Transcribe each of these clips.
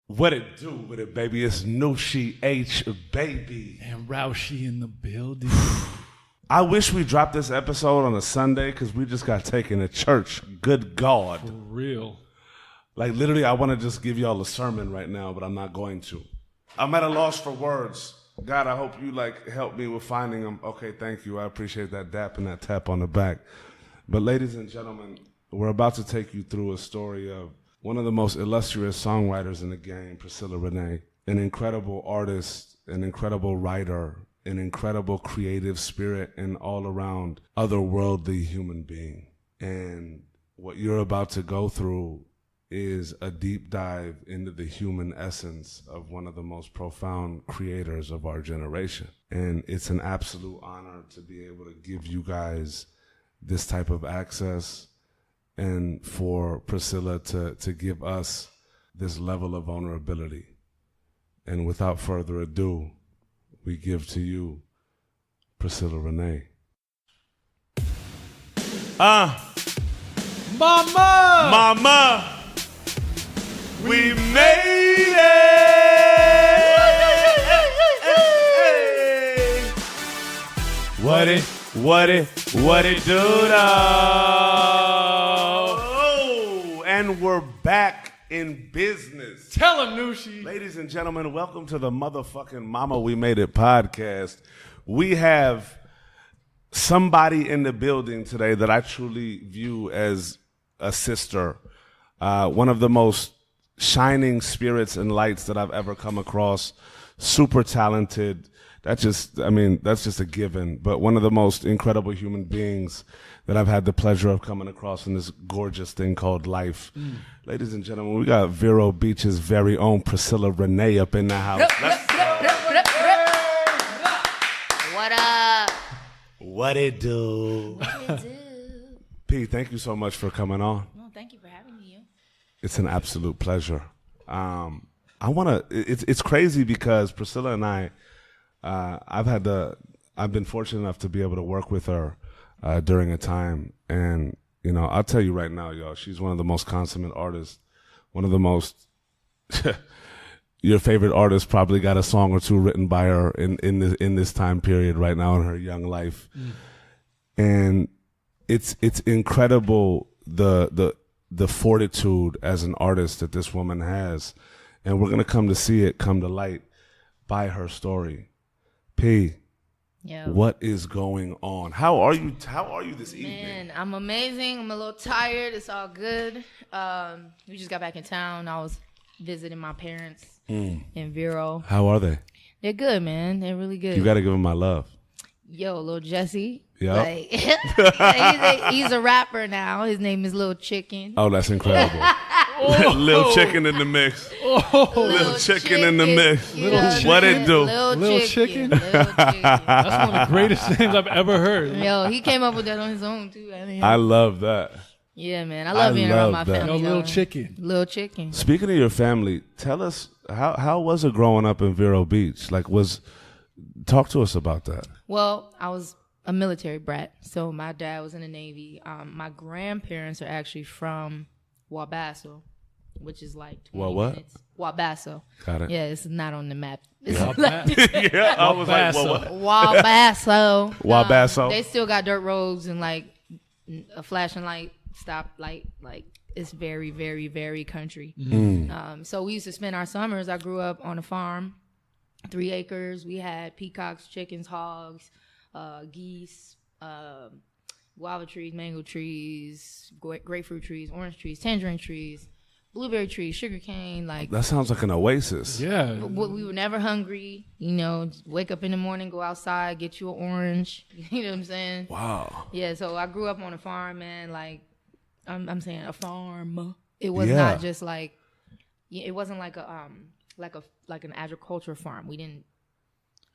What it do with it, baby? It's Nushi H, baby. And Roushi in the building. I wish we dropped this episode on a Sunday because we just got taken to church. Good God. For real. Like, literally, I want to just give y'all a sermon right now, but I'm not going to. I'm at a loss for words. God, I hope you, help me with finding them. Okay, thank you. I appreciate that dap and that tap on the back. But ladies and gentlemen, we're about to take you through a story of one of the most illustrious songwriters in the game, Priscilla Renea, an incredible artist, an incredible writer, an incredible creative spirit, and all-around otherworldly human being. And what you're about to go through is a deep dive into the human essence of one of the most profound creators of our generation. And it's an absolute honor to be able to give you guys this type of access and for Priscilla to give us this level of vulnerability. And without further ado, we give to you Priscilla Renea. Mama! We made it! What it do though? And we're back in business. Tell him, Nushi. Ladies and gentlemen, welcome to the motherfucking Mama We Made It podcast. We have somebody in the building today that I truly view as a sister. One of the most shining spirits and lights that I've ever come across. Super talented. That's just a given. But one of the most incredible human beings that I've had the pleasure of coming across in this gorgeous thing called life. Ladies and gentlemen, we got Vero Beach's very own Priscilla Renea up in the house. What up? What it do? What it do? P, thank you so much for coming on. Well, thank you for having me. It's an absolute pleasure. It's crazy because Priscilla and I've been fortunate enough to be able to work with her during a time. And, I'll tell you right now, y'all, she's one of the most consummate artists, one of the most, your favorite artist probably got a song or two written by her in this time period right now in her young life. And it's incredible the fortitude as an artist that this woman has. And we're going to come to see it come to light by her story. P, what is going on? How are you this evening? Man, I'm amazing. I'm a little tired. It's all good. We just got back in town. I was visiting my parents in Vero. How are they? They're good, man. They're really good. You got to give them my love. Yo, little Jesse. Yeah. He's a rapper now. His name is Lil Chicken. Oh, that's incredible. Lil Chicken in the mix. Little chicken in the mix. What it do? Lil Chicken? That's one of the greatest names I've ever heard. Yo, he came up with that on his own, too. I love that. Yeah, man. I love being around my family. Yo, Lil Chicken. Lil Chicken. Speaking of your family, tell us, how was it growing up in Vero Beach? Talk to us about that. Well, I was a military brat. So my dad was in the Navy. My grandparents are actually from Wabasso, which is like 20 minutes. Wabasso. Got it. Yeah, it's not on the map. It's Yeah, I was like, what? Wabasso. Wabasso. They still got dirt roads and like a flashing light, stop light. Like it's very, very, very country. So we used to spend our summers. I grew up on a farm, 3 acres. We had peacocks, chickens, hogs, geese, guava trees, mango trees, grapefruit trees, orange trees, tangerine trees, blueberry trees, sugar cane. Like that sounds like an oasis. Yeah. We were never hungry. Just wake up in the morning, go outside, get you an orange. You know what I'm saying? Wow. Yeah. So I grew up on a farm, man. Like I'm saying a farm. It was not just like it wasn't like like an agriculture farm. We didn't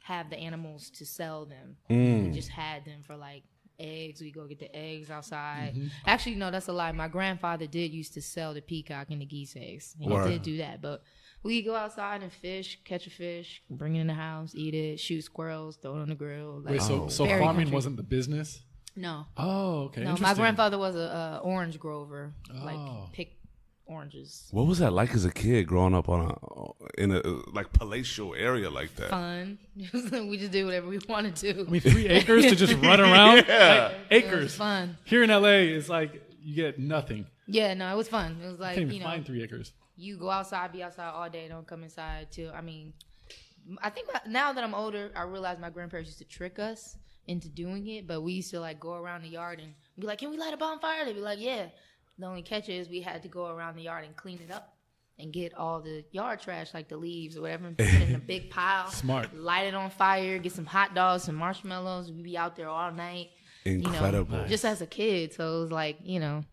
have the animals to sell them. We just had them for like eggs. We go get the eggs outside. Actually, no, that's a lie. My grandfather used to sell the peacock and the geese eggs. He did do that. But we go outside and fish, catch a fish, bring it in the house, eat it, shoot squirrels, throw it on the grill. Like, wait, so farming wasn't the business? No. Oh, okay. No, my grandfather was a orange grower. Like picked oranges. What was that like as a kid growing up on in a like palatial area like that? Fun. We just did whatever we wanted to. I mean, 3 acres to just run around. Yeah. Like, acres. It was fun. Here in LA, it's like you get nothing. Yeah, no, it was fun. It was like, Can't even find 3 acres. You go outside, be outside all day, don't come inside till, I mean, I think now that I'm older, I realize my grandparents used to trick us into doing it, but we used to like go around the yard and be like, can we light a bonfire? They'd be like, yeah. The only catch is we had to go around the yard and clean it up and get all the yard trash, like the leaves or whatever, and put it in a big pile. Smart. Light it on fire, get some hot dogs, some marshmallows. We'd be out there all night. Incredible. You know, just as a kid. So it was like, you know,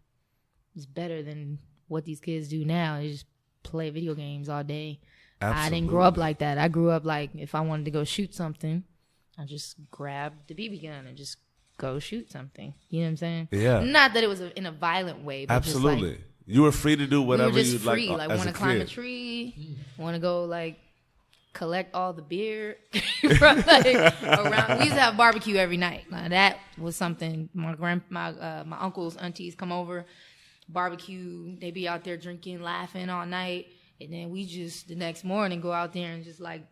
it's better than what these kids do now. They just play video games all day. Absolutely. I didn't grow up like that. I grew up like if I wanted to go shoot something, I just grabbed the BB gun and just go shoot something. You know what I'm saying? Yeah. Not that it was in a violent way. But Absolutely. Just like, you were free to do whatever we were just you'd free. like Like as want a to climb a kid. tree, want to go like collect all the beer from like around. We used to have barbecue every night. Like, that was something. My uncles, aunties come over, barbecue. They be out there drinking, laughing all night, and then we just the next morning go out there and just like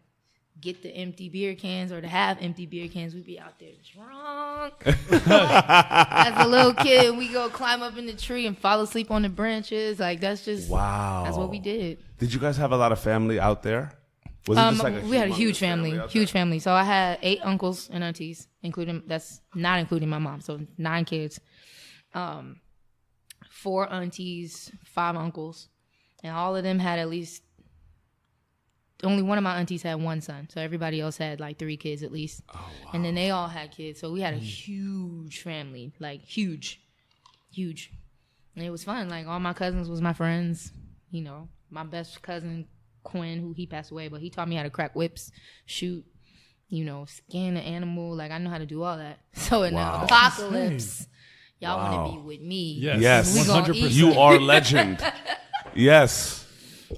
get the empty beer cans or to have empty beer cans. We'd be out there drunk. As a little kid, we go climb up in the tree and fall asleep on the branches. Like that's just Wow. That's what we did. Did you guys have a lot of family out there? Was it just like We had a humongous huge family, out huge there? family. So I had 8 uncles and aunties, that's not including my mom. So 9 kids, 4 aunties, 5 uncles, and all of them had at least. Only one of my aunties had 1 son, so everybody else had like 3 kids at least. Oh, wow. And then they all had kids, so we had a huge family, like huge. And it was fun. Like all my cousins was my friends. You know, my best cousin Quinn, who he passed away, but he taught me how to crack whips, shoot, you know, skin an animal. Like I know how to do all that. So in the apocalypse, y'all want to be with me. Yes. We gonna 100%. eat. You are legend. Yes.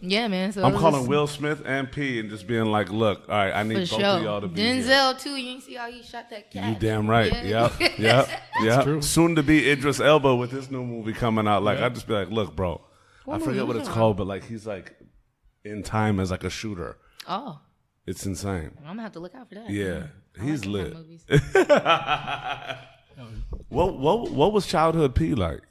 Yeah, man. So I'm it was calling just- Will Smith and P and just being like, look, all right, I need For both of y'all sure. to be here. Denzel too. You ain't see how he shot that cat. You damn right. Yeah. Yep. true. Soon to be Idris Elba with this new movie coming out. Like I'd just be like, look, bro. I movie forget you what it's talking called, but like he's like in time as like a shooter. Oh, It's insane. I'm gonna have to look out for that. Yeah. I He's like lit. movies. What was childhood P like?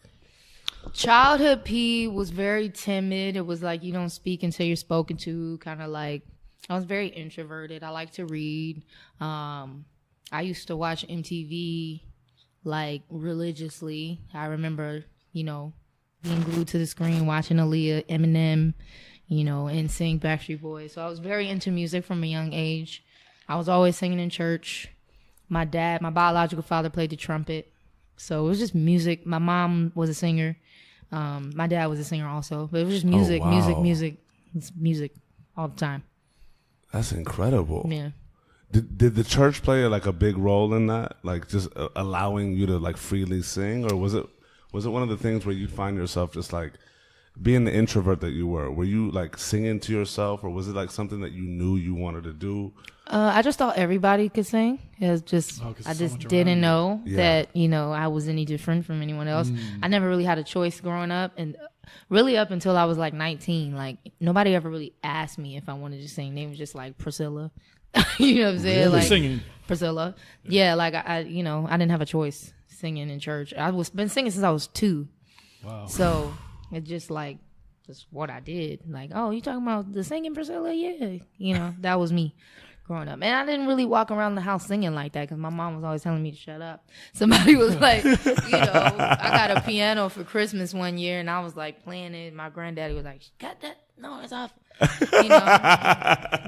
Childhood P was very timid. It was like you don't speak until you're spoken to. Kind of like I was very introverted. I like to read. I used to watch MTV like religiously. I remember, you know, being glued to the screen watching Aaliyah, Eminem, you know, NSYNC, Backstreet Boys. So I was very into music from a young age. I was always singing in church. My dad, my biological father, played the trumpet. So it was just music. My mom was a singer. My dad was a singer also. But it was just music, wow. music. It's music all the time. That's incredible. Yeah. Did the church play like a big role in that? Like just allowing you to like freely sing, or was it one of the things where you find yourself just like being the introvert that you were? Were you like singing to yourself, or was it like something that you knew you wanted to do? I just thought everybody could sing. It was just Oh, 'cause I so just much around didn't you. know Yeah. that, you know, I was any different from anyone else. I never really had a choice growing up, and really up until I was like 19, like nobody ever really asked me if I wanted to sing. They was just like Priscilla. You know what I'm saying? Really? Like Singing. Priscilla. Yeah, like I you know, I didn't have a choice singing in church. I was been singing since I was 2. Wow. So it's just like just what I did. Like, oh, you talking about the singing Priscilla? Yeah. You know, that was me growing up. And I didn't really walk around the house singing like that because my mom was always telling me to shut up. Somebody was like, you know, I got a piano for Christmas one year and I was like playing it. My granddaddy was like, cut that noise off. You know,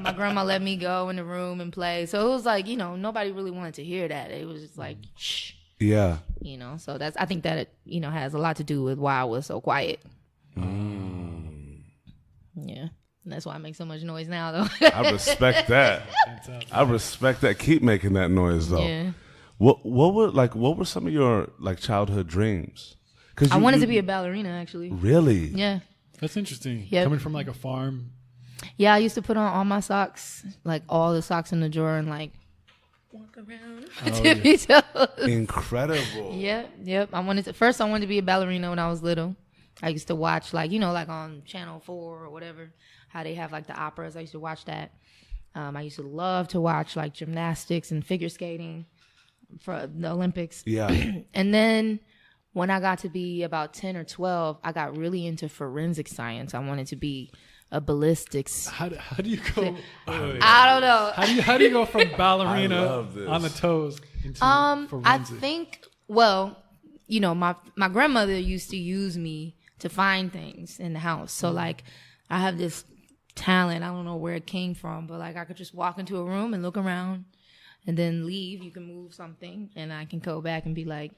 my grandma let me go in the room and play. So it was like, you know, nobody really wanted to hear that. It was just like, shh. Yeah. You know, so I think that it, you know, has a lot to do with why I was so quiet. Yeah. And that's why I make so much noise now, though. I respect that. I respect that. Keep making that noise, though. Yeah. What were some of your like childhood dreams? Because I wanted to be a ballerina, actually. Really. Yeah. That's interesting. Yep. Coming from like a farm. Yeah, I used to put on all my socks, like all the socks in the drawer, and like walk around tippy toes. Incredible. Yep. I wanted to be a ballerina when I was little. I used to watch like, you know, like on Channel 4 or whatever. how they have like the operas. I used to watch that. I used to love to watch like gymnastics and figure skating for the Olympics. Yeah. And then when I got to be about 10 or 12, I got really into forensic science. I wanted to be a ballistics. How do you go? I don't know. How do you go from ballerina love this. on the toes into I forensic? think, well, you know, my grandmother used to use me to find things in the house. So like I have this talent. I don't know where it came from, but like I could just walk into a room and look around and then leave. You can move something and I can go back and be like,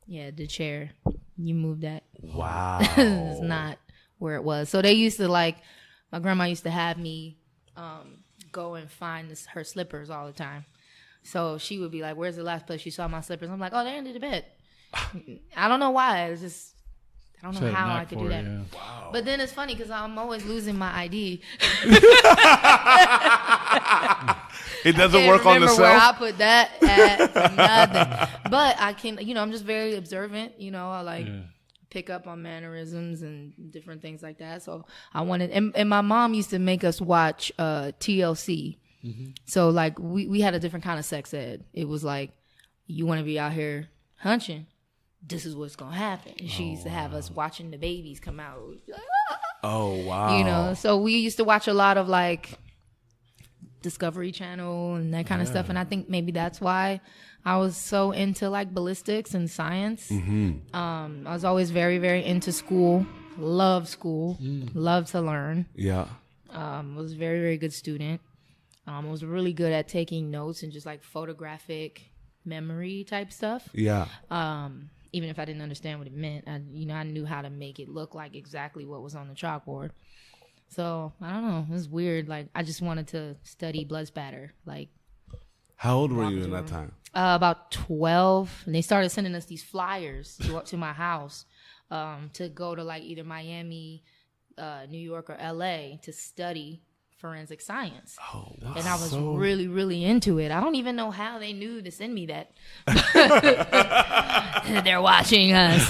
yeah, the chair, you moved that. Wow. It's not where it was. So they used to like, my grandma used to have me go and find her slippers all the time. So she would be like, where's the last place you saw my slippers? I'm like, oh, they're under the bed. I don't know why. It's just, I don't know how I could do that. Yeah. Wow. But then it's funny because I'm always losing my ID. It doesn't work on the remember where I self. put that at nothing. But I can, you know, I'm just very observant. You know, I like pick up on mannerisms and different things like that. So I wanted, and my mom used to make us watch TLC. Mm-hmm. So like we had a different kind of sex ed. It was like, you want to be out here hunching, this is what's gonna happen. And she used to have us watching the babies come out. Oh, wow. You know, so we used to watch a lot of like Discovery Channel and that kind of stuff. And I think maybe that's why I was so into like ballistics and science. Mm-hmm. I was always very, very into school. Love school. Love to learn. Yeah. Was a very, very good student. I was really good at taking notes and just like photographic memory type stuff. Yeah. Even if I didn't understand what it meant, I knew how to make it look like exactly what was on the chalkboard. So I don't know. It was weird. Like I just wanted to study blood spatter. Like, How old were you in that time? about 12, and they started sending us these flyers to my house to go to like either Miami, New York, or LA to study forensic science. Oh, wow. And I was really, really into it. I don't even know how they knew to send me that. They're watching us.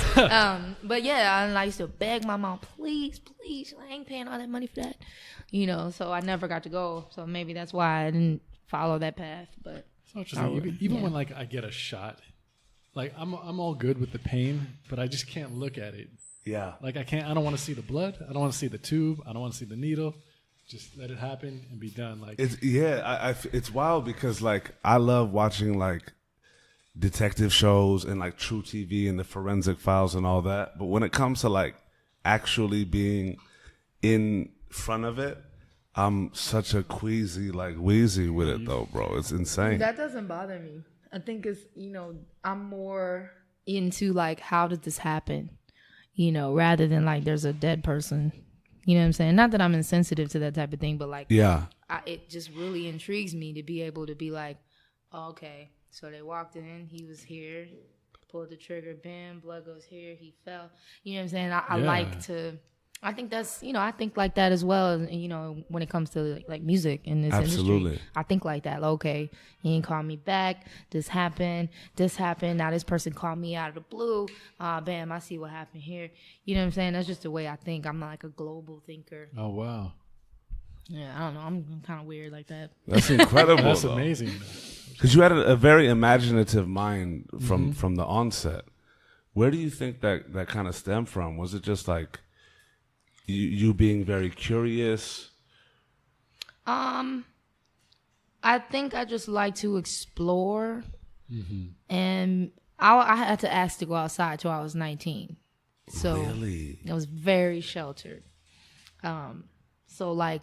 But yeah, I used to beg my mom, please, I ain't paying all that money for that. You know, so I never got to go. So maybe that's why I didn't follow that path. But So interesting. Even when like I get a shot, like I'm all good with the pain, but I just can't look at it. Yeah. Like I don't want to see the blood. I don't want to see the tube. I don't want to see the needle. Just let it happen and be done. Like It's wild because like I love watching like detective shows and like True TV and the forensic files and all that. But when it comes to like actually being in front of it, I'm such a queasy, like wheezy with it though, bro. It's insane. that doesn't bother me. I think it's, I'm more into like, how did this happen? Rather than like there's a dead person. You know what I'm saying? Not that I'm insensitive to that type of thing, but like, yeah, it just really intrigues me to be able to be like, oh, okay, so they walked in, he was here, pulled the trigger, bam, blood goes here, he fell. You know what I'm saying? I like to. I think that's, I think like that as well, when it comes to like music in this industry. I think like that. Okay, he ain't called me back. This happened. Now this person called me out of the blue. Bam, I see what happened here. You know what I'm saying? That's just the way I think. I'm like a global thinker. Oh, wow. Yeah, I don't know. I'm kind of weird like that. That's incredible. That's though. amazing. Because you had a very imaginative mind from the onset. Where do you think that kind of stemmed from? Was it just like you being very curious? I think I just like to explore, and I had to ask to go outside till I was 19. So Really? I was very sheltered. So like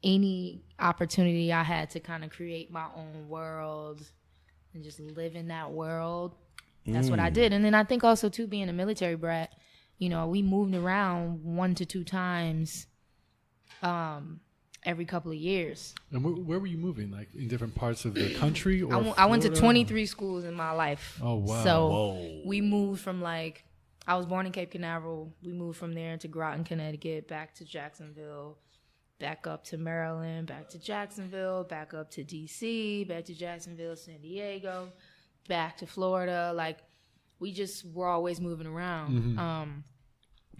any opportunity I had to kind of create my own world and just live in that world, that's what I did. And then I think also too, being a military brat, we moved around 1 to 2 times every couple of years. And where were you moving? Like in different parts of the country? Or I went to Florida? 23 schools in my life. Oh, wow. So we moved from like, I was born in Cape Canaveral. We moved from there to Groton, Connecticut, back to Jacksonville, back up to Maryland, back to Jacksonville, back up to D.C., back to Jacksonville, San Diego, back to Florida. Like, we just were always moving around.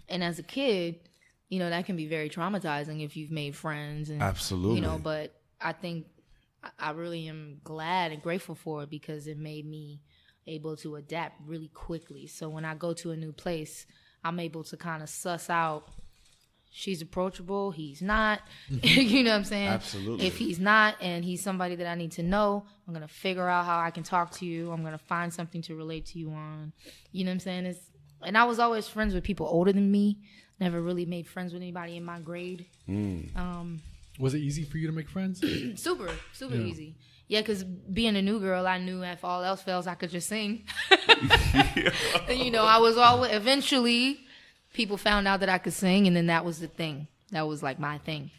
And as a kid, you know, that can be very traumatizing if you've made friends. And, absolutely. You know, but I think I really am glad and grateful for it because it made me able to adapt really quickly. So when I go to a new place, I'm able to kind of suss out, she's approachable, he's not. You know what I'm saying? Absolutely. If he's not and he's somebody that I need to know, I'm going to figure out how I can talk to you. I'm going to find something to relate to you on. You know what I'm saying? And I was always friends with people older than me. Never really made friends with anybody in my grade. Was it easy for you to make friends? Super easy. Yeah, because being a new girl, I knew if all else fails, I could just sing. And, you know, I was always, eventually, people found out that I could sing, and then that was the thing. That was like my thing.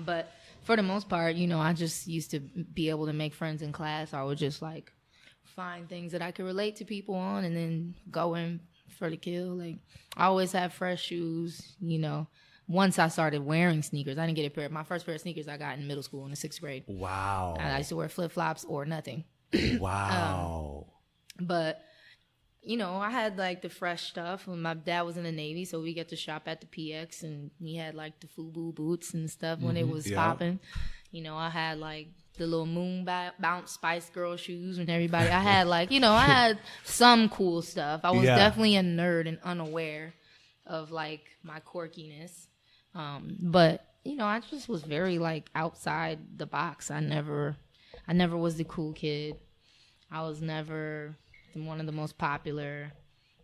But for the most part, you know, I just used to be able to make friends in class. I would just like find things that I could relate to people on and then go in for the kill. Like, I always have fresh shoes, you know. Once I started wearing sneakers, I didn't get a pair. My first pair of sneakers I got in middle school in the 6th grade. Wow. And I used to wear flip-flops or nothing. Wow. But, you know, I had like the fresh stuff. When my dad was in the Navy, so we get to shop at the PX, and he had like the FUBU boots and stuff when it was popping. You know, I had like the little moon bounce Spice Girl shoes and everybody. I had like, you know, I had some cool stuff. I was definitely a nerd and unaware of like my quirkiness. But, you know, I just was very like outside the box. I never was the cool kid. I was never one of the most popular.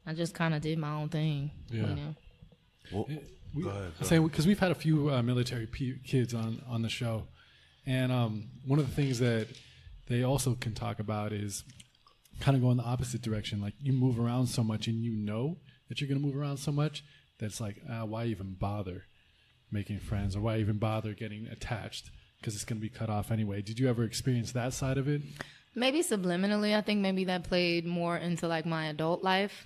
I just kind of did my own thing, you know. Well, go ahead. I say, because we've had a few military kids on the show. And one of the things that they also can talk about is kind of going the opposite direction. Like, you move around so much and you know that you're going to move around so much that's like, why even bother making friends, or why even bother getting attached, because it's going to be cut off anyway. Did you ever experience that side of it? Maybe subliminally. I think maybe that played more into like my adult life,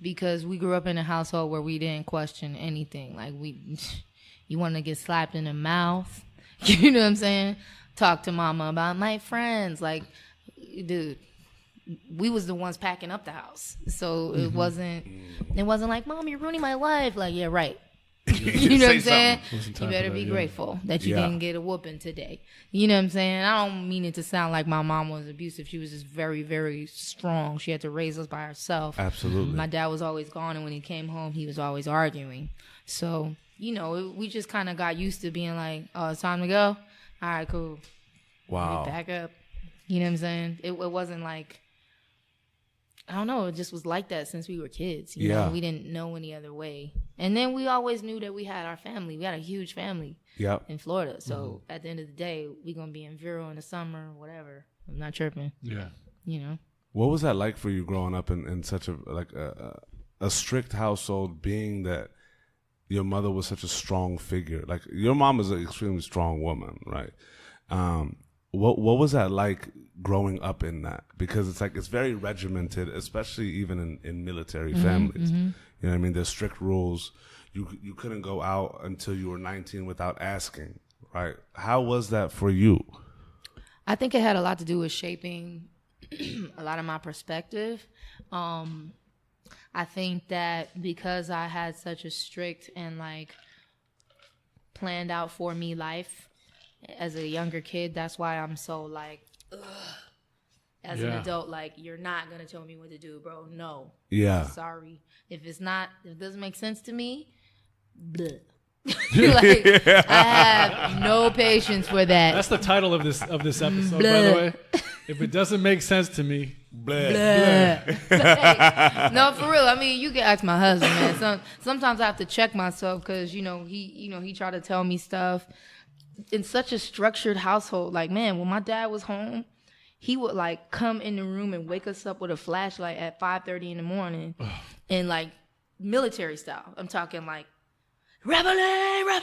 because we grew up in a household where we didn't question anything. Like, you want to get slapped in the mouth, you know what I'm saying? Talk to mama about my friends. Like, dude, we was the ones packing up the house, so it wasn't like, Mom, you're ruining my life. Like, yeah, right. You know what I'm saying? You better be grateful that you didn't get a whooping today. You know what I'm saying? I don't mean it to sound like my mom was abusive. She was just very, very strong. She had to raise us by herself. Absolutely. My dad was always gone, and when he came home, he was always arguing. So, you know, we just kind of got used to being like, oh, it's time to go? All right, cool. Wow. Back up. You know what I'm saying? It wasn't like, I don't know, it just was like that since we were kids. You know? We didn't know any other way. And then we always knew that we had our family. We had a huge family in Florida. So at the end of the day, we're going to be in Vero in the summer, whatever. I'm not tripping. Yeah. You know? What was that like for you growing up in such a strict household, being that your mother was such a strong figure? Like, your mom is an extremely strong woman, right? What was that like growing up in that? Because it's like, it's very regimented, especially even in military families. You know what I mean? There's strict rules. You couldn't go out until you were 19 without asking, right? How was that for you? I think it had a lot to do with shaping a lot of my perspective. I think that because I had such a strict and like planned out for me life as a younger kid, that's why I'm so like, ugh. As an adult, like, you're not going to tell me what to do, bro. No. Yeah. Sorry. If it doesn't make sense to me, bleh. Like, I have no patience for that. That's the title of this episode, by the way. If it doesn't make sense to me, bleh. Like, no, for real. I mean, you can ask my husband, man. Sometimes I have to check myself because, he tried to tell me stuff in such a structured household. Like, man, when my dad was home, he would like come in the room and wake us up with a flashlight at 5:30 in the morning, and like military style. I'm talking like, reveille,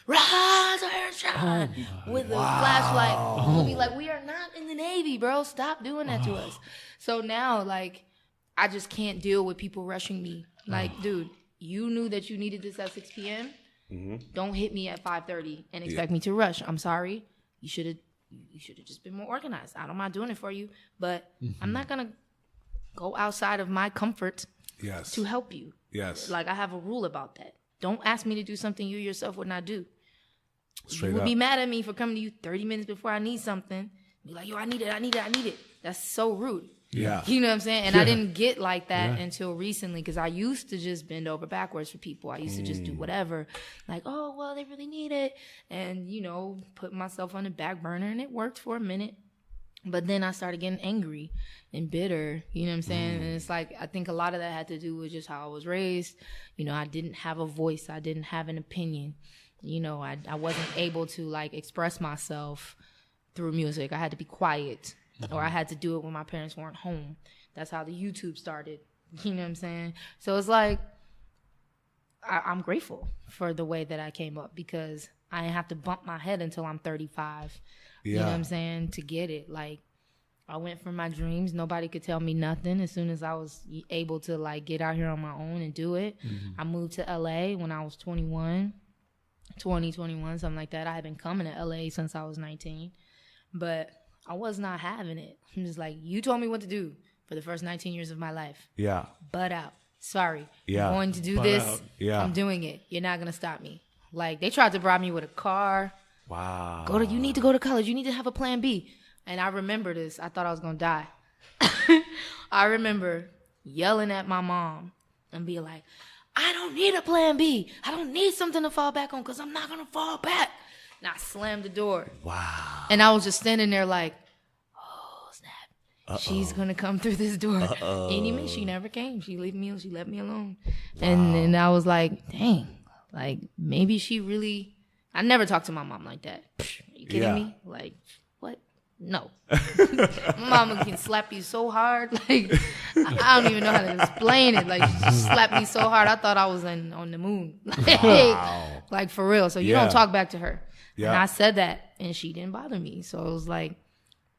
rise and shine, with a flashlight. We'll be like, we are not in the Navy, bro. Stop doing that to us. So now, like, I just can't deal with people rushing me. Like, dude, you knew that you needed this at 6 p.m. Don't hit me at 5:30 and expect me to rush. I'm sorry. You should have just been more organized. I don't mind doing it for you, but I'm not going to go outside of my comfort to help you. Yes. Like, I have a rule about that. Don't ask me to do something you yourself would not do. Straight You would up. be mad at me for coming to you 30 minutes before I need something. Be like, yo, I need it. That's so rude. Yeah. You know what I'm saying? And I didn't get like that until recently, because I used to just bend over backwards for people. I used to just do whatever. Like, oh, well, they really need it. And, you know, put myself on the back burner, and it worked for a minute. But then I started getting angry and bitter, you know what I'm saying? And it's like, I think a lot of that had to do with just how I was raised. You know, I didn't have a voice. I didn't have an opinion. You know, I wasn't able to, like, express myself through music. I had to be quiet, or I had to do it when my parents weren't home. That's how the YouTube started. You know what I'm saying? So it's like, I'm grateful for the way that I came up, because I didn't have to bump my head until I'm 35. You know what I'm saying? To get it. Like, I went for my dreams. Nobody could tell me nothing. As soon as I was able to, like, get out here on my own and do it, I moved to LA when I was 21, something like that. I had been coming to LA since I was 19, but I was not having it. I'm just like, you told me what to do for the first 19 years of my life. Yeah. Butt out. Sorry. Yeah. I'm going to do Butt this. out. Yeah. I'm doing it. You're not going to stop me. Like, they tried to bribe me with a car. Wow. You need to go to college. You need to have a plan B. And I remember this. I thought I was going to die. I remember yelling at my mom and be like, I don't need a plan B. I don't need something to fall back on, because I'm not going to fall back. And I slammed the door. Wow. And I was just standing there like, oh, snap. She's going to come through this door. Any minute. She never came. She left me alone. Wow. And I was like, dang. Like, maybe she really... I never talked to my mom like that. Are you kidding me? Like, what? No. My mama can slap you so hard. Like, I don't even know how to explain it. Like, she slapped me so hard, I thought I was on the moon. Wow. Like, for real. So you don't talk back to her. Yeah. And I said that, and she didn't bother me. So it was like,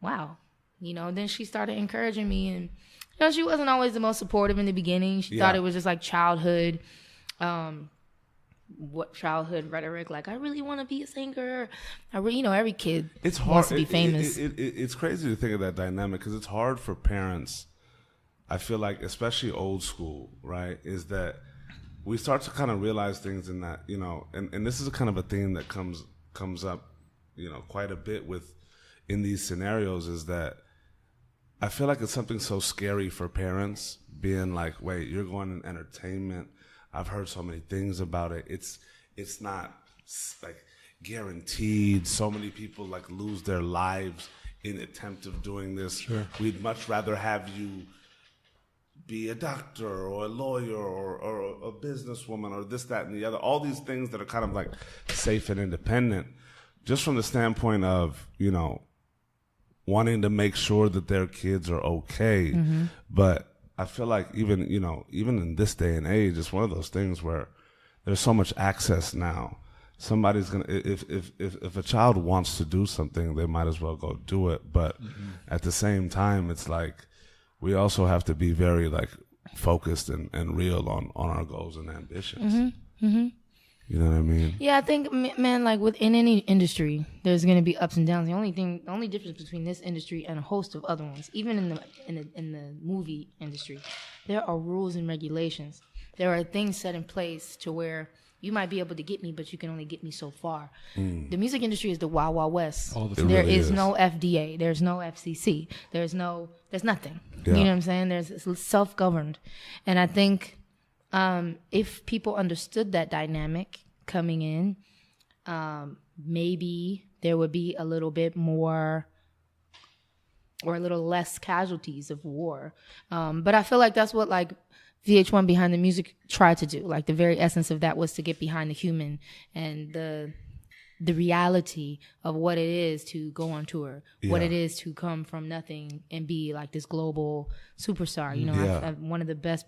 wow. You know, then she started encouraging me. And, you know, she wasn't always the most supportive in the beginning. She thought it was just like childhood childhood rhetoric, like, I really want to be a singer. You know, every kid wants to be famous. It's crazy to think of that dynamic, because it's hard for parents. I feel like, especially old school, right, is that we start to kind of realize things in that, you know, and this is a kind of a theme that comes up, you know, quite a bit in these scenarios, is that I feel like it's something so scary for parents, being like, wait, you're going in entertainment. I've heard so many things about it. It's not like guaranteed. So many people like lose their lives in attempt of doing this. Sure. We'd much rather have you be a doctor or a lawyer or a businesswoman or this, that, and the other. All these things that are kind of like safe and independent, just from the standpoint of, you know, wanting to make sure that their kids are okay. But I feel like even in this day and age, it's one of those things where there's so much access now. Somebody's gonna, if a child wants to do something, they might as well go do it. But at the same time, it's like we also have to be very like focused and real on our goals and ambitions. You know what I mean? Yeah, I think, man, like within any industry, there's going to be ups and downs. The only difference between this industry and a host of other ones, even in the movie industry, there are rules and regulations. There are things set in place to where you might be able to get me, but you can only get me so far. The music industry is the Wild Wild West. There is no FDA. There's no FCC. There's nothing. Yeah. You know what I'm saying? It's self-governed. And I think if people understood that dynamic coming in, maybe there would be a little bit more or a little less casualties of war. But I feel like that's what like VH1 Behind the Music tried to do. Like the very essence of that was to get behind the human and the reality of what it is to go on tour, what it is to come from nothing and be like this global superstar. You know, one of the best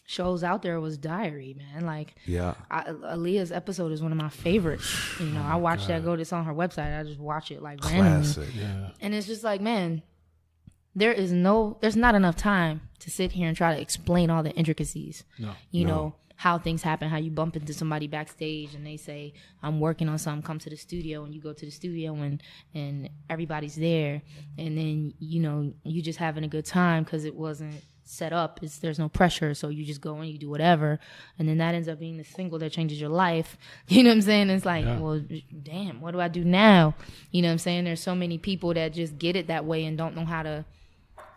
shows out there was Diary, man. Like, Aaliyah's episode is one of my favorites. You know, I watch that. It's on her website. I just watch it like randomly. And it's just like, man, there's not enough time to sit here and try to explain all the intricacies. You know, how things happen, how you bump into somebody backstage and they say, I'm working on something, come to the studio, and you go to the studio and everybody's there. And then, you know, you just having a good time because it wasn't set up. There's no pressure, so you just go and you do whatever, and then that ends up being the single that changes your life. You know what I'm saying? It's like, well, damn, what do I do now? You know what I'm saying? There's so many people that just get it that way and don't know how to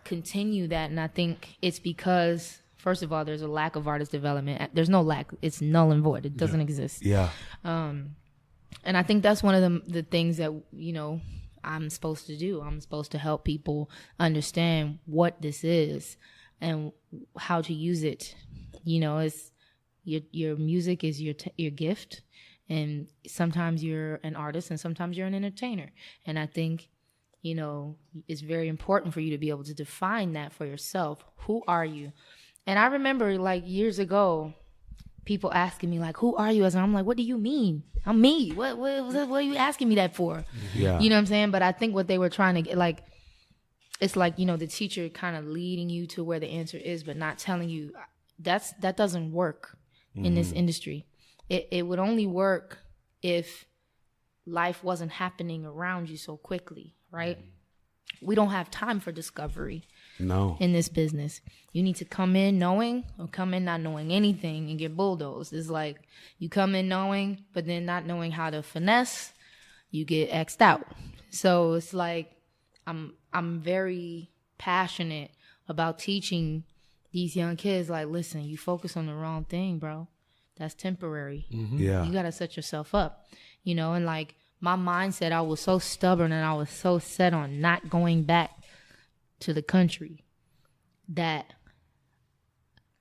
continue that, and I think it's because, first of all, there's a lack of artist development. There's no lack. It's null and void. It doesn't exist. Yeah. And I think that's one of the things that, you know, I'm supposed to do. I'm supposed to help people understand what this is and how to use it. You know, it's your music is your gift, and sometimes you're an artist and sometimes you're an entertainer. And I think, you know, it's very important for you to be able to define that for yourself. Who are you? And I remember, like, years ago, people asking me, like, who are you? And I'm like, what do you mean? I'm me. What are you asking me that for? Yeah. You know what I'm saying? But I think what they were trying to get, like, it's like, you know, the teacher kind of leading you to where the answer is, but not telling you that doesn't work in this industry. It would only work if life wasn't happening around you so quickly, right? We don't have time for discovery. No. In this business, you need to come in knowing or come in not knowing anything and get bulldozed. It's like you come in knowing, but then not knowing how to finesse, you get X'd out. So it's like I'm very passionate about teaching these young kids, like, listen, you focus on the wrong thing, bro. That's temporary. Yeah. You got to set yourself up, you know, and like my mindset, I was so stubborn and I was so set on not going back to the country that,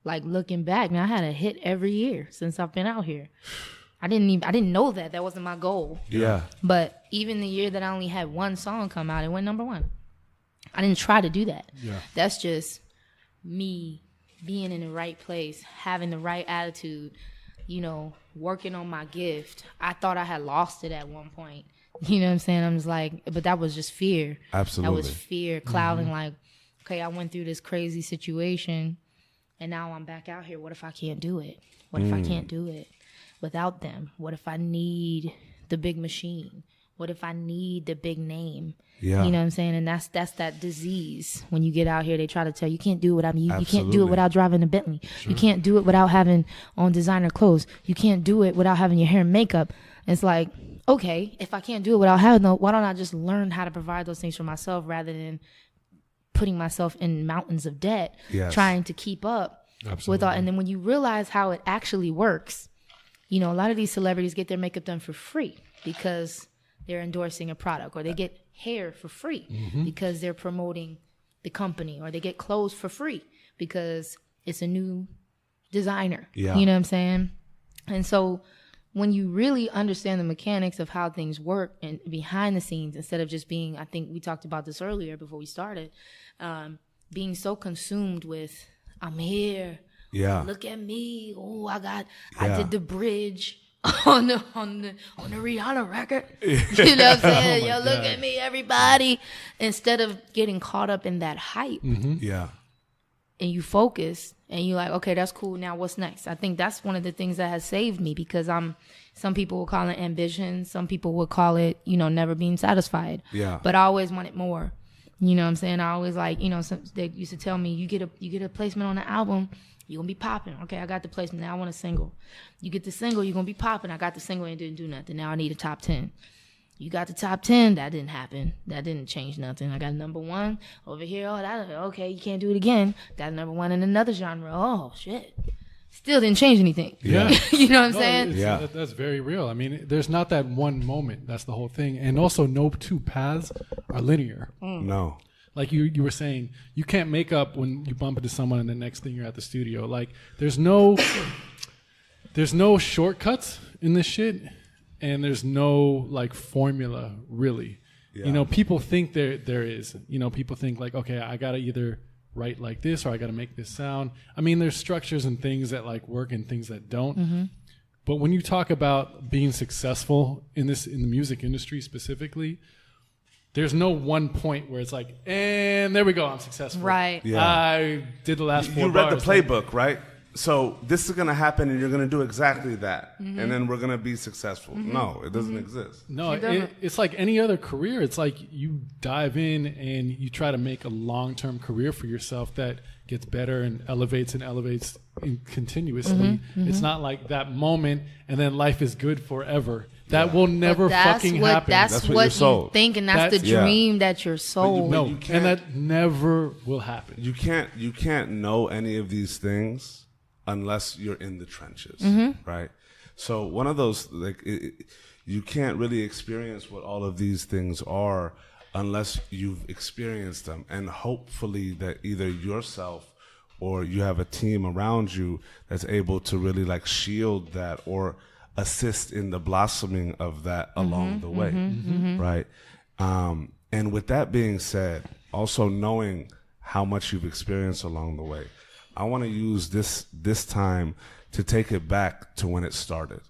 like, looking back, man, I had a hit every year since I've been out here. I didn't know that wasn't my goal. Yeah. But even the year that I only had one song come out, it went #1. I didn't try to do that. Yeah. That's just me being in the right place, having the right attitude, you know, working on my gift. I thought I had lost it at one point. You know what I'm saying? I'm just like, but that was just fear. Absolutely. That was fear clouding, like, okay, I went through this crazy situation and now I'm back out here. What if I can't do it? What if I can't do it without them? What if I need the big machine? What if I need the big name? Yeah. You know what I'm saying? And that's that disease. When you get out here, they try to tell you can't do it without you can't do it without driving a Bentley. Sure. You can't do it without having on designer clothes. You can't do it without having your hair and makeup. It's like, okay, if I can't do it without having them, why don't I just learn how to provide those things for myself rather than putting myself in mountains of debt, trying to keep up with all. And then when you realize how it actually works, you know, a lot of these celebrities get their makeup done for free because they're endorsing a product, or they get hair for free because they're promoting the company, or they get clothes for free because it's a new designer. Yeah. You know what I'm saying? And so when you really understand the mechanics of how things work and behind the scenes, instead of just being, I think we talked about this earlier before we started, being so consumed with, I'm here. Yeah. Look at me. Oh, I did the bridge on the Rihanna record. You know what I'm saying? Yo, look at me, everybody. Instead of getting caught up in that hype. Yeah. And you focus and you're like, okay, that's cool. Now what's next? I think that's one of the things that has saved me, because some people will call it ambition. Some people will call it, you know, never being satisfied. Yeah. But I always wanted more. You know what I'm saying? I always, like, you know, they used to tell me, you get a placement on the album, you're going to be popping. Okay, I got the placement. Now I want a single. You get the single, you're going to be popping. I got the single and didn't do nothing. Now I need a top 10. You got the top 10. That didn't happen. That didn't change nothing. I got #1 over here. Oh, that, okay, you can't do it again. Got #1 in another genre. Oh, shit. Still didn't change anything. Yeah. You know what I'm saying? Yeah. That's very real. I mean, there's not that one moment. That's the whole thing. And also, no two paths are linear. No. Like you were saying, you can't make up when you bump into someone and the next thing you're at the studio. Like, there's no shortcuts in this shit, and there's no, like, formula, really. Yeah. You know, people think there is. You know, people think, like, okay, I gotta either write like this or I gotta make this sound. I mean, there's structures and things that, like, work and things that don't. But when you talk about being successful in the music industry specifically, there's no one point where it's like, and there we go, I'm successful. Right. Yeah. I did the last 4 bars. You read the playbook, right? so this is going to happen and you're going to do exactly that. And then we're going to be successful. No, it doesn't exist. No, it's like any other career. It's like you dive in and you try to make a long-term career for yourself that gets better and elevates continuously. It's not like that moment and then life is good forever. That will never fucking happen. That's what you think, and that's the dream that you're sold. No, and that never will happen. You can't know any of these things unless you're in the trenches, right? So one of those, like, you can't really experience what all of these things are unless you've experienced them, and hopefully that either yourself or you have a team around you that's able to really like shield that or assist in the blossoming of that along the way, right? And with that being said, also knowing how much you've experienced along the way, I want to use this time to take it back to when it started,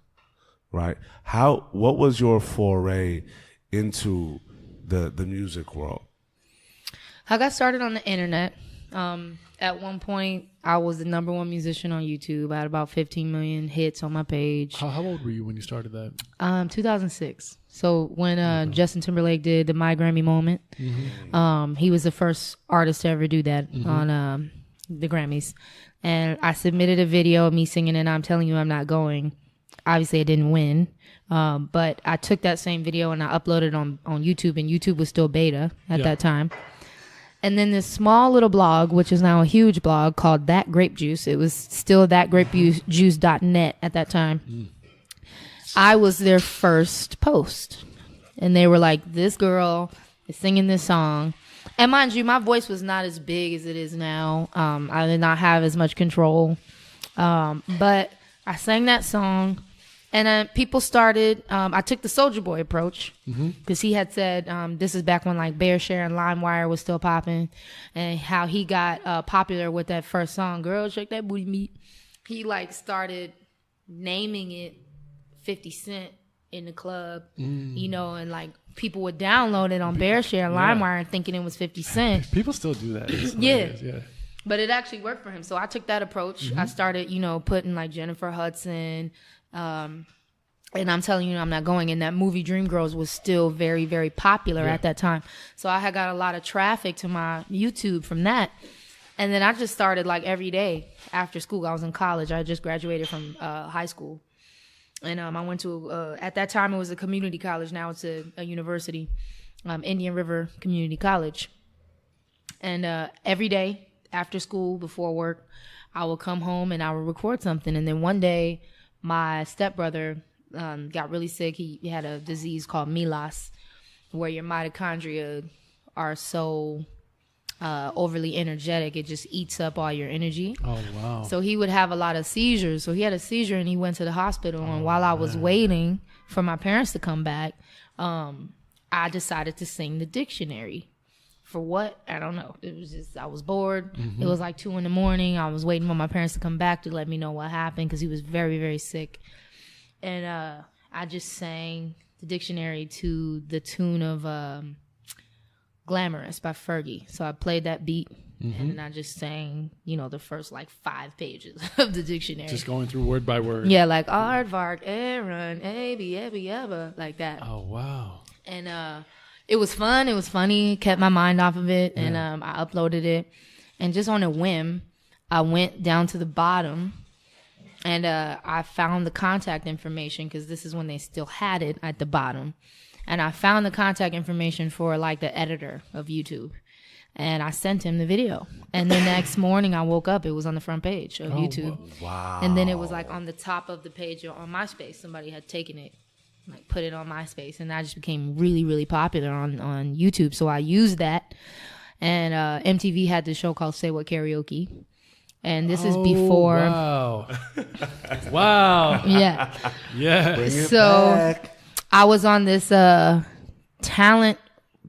right? What was your foray into the music world? I got started on the internet. At one point, I was the #1 musician on YouTube. I had about 15 million hits on my page. How old were you when you started that? 2006. So when Justin Timberlake did the My Grammy Moment, he was the first artist to ever do that on the Grammys. And I submitted a video of me singing and I'm Telling You I'm Not Going. Obviously, I didn't win. But I took that same video and I uploaded it on YouTube, and YouTube was still beta at that time. And then this small little blog, which is now a huge blog, called That Grape Juice. It was still thatgrapejuice.net at that time. I was their first post. And they were like, this girl is singing this song. And mind you, my voice was not as big as it is now. I did not have as much control. But I sang that song. And people started, I took the Soulja Boy approach because he had said, this is back when like Bearshare and LimeWire was still popping, and how he got popular with that first song, Girl, Shake That Booty Meat. He like started naming it 50 Cent in the club, you know, and like people would download it on Bearshare and LimeWire and thinking it was 50 Cent. People still do that. Yeah. But it actually worked for him. So I took that approach. I started, you know, putting like Jennifer Hudson, and I'm Telling You I'm Not Going. And that movie Dreamgirls was still very, very popular at that time. So I had got a lot of traffic to my YouTube from that. And then I just started like every day after school. I was in college. I just graduated from high school. And I went to, at that time it was a community college. Now it's a university, Indian River Community College. And every day after school, before work, I would come home and I would record something. And then one day, my stepbrother got really sick. He had a disease called MELAS, where your mitochondria are so overly energetic, it just eats up all your energy. Oh, wow. So he would have a lot of seizures. So he had a seizure and he went to the hospital. And while I was waiting for my parents to come back, I decided to sing the dictionary. For what? I don't know. It was just, I was bored. It was like 2 a.m. I was waiting for my parents to come back to let me know what happened because he was very, very sick. And I just sang the dictionary to the tune of Glamorous by Fergie. So I played that beat and then I just sang, you know, the first like 5 pages of the dictionary. Just going through word by word. Yeah, like aardvark, Aaron, Abby, Ebby, Ebba, like that. Oh, wow. And it was fun. It was funny. Kept my mind off of it. And I uploaded it. And just on a whim, I went down to the bottom and I found the contact information because this is when they still had it at the bottom. And I found the contact information for like the editor of YouTube. And I sent him the video. And the next morning I woke up, it was on the front page of YouTube. Wow. And then it was like on the top of the page on MySpace. Somebody had taken it, like put it on MySpace, and I just became really, really popular on YouTube. So I used that, and MTV had this show called Say What Karaoke, and this is before. Wow! Wow! Yeah, yeah. Bring it so back. I was on this talent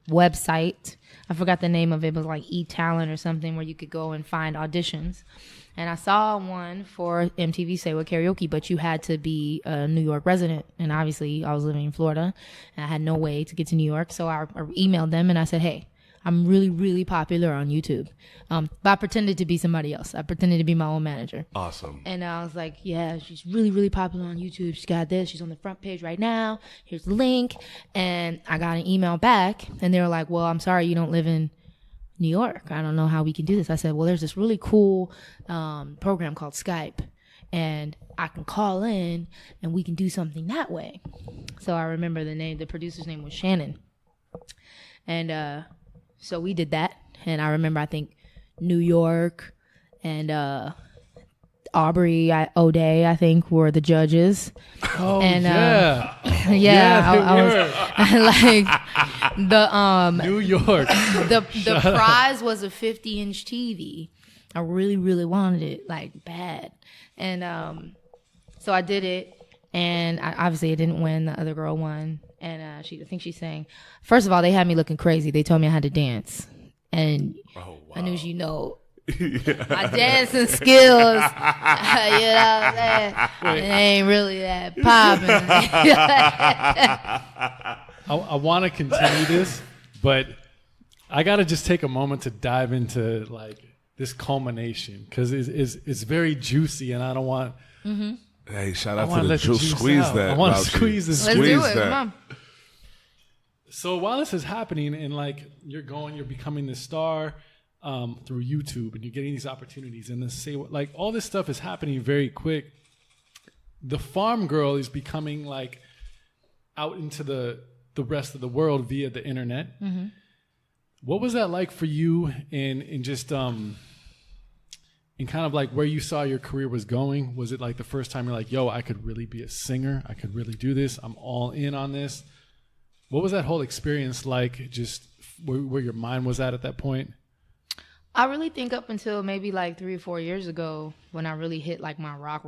website. I forgot the name of it. It was like eTalent or something, where you could go and find auditions. And I saw one for MTV Say What Karaoke, but you had to be a New York resident. And obviously I was living in Florida and I had no way to get to New York. So I emailed them and I said, hey, I'm really, really popular on YouTube. But I pretended to be somebody else. I pretended to be my own manager. Awesome. And I was like, yeah, she's really, really popular on YouTube. She's got this. She's on the front page right now. Here's the link. And I got an email back, and they were like, well, I'm sorry you don't live in New York. I don't know how we can do this. I said, well, there's this really cool program called Skype, and I can call in and we can do something that way. So I remember the producer's name was Shannon. And so we did that. And I remember, I think, New York and Aubrey O'Day, I think, were the judges. Oh, and, yeah. I was like, the New York. the prize was a 50-inch TV. I really, really wanted it, like, bad. And so I did it, and obviously I didn't win. The other girl won, and I think she sang. First of all, they had me looking crazy. They told me I had to dance, and I knew, my dancing skills, you know what I'm saying? It ain't really that popping. I want to continue this, but I got to just take a moment to dive into like this culmination, because it's very juicy, and I don't want. Mm-hmm. Hey, shout out to the juice. Squeeze that. I want to squeeze this. Let's do it. Come on. So while this is happening, and like you're becoming this star through YouTube, and you're getting these opportunities, and like all this stuff is happening very quick. The farm girl is becoming like out into the rest of the world via the internet. Mm-hmm. What was that like for you, in just and kind of like where you saw your career was going? Was it like the first time you're like, yo, I could really be a singer, I could really do this, I'm all in on this? What was that whole experience like, just where your mind was at that point? I really think up until maybe like 3 or 4 years ago, when I really hit like my rock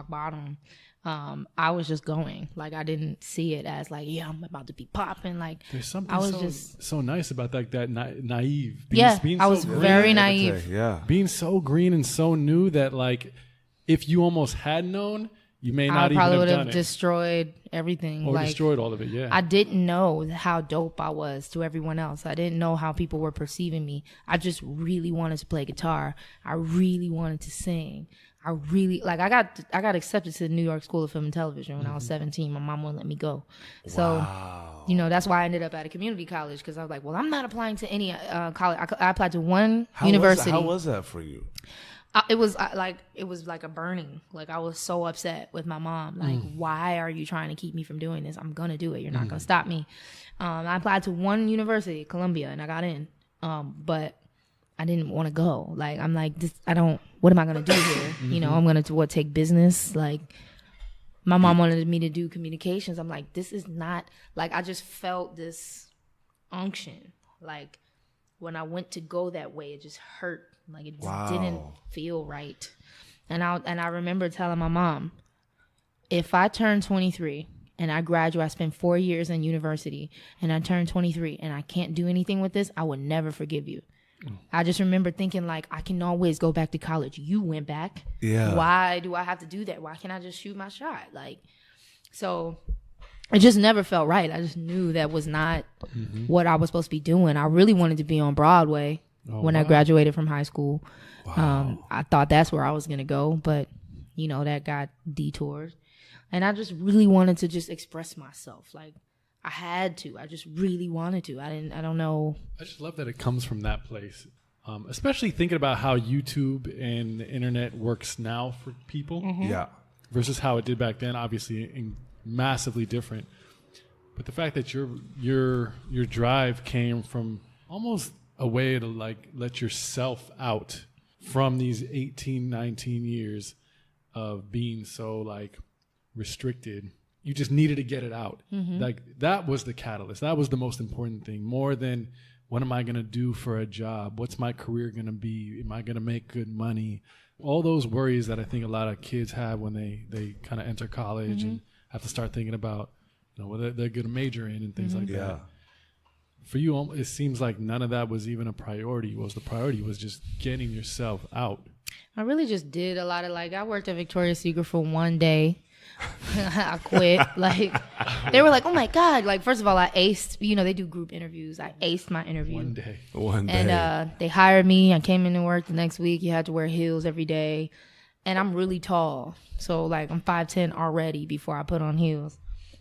bottom, I was just going. Like, I didn't see it as like, yeah, I'm about to be popping. Like, there's something I was so nice about that naive. I was very naive. Yeah. Being so green and so new that like, if you almost had known, you may not even have done it. I probably would have destroyed everything. Or destroyed all of it, yeah. I didn't know how dope I was to everyone else. I didn't know how people were perceiving me. I just really wanted to play guitar. I really wanted to sing. I really, like, I got accepted to the New York School of Film and Television when I was 17. My mom wouldn't let me go. So, you know, that's why I ended up at a community college, because I was like, well, I'm not applying to any college. I applied to one university. How was that for you? It was like a burning. Like, I was so upset with my mom. Like, why are you trying to keep me from doing this? I'm going to do it. You're not going to stop me. I applied to one university, Columbia, and I got in. But I didn't want to go. Like, I'm like, what am I going to do here? You know, I'm going to take business. Like, my mom wanted me to do communications. I'm like, this is not, like, I just felt this unction. Like, when I went to go that way, it just hurt. Like, it just didn't feel right. And I remember telling my mom, if I turn 23 and I graduate, I spent 4 years in university, and I turn 23 and I can't do anything with this, I would never forgive you. I just remember thinking, like, I can always go back to college. You went back. Yeah. Why do I have to do that? Why can't I just shoot my shot? Like, so it just never felt right. I just knew that was not what I was supposed to be doing. I really wanted to be on Broadway when I graduated from high school. Wow. I thought that's where I was going to go, but, you know, that got detoured. And I just really wanted to just express myself. Like, I had to. I just really wanted to. I don't know. I just love that it comes from that place. Especially thinking about how YouTube and the internet works now for people. Yeah. Versus how it did back then, obviously massively different. But the fact that your drive came from almost a way to like let yourself out from these 18, 19 years of being so like restricted. You just needed to get it out. Like, that was the catalyst. That was the most important thing, more than what am I going to do for a job? What's my career going to be? Am I going to make good money? All those worries that I think a lot of kids have when they kind of enter college and have to start thinking about, you know, what they're going to major in and things like that. For you, it seems like none of that was even a priority. The priority was just getting yourself out. I really just did a lot of, like, I worked at Victoria's Secret for one day. I quit. Like, they were like, oh my God. Like, first of all, I aced, they do group interviews. I aced my interview. One day. And they hired me. I came into work the next week. You had to wear heels every day. And I'm really tall. So, like, I'm 5'10" already before I put on heels.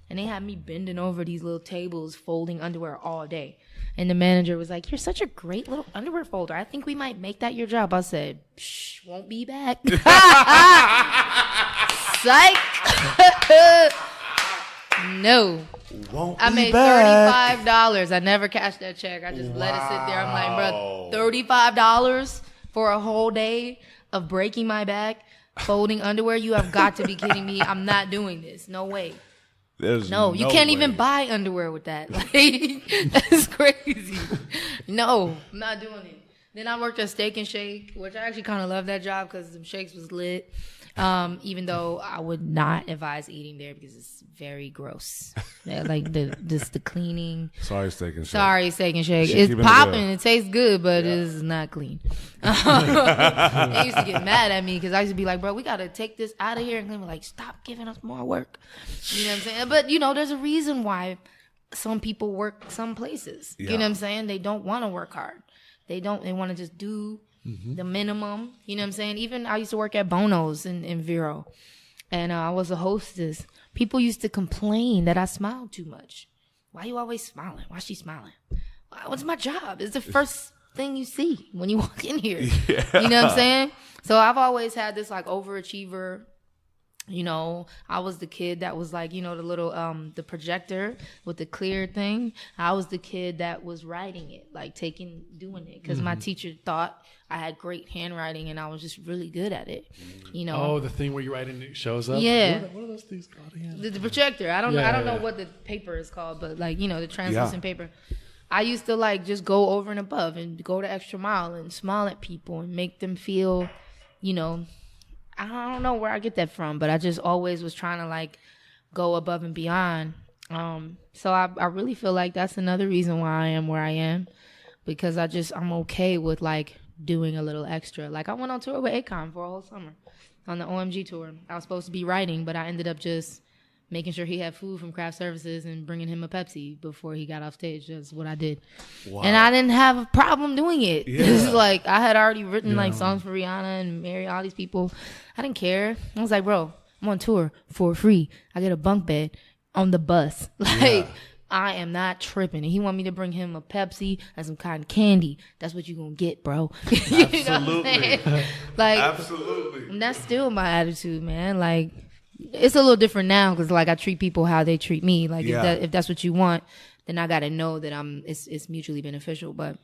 And they had me bending over these little tables, folding underwear all day. And the manager was like, you're such a great little underwear folder. I think we might make that your job. I said, shh, won't be back. Psych. No. I made $35. I never cashed that check. I just let it sit there. I'm like, bro, $35 for a whole day of breaking my back, folding underwear? You have got to be kidding me. I'm not doing this. No way. No, you can't even buy underwear with that. Like, that's crazy. No, I'm not doing it. Then I worked at Steak and Shake, which I actually kind of love that job because the shakes was lit. Even though I would not advise eating there because it's very gross. Like the cleaning. Sorry, Steak and Shake. Sorry, Steak and Shake. It's popping. It tastes good, but it's not clean. They used to get mad at me because I used to be like, bro, we got to take this out of here. And they were like, stop giving us more work. You know what I'm saying? But, there's a reason why some people work some places. Yeah. You know what I'm saying? They don't want to work hard. They want to just do the minimum. You know what I'm saying? Even I used to work at Bono's in Vero. And I was a hostess. People used to complain that I smiled too much. Why you always smiling? Why she smiling? What's my job? It's the first thing you see when you walk in here. Yeah. You know what I'm saying? So I've always had this like overachiever. I was the kid that was like, the little, the projector with the clear thing. I was the kid that was writing it, like doing it. Because my teacher thought I had great handwriting and I was just really good at it, Oh, the thing where you write and it shows up? Yeah. What are those things called again? The projector. I don't know what the paper is called, but like, the translucent paper. I used to like just go over and above and go the extra mile and smile at people and make them feel, I don't know where I get that from, but I just always was trying to like go above and beyond. So I really feel like that's another reason why I am where I am, because I'm okay with like doing a little extra. Like I went on tour with Akon for a whole summer on the OMG tour. I was supposed to be writing, but I ended up just making sure he had food from craft services and bringing him a Pepsi before he got off stage. That's what I did. Wow. And I didn't have a problem doing it. Yeah. It's like I had already written like songs for Rihanna and Mary, all these people. I didn't care. I was like, bro, I'm on tour for free. I get a bunk bed on the bus. Like, I am not tripping. And he want me to bring him a Pepsi and some cotton candy. That's what you gonna get, bro. Absolutely. Like, absolutely. And that's still my attitude, man. Like, it's a little different now because like I treat people how they treat me. Like if that's what you want, then I gotta know that it's mutually beneficial. But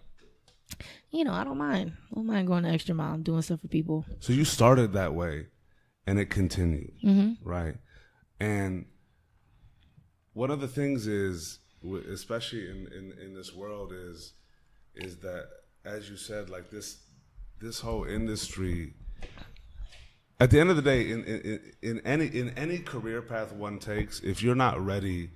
I don't mind. I don't mind going the extra mile. I'm doing stuff for people. So you started that way, and it continued, right? And one of the things is, especially in this world, is that, as you said, like this whole industry. At the end of the day, in any career path one takes, if you're not ready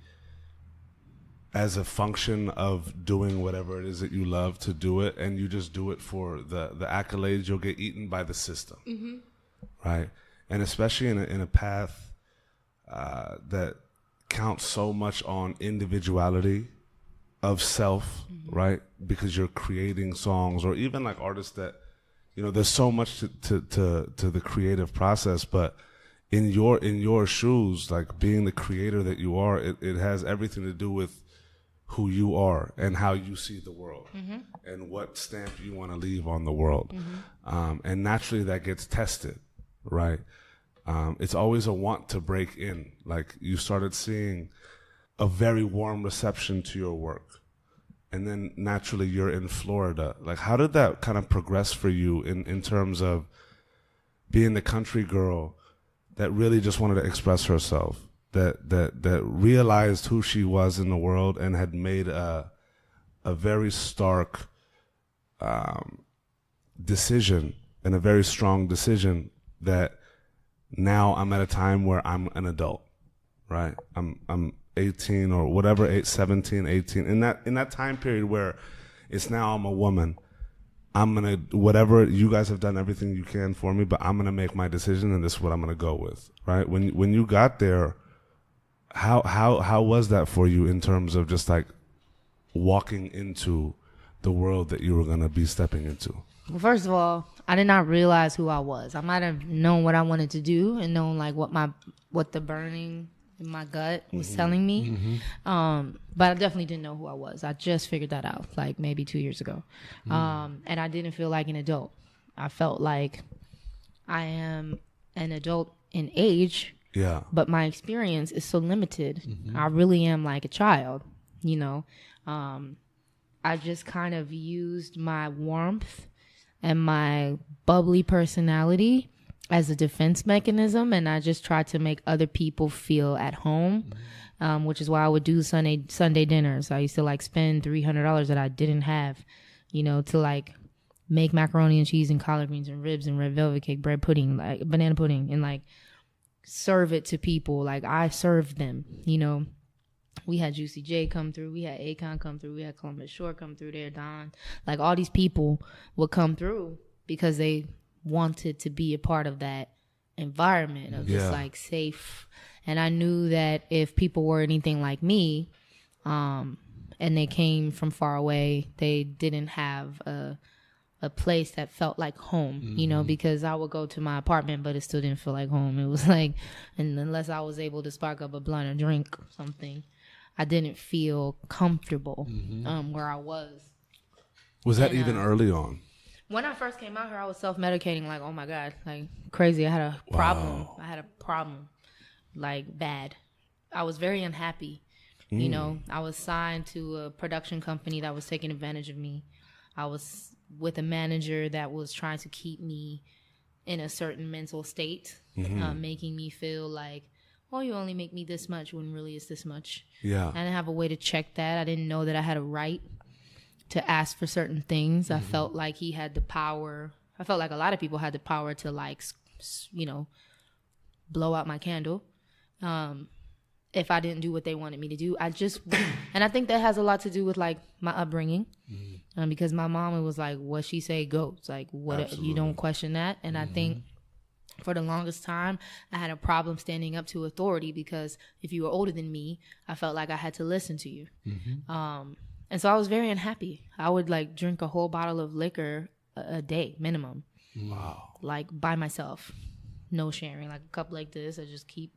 as a function of doing whatever it is that you love to do it, and you just do it for the accolades, you'll get eaten by the system, right? And especially in a path that counts so much on individuality of self, right? Because you're creating songs, or even like artists that. There's so much to the creative process, but in your shoes, like being the creator that you are, it has everything to do with who you are and how you see the world and what stamp you want to leave on the world. And naturally that gets tested, right? It's always a want to break in. Like you started seeing a very warm reception to your work. And then naturally you're in Florida. Like, how did that kind of progress for you in terms of being the country girl that really just wanted to express herself, that realized who she was in the world and had made a very stark decision and a very strong decision that now I'm at a time where I'm an adult, right? I'm 18 or whatever, 17, 18, in that time period where it's now I'm a woman I'm going to, whatever, you guys have done everything you can for me, but I'm going to make my decision and this is what I'm going to go with, right? When you got there, how was that for you in terms of just like walking into the world that you were going to be stepping into? Well, first of all, I did not realize who I was. I might have known what I wanted to do and known like what the burning in my gut was telling me. But I definitely didn't know who I was. I just figured that out like maybe 2 years ago. And I didn't feel like an adult. I felt like I am an adult in age, but my experience is so limited. I really am like a child, you know. I just kind of used my warmth and my bubbly personality as a defense mechanism, and I just tried to make other people feel at home, which is why I would do Sunday dinners. I used to like spend $300 that I didn't have, you know, to like make macaroni and cheese and collard greens and ribs and red velvet cake, bread pudding, like banana pudding, and like serve it to people. Like I served them, you know. We had Juicy J come through. We had Akon come through. We had Columbus Short come through there, Don. Like all these people would come through because they wanted to be a part of that environment of just like safe. And I knew that if people were anything like me, and they came from far away, they didn't have a place that felt like home, you know, because I would go to my apartment, but it still didn't feel like home. It was like, and unless I was able to spark up a blunt or drink something, I didn't feel comfortable where I was. Was that even early on? When I first came out here, I was self-medicating like, oh my God, like crazy. I had a problem. I had a problem, like bad. I was very unhappy. You know, I was signed to a production company that was taking advantage of me. I was with a manager that was trying to keep me in a certain mental state, making me feel like, oh, you only make me this much when really it's this much. Yeah. I didn't have a way to check that. I didn't know that I had a right to ask for certain things. I felt like he had the power. I felt like a lot of people had the power to like, you know, blow out my candle. If I didn't do what they wanted me to do, and I think that has a lot to do with like my upbringing, because my mom was like, what she say goes, like what you don't question that. And I think for the longest time, I had a problem standing up to authority because if you were older than me, I felt like I had to listen to you. And so I was very unhappy. I would like drink a whole bottle of liquor a day minimum. Wow. Like by myself, no sharing, like a cup like this. I just keep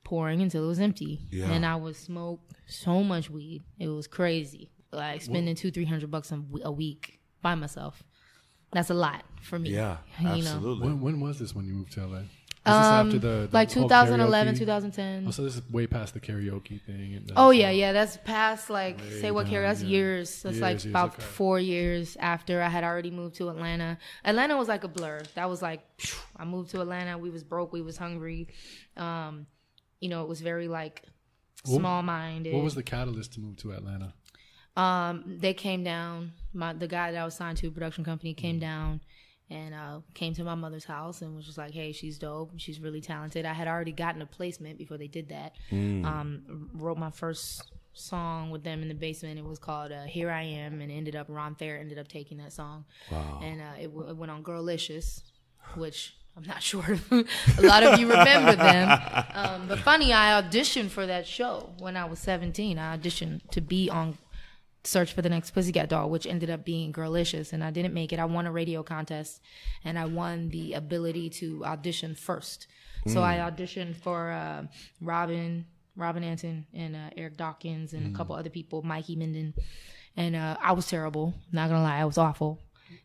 pouring until it was empty. Yeah. And I would smoke so much weed. It was crazy. Like spending $200-300 a week by myself. That's a lot for me. Yeah, absolutely. You know? When was this when you moved to LA? Was this after the like 2011, 2010. Oh, so this is way past the karaoke thing. And that's past like say what karaoke. That's years. That's like about 4 years after I had already moved to Atlanta. Atlanta was like a blur. That was like I moved to Atlanta. We was broke. We was hungry. You know, it was very like small-minded. What was the catalyst to move to Atlanta? They came down. The guy that I was signed to, a production company, came down and came to my mother's house and was just like, hey, she's dope. She's really talented. I had already gotten a placement before they did that. Wrote my first song with them in the basement. It was called Here I Am, and Ron Fair ended up taking that song. Wow. And it went on Girlicious, which I'm not sure if a lot of you remember them. But funny, I auditioned for that show when I was 17. I auditioned to be on Search for the Next Pussycat Doll, which ended up being Girlicious, and I didn't make it. I won a radio contest, and I won the ability to audition first. So I auditioned for Robin Anton and Eric Dawkins and a couple other people, Mikey Minden, and I was terrible. Not gonna lie, I was awful.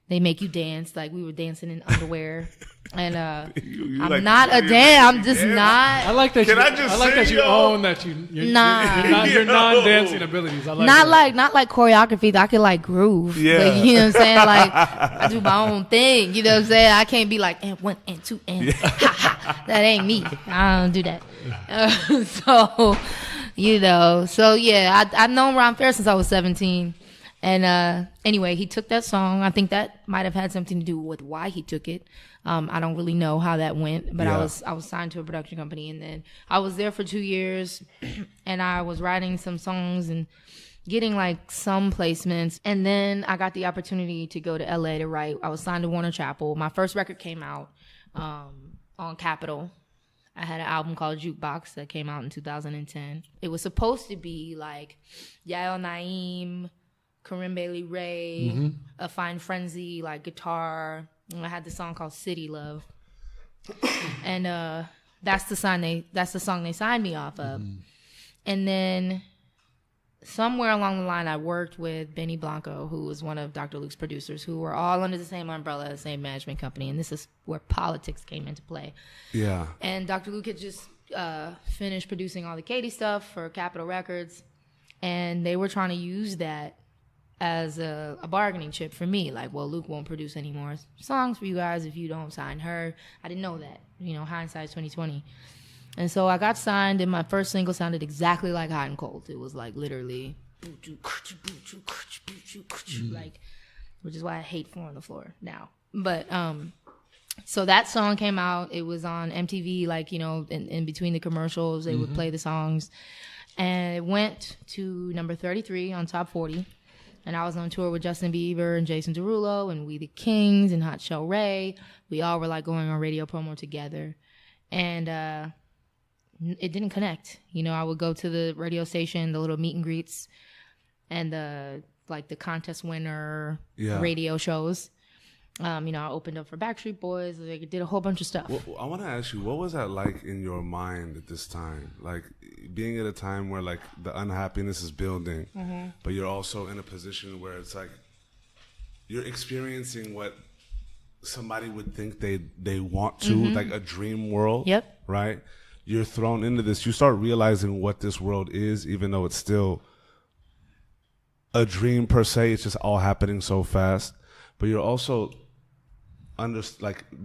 They make you dance like we were dancing in underwear, and I'm like, not a I'm just dance? Not. I like that. I like that you own that your non-dancing abilities. I like not like choreography. I could like groove. Yeah, like, you know what I'm saying. Like I do my own thing. You know what I'm saying. I can't be like and 1 and 2 and ha ha. That ain't me. I don't do that. So you know. So yeah, I've known Ron Fair since I was 17. And anyway, he took that song. I think that might have had something to do with why he took it. I don't really know how that went, but I was signed to a production company, and then I was there for 2 years, and I was writing some songs and getting like some placements. And then I got the opportunity to go to LA to write. I was signed to Warner Chappell. My first record came out on Capitol. I had an album called Jukebox that came out in 2010. It was supposed to be like Yael Naim, Corinne Bailey Ray, A Fine Frenzy, like guitar. And I had this song called City Love. And that's the song they signed me off of. And then somewhere along the line, I worked with Benny Blanco, who was one of Dr. Luke's producers, who were all under the same umbrella, the same management company. And this is where politics came into play. Yeah. And Dr. Luke had just finished producing all the Katy stuff for Capitol Records. And they were trying to use that as a bargaining chip for me. Like, well, Luke won't produce any more songs for you guys if you don't sign her. I didn't know that. Hindsight's 2020. And so I got signed, and my first single sounded exactly like Hot and Cold. It was like literally, like, which is why I hate 4 on the Floor now. But so that song came out. It was on MTV, like, in between the commercials, they would play the songs. And it went to number 33 on Top 40. And I was on tour with Justin Bieber and Jason Derulo and We the Kings and Hot Shell Ray. We all were like going on radio promo together. And it didn't connect. I would go to the radio station, the little meet and greets, and the contest winner radio shows. I opened up for Backstreet Boys. I did a whole bunch of stuff. Well, I want to ask you, what was that like in your mind at this time? Like being at a time where like the unhappiness is building, but you're also in a position where it's like you're experiencing what somebody would think they want to, like a dream world. Yep. Right? You're thrown into this. You start realizing what this world is, even though it's still a dream per se. It's just all happening so fast. But you're also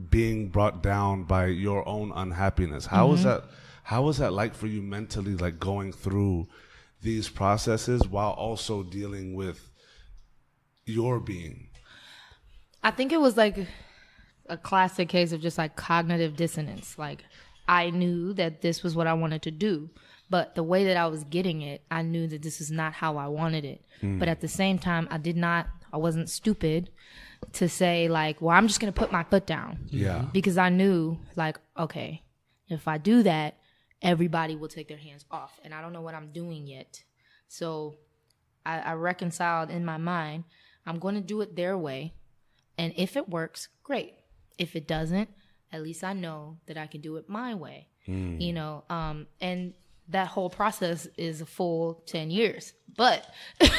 being brought down by your own unhappiness. How was that? How was that like for you mentally, like going through these processes while also dealing with your being? I think it was like a classic case of just like cognitive dissonance. Like, I knew that this was what I wanted to do, but the way that I was getting it, I knew that this is not how I wanted it. But at the same time, I wasn't stupid to say like, well, I'm just going to put my foot down. Yeah. Because I knew like, okay, if I do that, everybody will take their hands off, and I don't know what I'm doing yet. So I reconciled in my mind, I'm going to do it their way. And if it works, great. If it doesn't, at least I know that I can do it my way, and that whole process is a full 10 years. But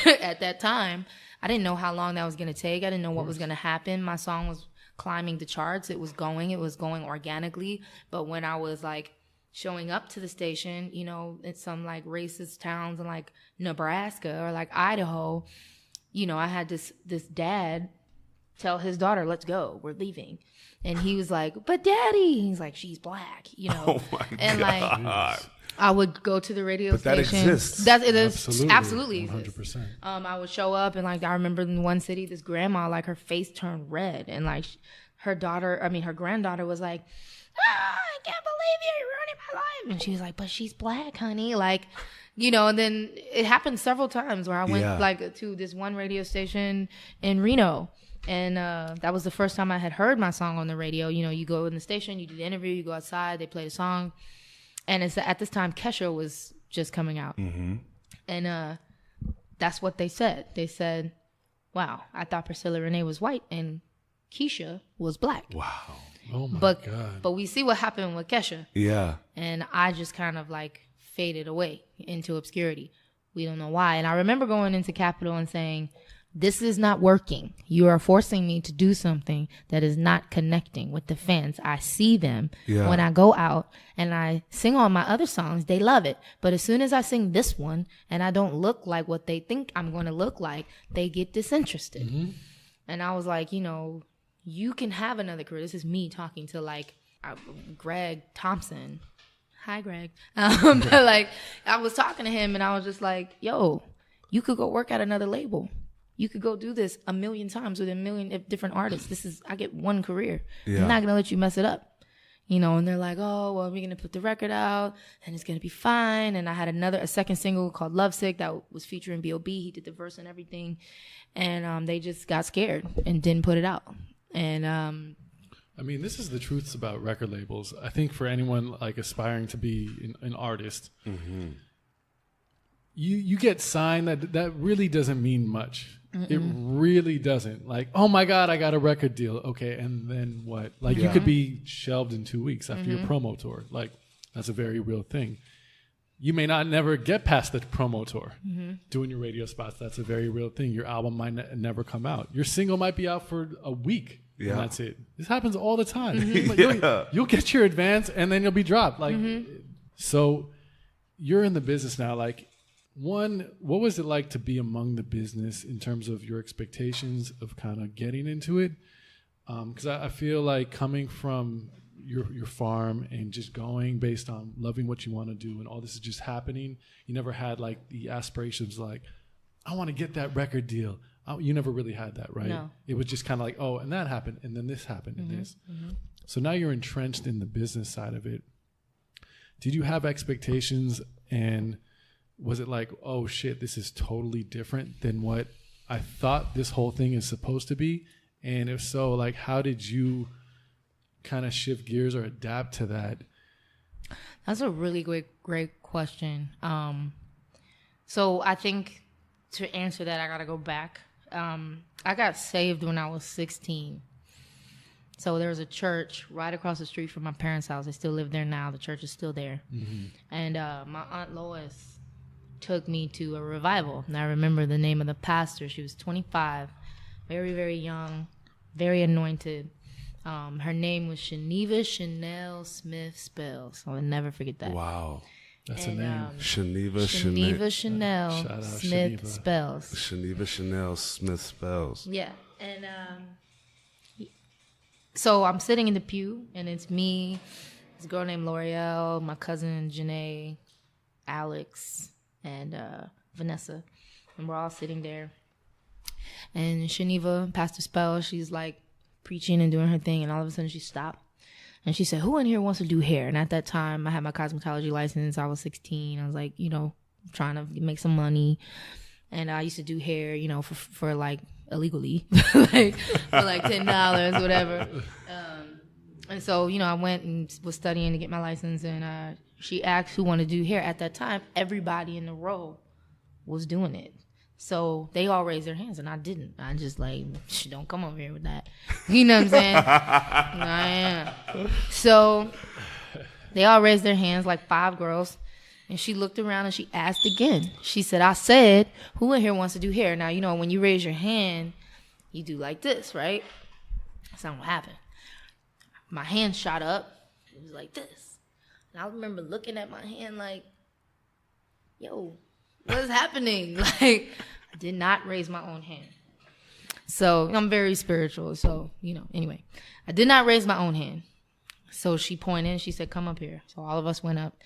at that time, I didn't know how long that was going to take. I didn't know what was going to happen. My song was climbing the charts. It was going organically. But when I was like showing up to the station, in some like racist towns in like Nebraska or like Idaho, I had this dad tell his daughter, let's go, we're leaving. And he was like, but daddy, he's like, she's black, Oh my and God. Like, I would go to the radio station. That exists. It is absolutely 100%. I would show up, and like I remember in one city, this grandma, like her face turned red, and like her granddaughter was like, I can't believe you're ruining my life. And she was like, but she's black, honey. Like, and then it happened several times where I went like to this one radio station in Reno. And that was the first time I had heard my song on the radio. You go in the station, you do the interview, you go outside, they play the song. And it's at this time, Kesha was just coming out. And that's what they said. They said, wow, I thought Priscilla Renea was white and Keisha was black. Wow. Oh, my God. But we see what happened with Kesha. Yeah. And I just kind of like faded away into obscurity. We don't know why. And I remember going into Capitol and saying, this is not working. You are forcing me to do something that is not connecting with the fans. I see them when I go out and I sing all my other songs. They love it. But as soon as I sing this one and I don't look like what they think I'm going to look like, they get disinterested. And I was like, you can have another career. This is me talking to like Greg Thompson. Hi, Greg. But like I was talking to him and I was just like, yo, you could go work at another label. You could go do this 1,000,000 times with 1,000,000 different artists. I get one career. Yeah. I'm not going to let you mess it up. And they're like, oh, well, we're going to put the record out and it's going to be fine. And I had a second single called Lovesick that was featuring B.O.B. He did the verse and everything. And they just got scared and didn't put it out. And I mean, this is the truths about record labels. I think for anyone like aspiring to be an artist, you get signed, that really doesn't mean much. It really doesn't. Like, oh my God, I got a record deal. Okay, and then what? Like, you could be shelved in 2 weeks after your promo tour. Like, that's a very real thing. You may not never get past the promo tour. Doing your radio spots, that's a very real thing. Your album might never come out. Your single might be out for a week. Yeah. And that's it. This happens all the time. You'll get your advance and then you'll be dropped. Like, so you're in the business now. Like, one, what was it like to be among the business in terms of your expectations of kind of getting into it? Because I feel like coming from your farm and just going based on loving what you want to do and all this is just happening, you never had like the aspirations like, I want to get that record deal. You never really had that, right? No. It was just kind of like, oh, and that happened, and then this happened, and this. So now you're entrenched in the business side of it. Did you have expectations, and was it like, oh shit, this is totally different than what I thought this whole thing is supposed to be? And if so, like, how did you kind of shift gears or adapt to that? That's a really great question. So I think to answer that, I got to go back. I got saved when I was 16. So there was a church right across the street from my parents' house. They still live there now. The church is still there. And my Aunt Lois took me to a revival. And I remember the name of the pastor. She was 25, very, very young, very anointed. Her name was Shaniva Chanel Smith Spells. I'll never forget that. Wow. That's a name. Shaniva Chanel Smith Spells. Shaniva Chanel Smith Spells. Yeah. And so I'm sitting in the pew, and it's me, this girl named L'Oreal, my cousin Janae, Alex, and Vanessa. And we're all sitting there. And Shaniva, Pastor Spells, she's like preaching and doing her thing, and all of a sudden she stopped. And she said, who in here wants to do hair? And at that time, I had my cosmetology license. I was 16. I was like, trying to make some money. And I used to do hair, for like illegally, for like $10, whatever. And so, I went and was studying to get my license. And she asked who wanted to do hair. At that time, everybody in the row was doing it. So they all raised their hands, and I didn't. I just don't come over here with that. You know what I'm saying? I am. So they all raised their hands, like 5 girls. And she looked around and she asked again. She said, I said, who in here wants to do hair? Now, when you raise your hand, you do like this, right? That's not what happened. My hand shot up. It was like this. And I remember looking at my hand like, yo, what is happening? I did not raise my own hand. So I'm very spiritual. So, anyway, I did not raise my own hand. So she pointed and she said, come up here. So all of us went up,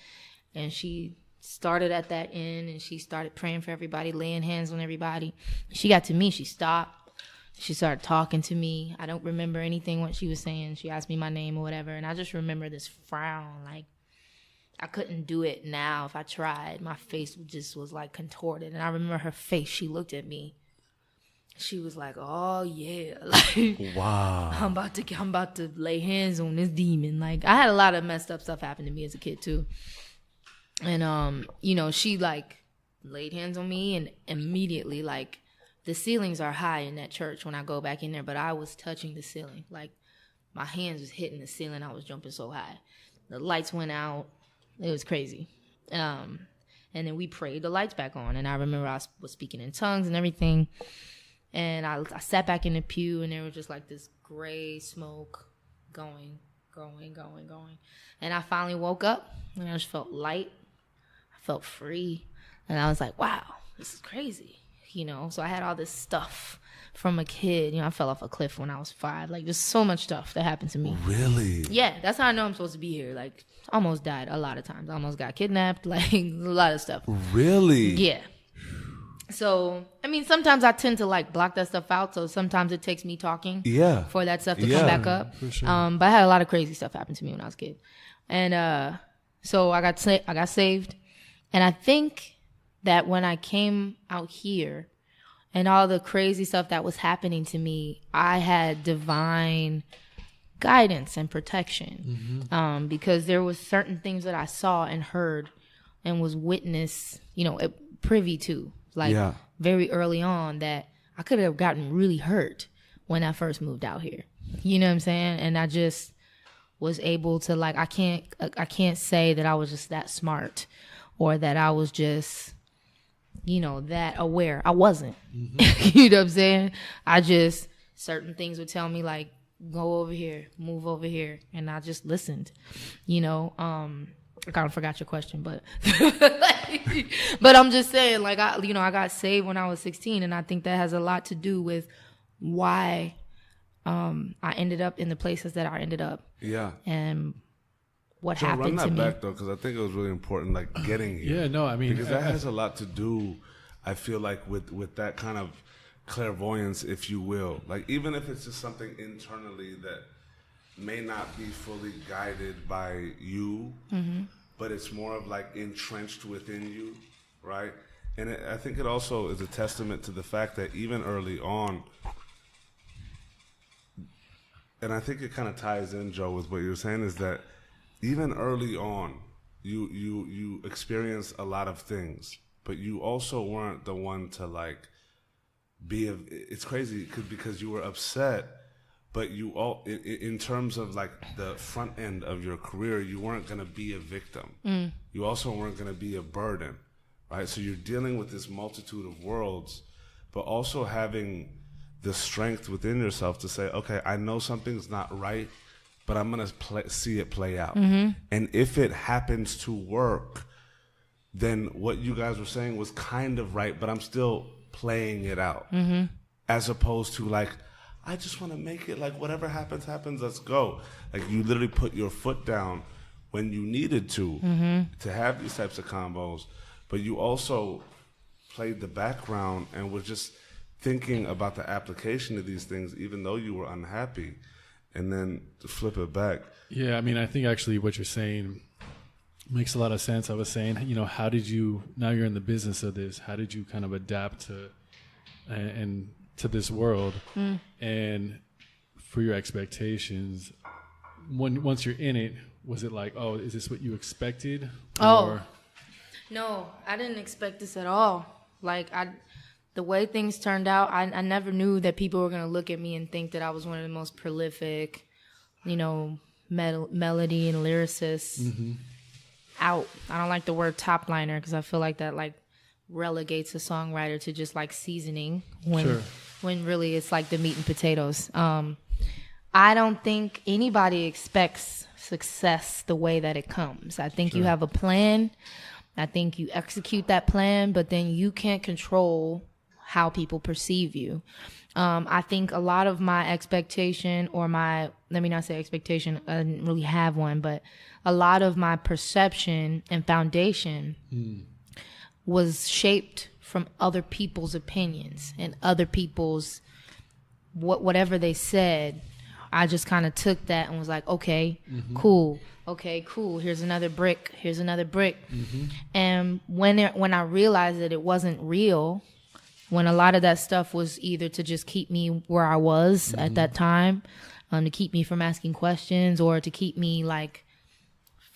and she started at that end, and she started praying for everybody, laying hands on everybody. She got to me. She stopped. She started talking to me. I don't remember anything what she was saying. She asked me my name or whatever. And I just remember this frown, I couldn't do it now if I tried. My face just was contorted. And I remember her face. She looked at me. She was like, oh, yeah. Wow. I'm about to lay hands on this demon. I had a lot of messed up stuff happen to me as a kid, too. And, she, laid hands on me. And immediately, the ceilings are high in that church when I go back in there. But I was touching the ceiling. My hands was hitting the ceiling. I was jumping so high. The lights went out. It was crazy. And then we prayed the lights back on. And I remember I was speaking in tongues and everything. And I sat back in the pew, and there was just this gray smoke going. And I finally woke up, and I just felt light. I felt free. And I was like, wow, this is crazy. So I had all this stuff from a kid. I fell off a cliff when I was 5. There's so much stuff that happened to me. Really? Yeah, that's how I know I'm supposed to be here. Almost died a lot of times. Almost got kidnapped. A lot of stuff. Really? Yeah. So, I mean, sometimes I tend to like block that stuff out. So sometimes it takes me talking for that stuff to come back up. For sure. But I had a lot of crazy stuff happen to me when I was a kid. And so I got saved. And I think that when I came out here and all the crazy stuff that was happening to me, I had divine guidance and protection. Because there was certain things that I saw and heard and was witness, privy to. Very early on, that I could have gotten really hurt when I first moved out here. You know what I'm saying? And I just was able to I can't say that I was just that smart or that I was just, that aware. I wasn't. You know what I'm saying? I just, certain things would tell me go over here, move over here. And I just listened, I kind of forgot your question, but but I'm just saying, I got saved when I was 16, and I think that has a lot to do with why I ended up in the places that I ended up. Yeah. And what happened to me. Run that back though, because I think it was really important, getting here. Yeah, no, I mean, because that has a lot to do, I feel with that kind of clairvoyance, if you will. Even if it's just something internally that may not be fully guided by you, but it's more of entrenched within you, right? And I think it also is a testament to the fact that even early on, and I think it kind of ties in, Joe, with what you're saying, is that even early on, you experienced a lot of things, but you also weren't the one to it's crazy because you were upset. But in terms of the front end of your career, you weren't going to be a victim. You also weren't going to be a burden, right? So you're dealing with this multitude of worlds, but also having the strength within yourself to say, okay, I know something's not right, but I'm going to see it play out. And if it happens to work, then what you guys were saying was kind of right, but I'm still playing it out. As opposed to I just want to make it whatever happens, let's go. You literally put your foot down when you needed to have these types of combos, but you also played the background and were just thinking about the application of these things, even though you were unhappy. And then to flip it back. Yeah, I mean, I think actually what you're saying makes a lot of sense. I was saying, how did you, now you're in the business of this, how did you kind of adapt to this world and for your expectations once you're in it? Was it is this what you expected? No, I didn't expect this at all. The way things turned out, I never knew that people were going to look at me and think that I was one of the most prolific, melody and lyricists out. I don't like the word top liner because I feel like that relegates a songwriter to just seasoning when really it's the meat and potatoes. I don't think anybody expects success the way that it comes. I think you have a plan. I think you execute that plan, but then you can't control how people perceive you. I think a lot of my expectation let me not say expectation, I didn't really have one, but a lot of my perception and foundation was shaped from other people's opinions and other people's whatever they said. I just kind of took that and was okay, cool. Okay, cool. Here's another brick. Here's another brick. And when I realized that it wasn't real, when a lot of that stuff was either to just keep me where I was at that time, to keep me from asking questions or to keep me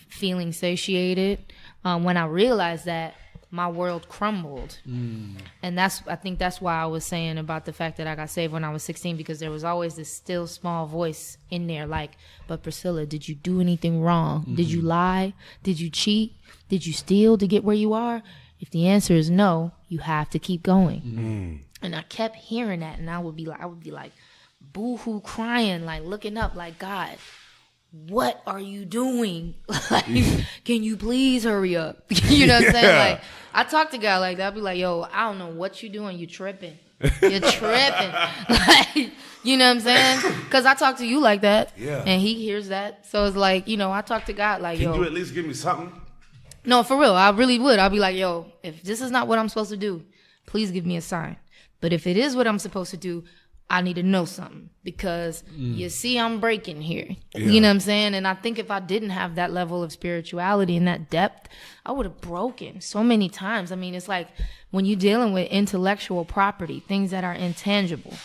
feeling satiated, when I realized that, my world crumbled. And I think that's why I was saying about the fact that I got saved when I was 16, because there was always this still small voice in there but Priscilla, did you do anything wrong? Did you lie? Did you cheat? Did you steal to get where you are? If the answer is no, you have to keep going. And I kept hearing that, and I would be boo-hoo crying, looking up God, what are you doing? Can you please hurry up? You know what I'm saying? I talk to God like that. I'll be yo, I don't know what you doing. You tripping. You're tripping. You know what I'm saying? Because I talk to you like that. Yeah. And he hears that. So it's I talk to God Can you at least give me something? No, for real. I really would. I'll be yo, if this is not what I'm supposed to do, please give me a sign. But if it is what I'm supposed to do, I need to know something, because you see I'm breaking here. Yeah. You know what I'm saying? And I think if I didn't have that level of spirituality and that depth, I would have broken so many times. I mean, it's like when you're dealing with intellectual property, things that are intangible,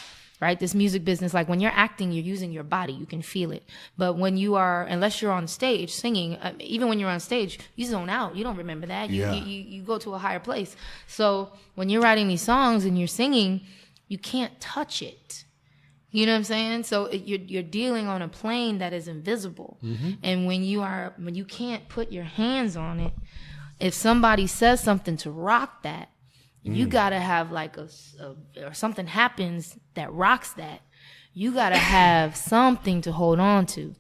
right? This music business, like when you're acting, you're using your body. You can feel it. But when you are, unless you're on stage singing, even when you're on stage, you zone out. You don't remember that. You go to a higher place. So when you're writing these songs and you're singing, you can't touch it. You know what I'm saying? So you're dealing on a plane that is invisible. Mm-hmm. And when you can't put your hands on it, if somebody says something to rock that, you gotta have like or something happens that rocks that. You gotta have something to hold on to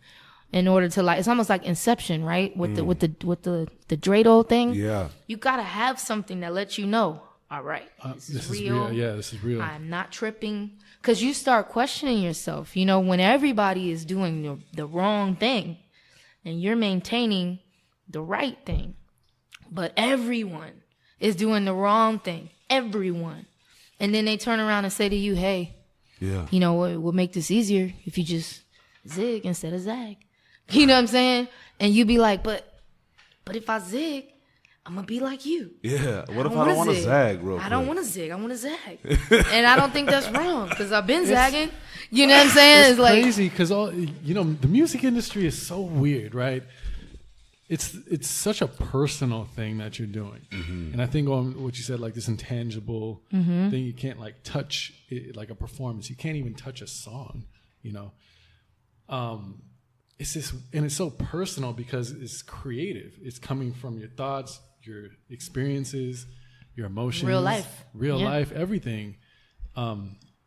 in order to, like, it's almost like Inception, right? With the dreidel thing. Yeah. You gotta have something that lets you know, all right, this is real. Yeah, this is real. I'm not tripping. Because you start questioning yourself, you know, when everybody is doing the wrong thing and you're maintaining the right thing, but everyone is doing the wrong thing. Everyone. And then they turn around and say to you, hey, you know, we'll make this easier if you just zig instead of zag. You know what I'm saying? And you be like, but if I zig, I'm going to be like you. Yeah. What if I don't want to zag real quick? I don't want to zig. I want to zag. And I don't think that's wrong, because I've been zagging. You know what I'm saying? It's crazy because, you know, the music industry is so weird, right? It's such a personal thing that you're doing. Mm-hmm. And I think on what you said, like this intangible thing, you can't like touch it, like a performance. You can't even touch a song, you know? It's just, and it's so personal because it's creative. It's coming from your thoughts, your experiences, your emotions, real life, everything.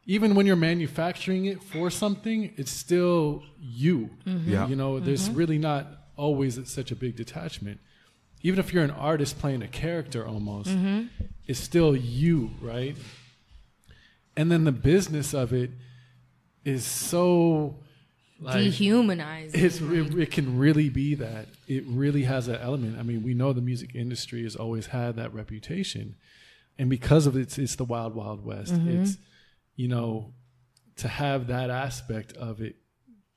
Even when you're manufacturing it for something, it's still you. Mm-hmm. Yeah. You know, there's really not always such a big detachment. Even if you're an artist playing a character almost, it's still you, right? And then the business of it is so like, dehumanizing. It can really be that. It really has that element. I mean, we know the music industry has always had that reputation. And because of it, it's the wild, wild west. It's, you know, to have that aspect of it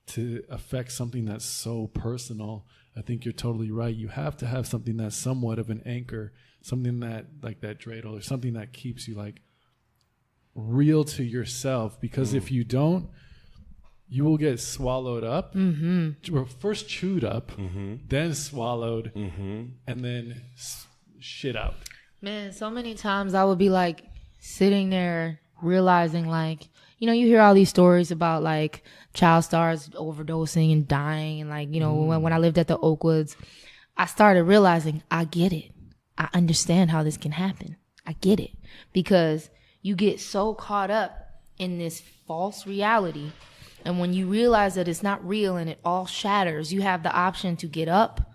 to affect something that's so personal, I think you're totally right. You have to have something that's somewhat of an anchor, something that, like that dreidel, or something that keeps you like real to yourself. Because if you don't, you will get swallowed up, or first chewed up, then swallowed, and then shit out. Man, so many times I would be like sitting there realizing, like, you know, you hear all these stories about like child stars overdosing and dying. And like, you know, when I lived at the Oakwoods, I started realizing I get it. I understand how this can happen. I get it. Because you get so caught up in this false reality. And when you realize that it's not real and it all shatters, you have the option to get up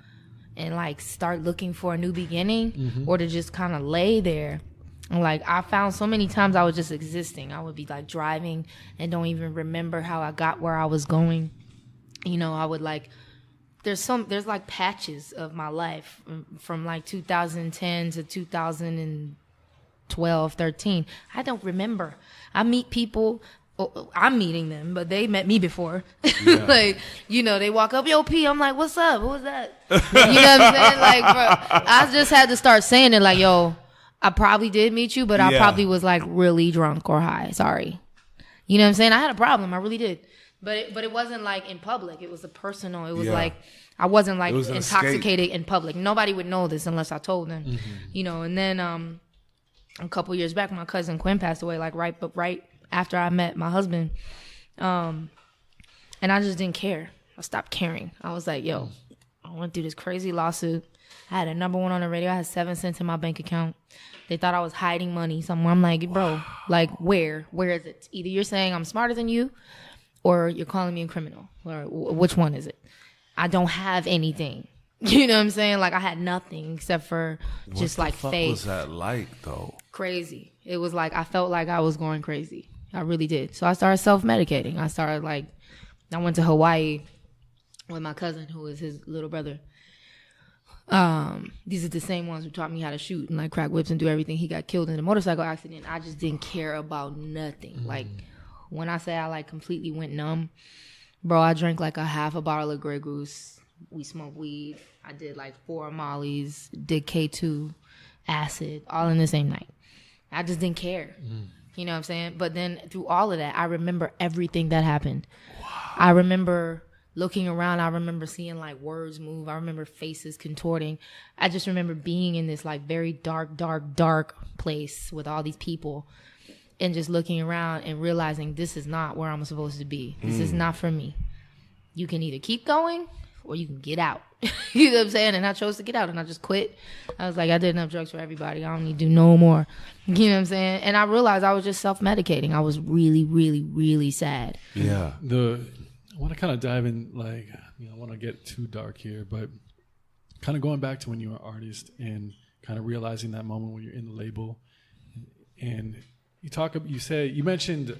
and like start looking for a new beginning, or to just kind of lay there. And like I found so many times I was just existing. I would be like driving and don't even remember how I got where I was going. You know, I would like, there's like patches of my life from like 2010 to 2012, 13. I don't remember. I meet people. I'm meeting them, but they met me before. Yeah. Like, you know, they walk up, yo, P. I'm like, what's up? What was that? You know what I'm saying? Like, bro, I just had to start saying it like, yo, I probably did meet you, but I probably was like really drunk or high. Sorry. You know what I'm saying? I had a problem. I really did. But it wasn't like in public. It was a personal. It was like, I wasn't like intoxicated in public. Nobody would know this unless I told them, you know. And then a couple years back, my cousin Quinn passed away, like right after I met my husband. And I just didn't care. I stopped caring. I was like, yo, I went through this crazy lawsuit. I had a number one on the radio. I had 7 cents in my bank account. They thought I was hiding money somewhere. I'm like, bro, like where? Where is it? Either you're saying I'm smarter than you or you're calling me a criminal. Or which one is it? I don't have anything. You know what I'm saying? Like I had nothing except for just like faith. What was that like though? Crazy. It was like I felt like I was going crazy. I really did. So I started self-medicating. I went to Hawaii with my cousin who was his little brother. These are the same ones who taught me how to shoot and like crack whips and do everything. He got killed in a motorcycle accident. I just didn't care about nothing. Like when I say I like completely went numb, bro, I drank like a half a bottle of Grey Goose. We smoked weed. I did like 4 Mollies, did K2, acid, all in the same night. I just didn't care. You know what I'm saying? But then through all of that, I remember everything that happened. Wow. I remember looking around. I remember seeing like words move. I remember faces contorting. I just remember being in this like very dark place with all these people and just looking around and realizing this is not where I'm supposed to be. This is not for me. You can either keep going or you can get out. You know what I'm saying? And I chose to get out and I just quit. I was like, I did enough drugs for everybody. I don't need to do no more. You know what I'm saying? And I realized I was just self-medicating. I was really, really, really sad. Yeah. I want to kind of dive in, like, I don't want to get too dark here, but kind of going back to when you were an artist and kind of realizing that moment when you're in the label. And you mentioned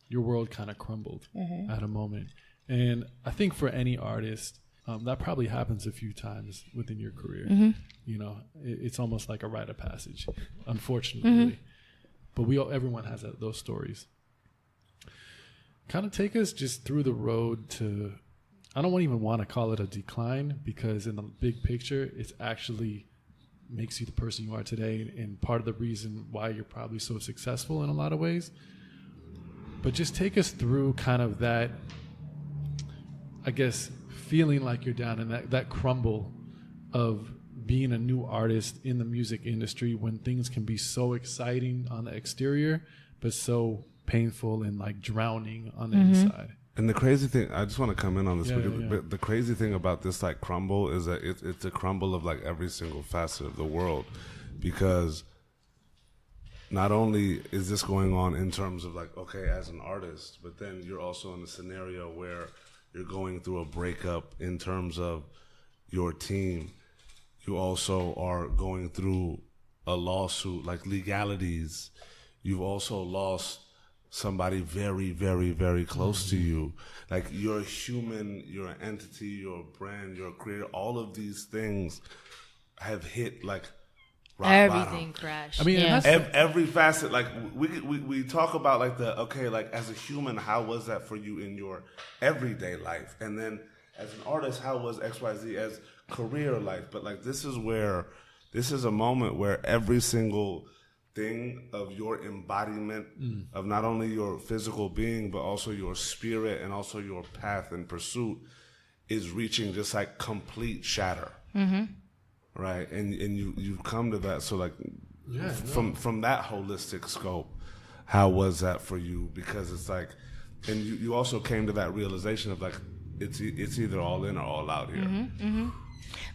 your world kind of crumbled at a moment. And I think for any artist, that probably happens a few times within your career. You know, it's almost like a rite of passage, unfortunately. But everyone has those stories. Kind of take us just through the road to, I don't even want to call it a decline, because in the big picture, it actually makes you the person you are today, and part of the reason why you're probably so successful in a lot of ways. But just take us through kind of that, I guess, feeling like you're down, and that crumble of being a new artist in the music industry when things can be so exciting on the exterior, but so painful and like drowning on the inside. And the crazy thing, I just want to come in on this, but the crazy thing about this like crumble is that it's a crumble of like every single facet of the world, because not only is this going on in terms of like, okay, as an artist, but then you're also in a scenario where you're going through a breakup in terms of your team. You also are going through a lawsuit, like legalities. You've also lost somebody very, very, very close to you. Like, you're a human, you're an entity, you're a brand, you're a creator. All of these things have hit like rock Everything bottom. crashed. I mean, every facet. Like we talk about like like as a human, how was that for you in your everyday life? And then as an artist, how was XYZ as career life? But like this is a moment where every single thing of your embodiment of not only your physical being, but also your spirit and also your path and pursuit is reaching just like complete shatter. Right. And you've come to that. So like from that holistic scope, how was that for you? Because it's like, and you also came to that realization of like, it's either all in or all out here.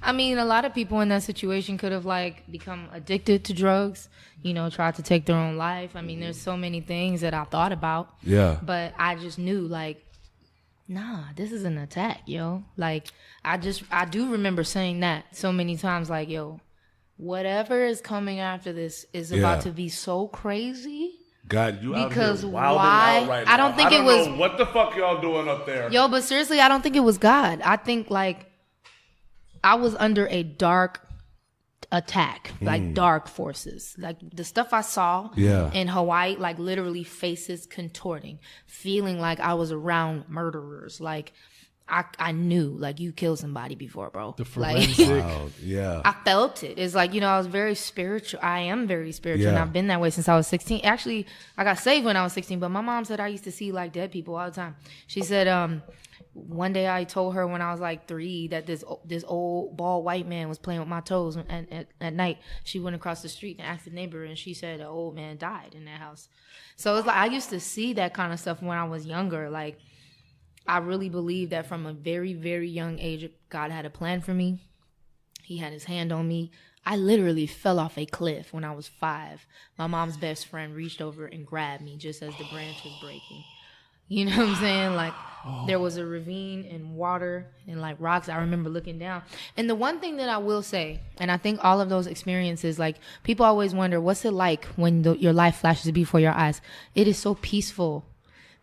I mean, a lot of people in that situation could have like become addicted to drugs, tried to take their own life. I mean, there's so many things that I thought about. Yeah. But I just knew like, nah, this is an attack, yo. Like, I do remember saying that so many times, like, yo, whatever is coming after this is about to be so crazy. God, you because out here wilding why? out right now. I don't think it was. Know what the fuck y'all doing up there? Yo, but seriously, I don't think it was God. I think like I was under a dark attack, like dark forces, like the stuff I saw in Hawaii, like literally faces contorting, feeling like I was around murderers. Like I knew, like, you killed somebody before, bro. The forensic. Wow, I felt it. It's like, I was very spiritual. I am very spiritual, and I've been that way since I was 16. Actually, I got saved when I was 16, but my mom said I used to see like dead people all the time. She said, one day I told her when I was like 3 that this old bald white man was playing with my toes at night. She went across the street and asked the neighbor, and she said an old man died in that house. So it's like I used to see that kind of stuff when I was younger. Like, I really believe that from a very, very young age, God had a plan for me. He had his hand on me. I literally fell off a cliff when I was 5. My mom's best friend reached over and grabbed me just as the branch was breaking. You know what I'm saying? Like, there was a ravine and water and like rocks. I remember looking down. And the one thing that I will say, and I think all of those experiences, like, people always wonder, what's it like when your life flashes before your eyes? It is so peaceful.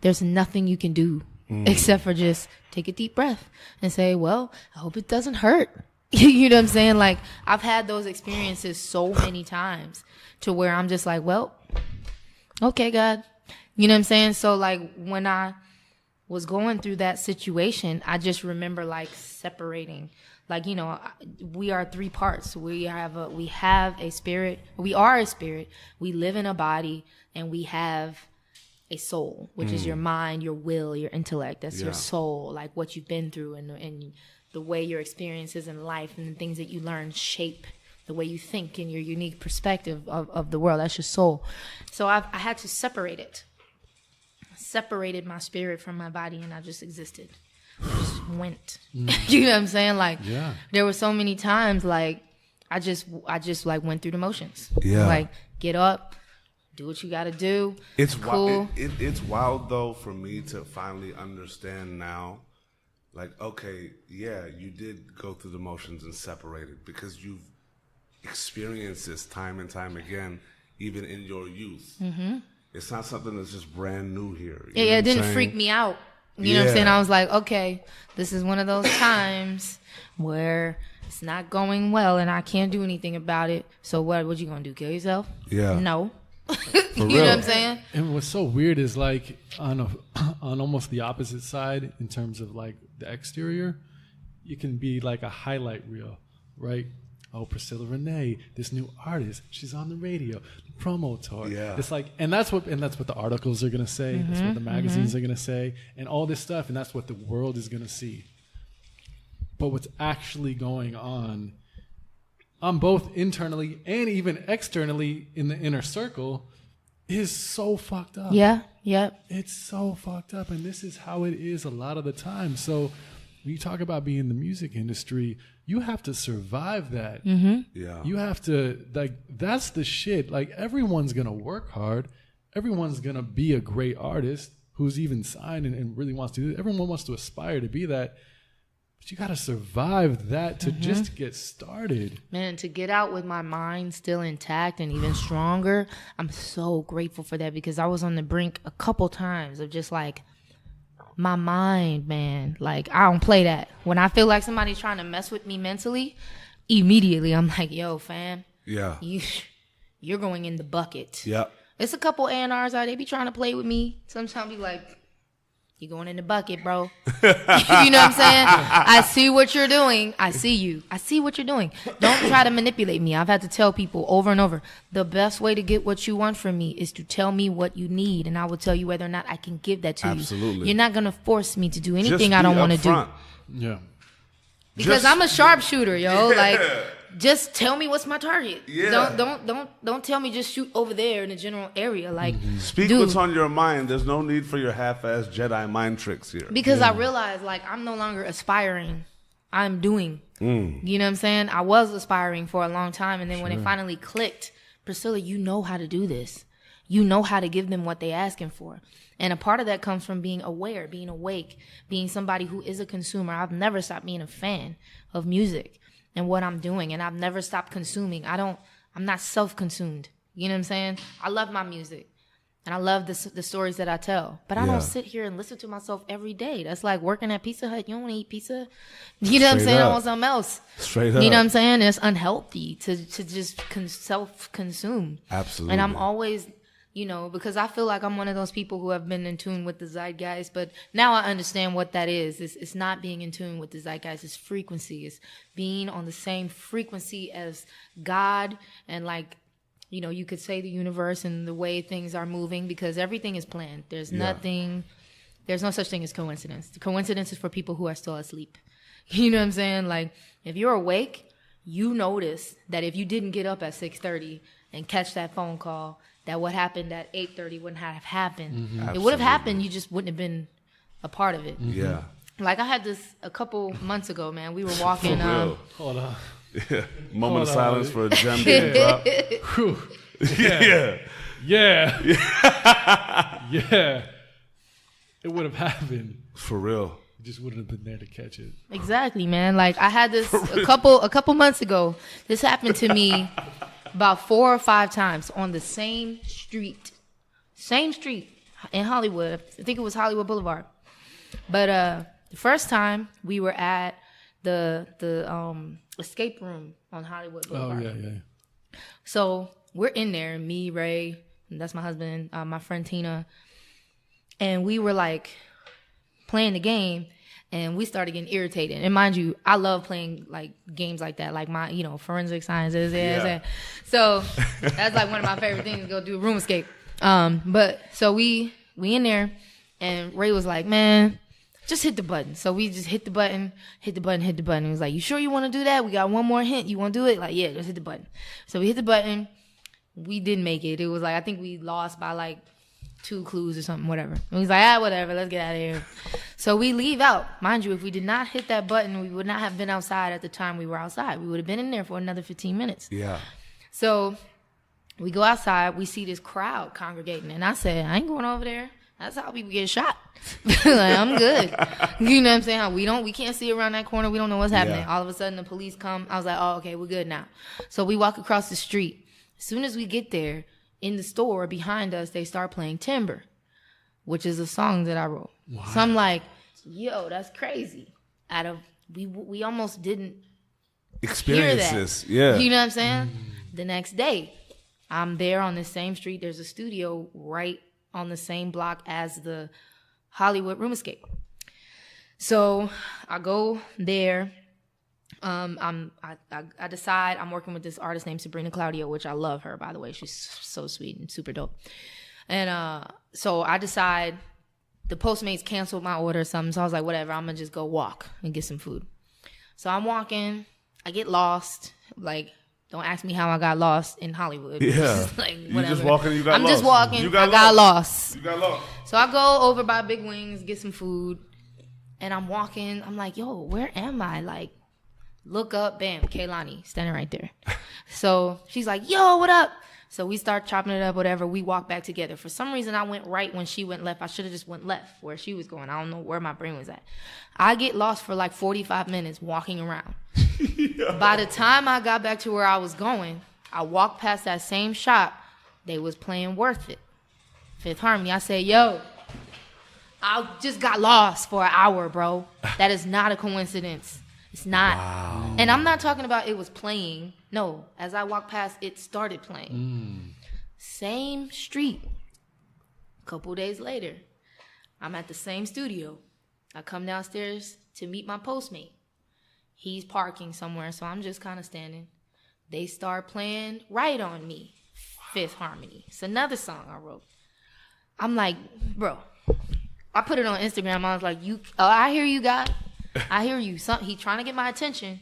There's nothing you can do except for just take a deep breath and say, well, I hope it doesn't hurt. You know what I'm saying? Like, I've had those experiences so many times to where I'm just like, well, okay, God. You know what I'm saying? So, like, when I was going through that situation, I just remember, like, separating. Like, you know, we are three parts. We have a spirit. We are a spirit. We live in a body, and we have a soul, which is your mind, your will, your intellect. That's your soul, like what you've been through and the way your experiences in life and the things that you learn shape the way you think and your unique perspective of the world. That's your soul. So I had to separate it. Separated my spirit from my body, and I just existed. I just went. You know what I'm saying? Like, there were so many times, like, I just like went through the motions. Yeah. Like, get up, do what you got to do. It's cool. It's wild though for me to finally understand now. Like, okay, yeah, you did go through the motions and separate it because you've experienced this time and time again, even in your youth. Mm-hmm. It's not something that's just brand new here. Yeah, it didn't freak me out. You know what I'm saying? I was like, okay, this is one of those times where it's not going well and I can't do anything about it. So what you gonna do? Kill yourself? Yeah. No. You know what I'm saying? And what's so weird is, like, on almost the opposite side in terms of, like, the exterior, you can be like a highlight reel, right? Oh, Priscilla Renea, this new artist, she's on the radio, the promo tour. Yeah. It's like, and that's what the articles are gonna say. That's what the magazines are gonna say, and all this stuff, and that's what the world is gonna see. But what's actually going on both internally and even externally in the inner circle is so fucked up. Yeah. Yep. It's so fucked up, and this is how it is a lot of the time. So when you talk about being in the music industry, you have to survive that. Mm-hmm. Yeah. You have to, like, that's the shit. Like, everyone's going to work hard. Everyone's going to be a great artist who's even signed and really wants to do it. Everyone wants to aspire to be that. But you got to survive that to just get started. Man, to get out with my mind still intact and even stronger, I'm so grateful for that, because I was on the brink a couple times of just like, my mind, man, like, I don't play that. When I feel like somebody's trying to mess with me mentally, immediately I'm like, yo, fam, you're going in the bucket. Yeah. It's a couple A&Rs out, they be trying to play with me. Sometimes be like, you going in the bucket, bro. You know what I'm saying? I see what you're doing. I see you. I see what you're doing. Don't try to manipulate me. I've had to tell people over and over, the best way to get what you want from me is to tell me what you need, and I will tell you whether or not I can give that to you. Absolutely. You're not going to force me to do anything I don't want to do. Yeah. Because I'm a sharpshooter, yo. Like, just tell me what's my target. Yeah. Don't tell me just shoot over there in the general area. Like, speak dude, what's on your mind. There's no need for your half-ass Jedi mind tricks here. Because I realized, like, I'm no longer aspiring. I'm doing. You know what I'm saying? I was aspiring for a long time, and then when it finally clicked, Priscilla, you know how to do this. You know how to give them what they're asking for. And a part of that comes from being aware, being awake, being somebody who is a consumer. I've never stopped being a fan of music and what I'm doing, and I've never stopped consuming. I'm not self-consumed. You know what I'm saying? I love my music, and I love the stories that I tell. But I don't sit here and listen to myself every day. That's like working at Pizza Hut. You don't want to eat pizza. You know what I'm saying? I want something else. Straight up. You know what I'm saying? It's unhealthy to just self-consume. Absolutely. And I'm always, you know, because I feel like I'm one of those people who have been in tune with the zeitgeist, but now I understand what that is. It's not being in tune with the zeitgeist. It's frequency. It's being on the same frequency as God, and, like, you know, you could say the universe and the way things are moving, because everything is planned. There's no such thing as coincidence. The coincidence is for people who are still asleep. You know what I'm saying? Like, if you're awake, you notice that if you didn't get up at 6:30 and catch that phone call, that what happened at 8:30 wouldn't have happened. Mm-hmm. It would have happened. You just wouldn't have been a part of it. Yeah. Like, I had this a couple months ago, man. We were walking. Hold on. Yeah. Moment of silence for a gem being dropped. Yeah. Yeah. It would have happened. For real. You just wouldn't have been there to catch it. Exactly, man. Like, I had this a couple months ago. This happened to me about 4 or 5 times on the same street in Hollywood. I think it was Hollywood Boulevard. But the first time we were at the escape room on Hollywood Boulevard. Oh yeah. So we're in there, me, Ray, and that's my husband, my friend Tina, and we were like playing the game. And we started getting irritated. And mind you, I love playing like games like that, like my, forensic sciences. Yeah. So that's like one of my favorite things, go do a room escape. But so we in there, and Ray was like, man, just hit the button. So we just hit the button. He was like, you sure you want to do that? We got one more hint. You want to do it? Like, yeah, just hit the button. So we hit the button. We didn't make it. It was like, I think we lost by like 2 clues or something, whatever. And he's like, whatever, let's get out of here. So we leave out. Mind you, if we did not hit that button, we would not have been outside at the time we were outside. We would have been in there for another 15 minutes. Yeah. So we go outside. We see this crowd congregating. And I said, I ain't going over there. That's how people get shot. Like, I'm good. You know what I'm saying? We can't see around that corner. We don't know what's happening. Yeah. All of a sudden, the police come. I was like, oh, okay, we're good now. So we walk across the street. As soon as we get there, in the store behind us, they start playing Timber, which is a song that I wrote. Wow. So I'm like, yo, that's crazy. We almost didn't experience hear that. This. Yeah. You know what I'm saying? The next day, I'm there on the same street. There's a studio right on the same block as the Hollywood Room Escape. So I go there. I decide I'm working with this artist named Sabrina Claudio, which I love her, by the way. She's so sweet and super dope. And so I decide the Postmates canceled my order or something. So I was like, whatever, I'm going to just go walk and get some food. So I'm walking. I get lost. Like, don't ask me how I got lost in Hollywood. Yeah. Like, you whatever. just walking and you got I'm lost. just walking. You got I got lost. You got lost. So I go over by Big Wings, get some food. And I'm walking. I'm like, yo, where am I? Like, look up, bam, Kaylani standing right there. So she's like, yo, what up? So we start chopping it up, whatever. We walk back together. For some reason, I went right when she went left. I should have just went left where she was going. I don't know where my brain was at. I get lost for like 45 minutes walking around. Yeah. By the time I got back to where I was going, I walked past that same shop. They was playing Worth It, Fifth Harmony. I said, yo, I just got lost for an hour, bro. That is not a coincidence. It's not. Wow. And I'm not talking about it was playing. No, as I walked past, it started playing. Same street. A couple days later, I'm at the same studio. I come downstairs to meet my Postmate. He's parking somewhere, so I'm just kind of standing. They start playing Right On Me, Fifth Harmony. It's another song I wrote. I'm like, bro. I put it on Instagram. I was like, I hear you, God. I hear you. He's trying to get my attention.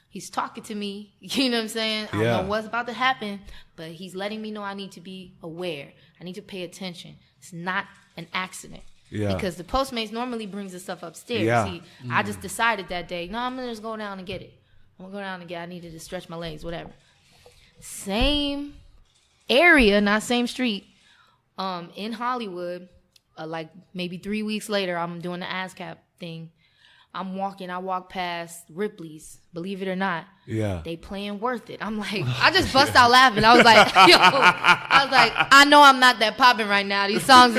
He's talking to me. You know what I'm saying? I don't know what's about to happen, but he's letting me know I need to be aware. I need to pay attention. It's not an accident. Yeah. Because the Postmates normally brings the stuff upstairs. Yeah. See, I just decided that day, no, I'm going to just go down and get it. I'm going to go down and get it. I needed to stretch my legs, whatever. Same area, not same street, in Hollywood. Like maybe 3 weeks later, I'm doing the ASCAP thing. I'm walking. I walk past Ripley's. Believe it or not, they playing Worth It. I'm like, I just bust out laughing. I was like, yo, I know I'm not that popping right now. These songs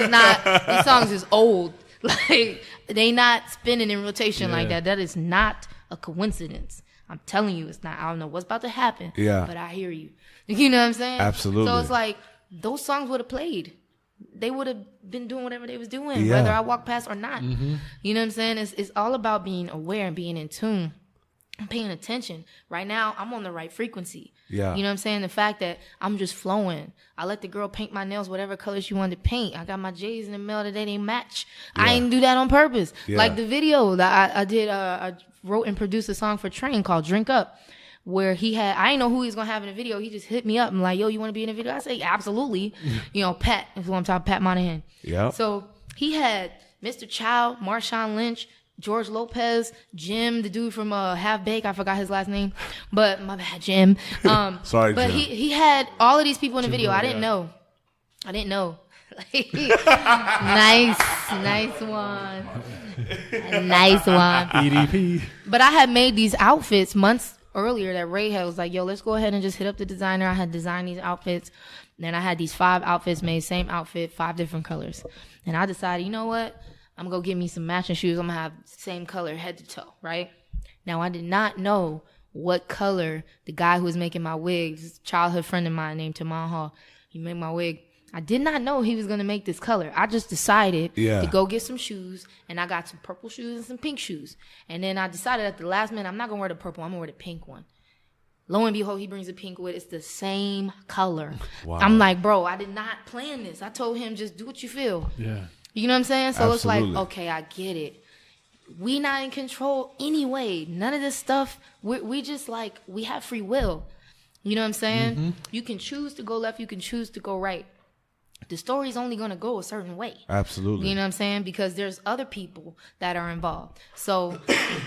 is old. Like they not spinning in rotation like that. That is not a coincidence. I'm telling you, it's not. I don't know what's about to happen. Yeah, but I hear you. You know what I'm saying? Absolutely. So it's like those songs would have played. They would have been doing whatever they was doing, whether I walk past or not. Mm-hmm. You know what I'm saying? It's all about being aware and being in tune and paying attention. Right now, I'm on the right frequency. Yeah. You know what I'm saying? The fact that I'm just flowing. I let the girl paint my nails whatever color she wanted to paint. I got my J's in the mail today. They match. Yeah. I didn't do that on purpose. Yeah. Like the video that I did, I wrote and produced a song for Train called Drink Up. Where I didn't know who he was going to have in the video. He just hit me up and like, yo, you want to be in the video? I say, absolutely. Pat is who I'm talking, Pat Monahan. Yeah. So he had Mr. Chow, Marshawn Lynch, George Lopez, Jim, the dude from Half Baked. I forgot his last name. But my bad, Jim. Sorry, but Jim. He had all of these people in the video. I didn't know. Nice one. Nice one. EDP. But I had made these outfits months earlier that Ray had was like, yo, let's go ahead and just hit up the designer. I had designed these outfits. Then I had these 5 outfits made, same outfit, 5 different colors. And I decided, you know what? I'm going to go get me some matching shoes. I'm going to have same color head to toe, right? Now, I did not know what color the guy who was making my wig, this childhood friend of mine named Taman Hall, he made my wig. I did not know he was going to make this color. I just decided to go get some shoes, and I got some purple shoes and some pink shoes. And then I decided at the last minute, I'm not going to wear the purple, I'm going to wear the pink one. Lo and behold, he brings the pink with. It's the same color. Wow. I'm like, bro, I did not plan this. I told him, just do what you feel. Yeah. You know what I'm saying? So Absolutely. It's like, okay, I get it. We not in control anyway. None of this stuff, we just like, we have free will. You know what I'm saying? Mm-hmm. You can choose to go left. You can choose to go right. The story's only going to go a certain way. Absolutely. You know what I'm saying? Because there's other people that are involved. So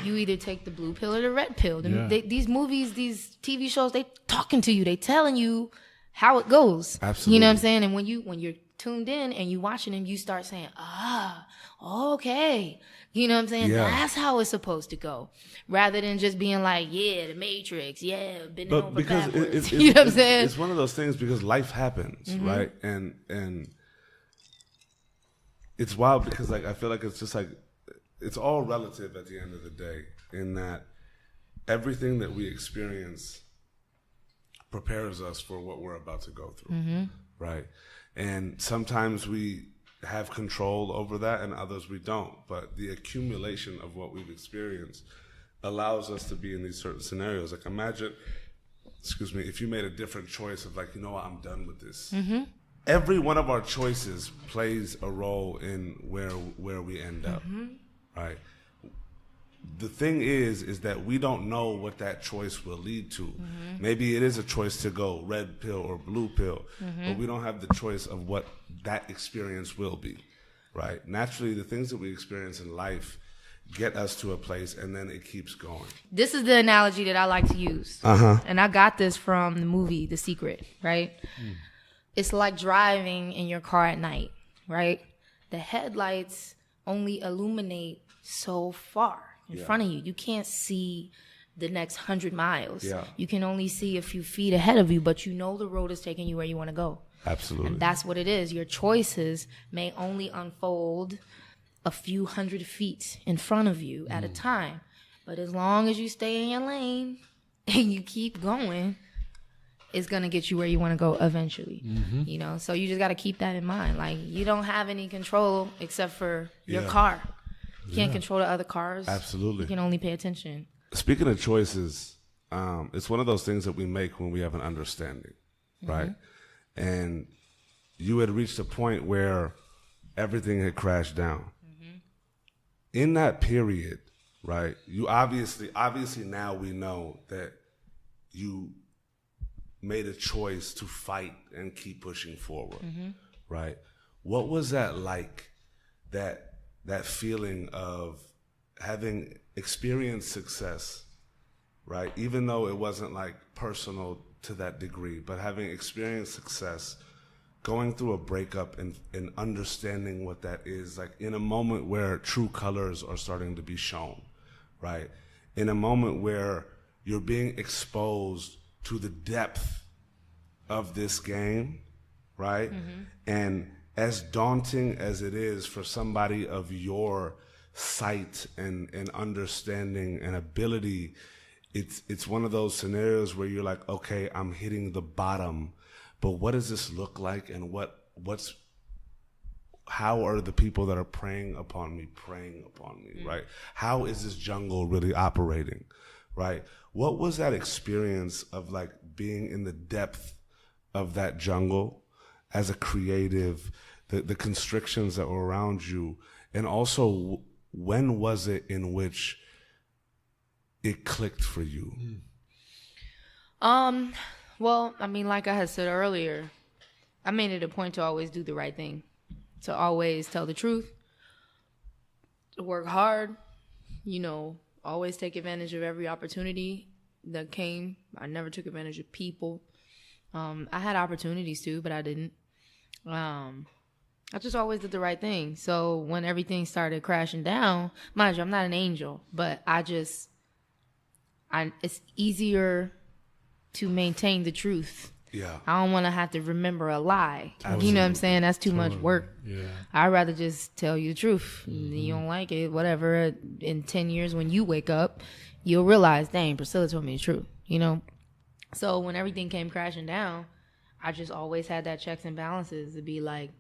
you either take the blue pill or the red pill. These movies, these TV shows, they talking to you. They telling you how it goes. Absolutely. You know what I'm saying? And when you're tuned in and you watching them, you start saying, okay. You know what I'm saying? Yeah. That's how it's supposed to go. Rather than just being like, yeah, the Matrix, bending over backwards. You know what I'm saying? It's one of those things because life happens, mm-hmm. right? And it's wild because like I feel like it's just like it's all relative at the end of the day in that everything that we experience prepares us for what we're about to go through, mm-hmm. right? And sometimes we have control over that and others we don't, but the accumulation of what we've experienced allows us to be in these certain scenarios. Like imagine, if you made a different choice of like, you know what, I'm done with this. Mm-hmm. Every one of our choices plays a role in where we end up, mm-hmm. right? The thing is that we don't know what that choice will lead to. Mm-hmm. Maybe it is a choice to go red pill or blue pill, mm-hmm. but we don't have the choice of what that experience will be, right? Naturally, the things that we experience in life get us to a place and then it keeps going. This is the analogy that I like to use. Uh-huh. And I got this from the movie The Secret, right? Mm. It's like driving in your car at night, right? The headlights only illuminate so far in front of you. You can't see the next 100 miles. Yeah. You can only see a few feet ahead of you, but you know the road is taking you where you want to go. Absolutely. And that's what it is. Your choices may only unfold a few hundred feet in front of you at a time. But as long as you stay in your lane and you keep going, it's going to get you where you want to go eventually. Mm-hmm. You know, so you just got to keep that in mind. Like, you don't have any control except for your car. You can't control the other cars. Absolutely. You can only pay attention. Speaking of choices, it's one of those things that we make when we have an understanding, mm-hmm. right? And you had reached a point where everything had crashed down. Mm-hmm. In that period, right, you obviously now we know that you made a choice to fight and keep pushing forward, mm-hmm. right? What was that like, that feeling of having experienced success, right? Even though it wasn't like personal to that degree, but having experienced success, going through a breakup and understanding what that is, like in a moment where true colors are starting to be shown, right? In a moment where you're being exposed to the depth of this game, right? Mm-hmm. And as daunting as it is for somebody of your sight and understanding and ability, it's one of those scenarios where you're like, okay, I'm hitting the bottom, but what does this look like, and how are the people that are preying upon me, right? How is this jungle really operating, right? What was that experience of like being in the depth of that jungle as a creative, the constrictions that were around you, and also when was it in which it clicked for you? Well, I mean, like I had said earlier, I made it a point to always do the right thing, to always tell the truth, to work hard, you know, always take advantage of every opportunity that came. I never took advantage of people. I had opportunities too, but I didn't. I just always did the right thing. So when everything started crashing down, mind you, I'm not an angel, but it's easier to maintain the truth Yeah. I don't want to have to remember a lie. Absolutely. You know what I'm saying? That's too much work. Yeah. I'd rather just tell you the truth. You don't like it, whatever. In 10 years when you wake up, you'll realize, dang, Priscilla told me the truth, you know? So when everything came crashing down, I just always had that checks and balances to be like,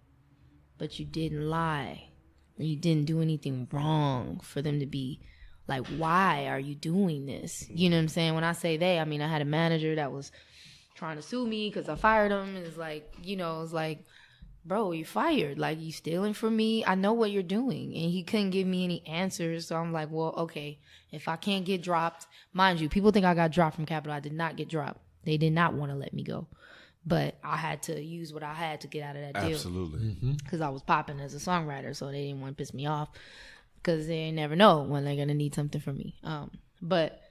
but you didn't lie. You didn't do anything wrong for them to be like, why are you doing this? You know what I'm saying? When I say they, I mean, I had a manager that was trying to sue me because I fired him. And it's like, you know, it's like, bro, you fired. Like, you stealing from me. I know what you're doing. And he couldn't give me any answers. So I'm like, well, okay, if I can't get dropped, mind you, people think I got dropped from Capitol. I did not get dropped. They did not want to let me go. But I had to use what I had to get out of that deal. Absolutely. Because I was popping as a songwriter, so they didn't want to piss me off. Because they never know when they're going to need something from me. But,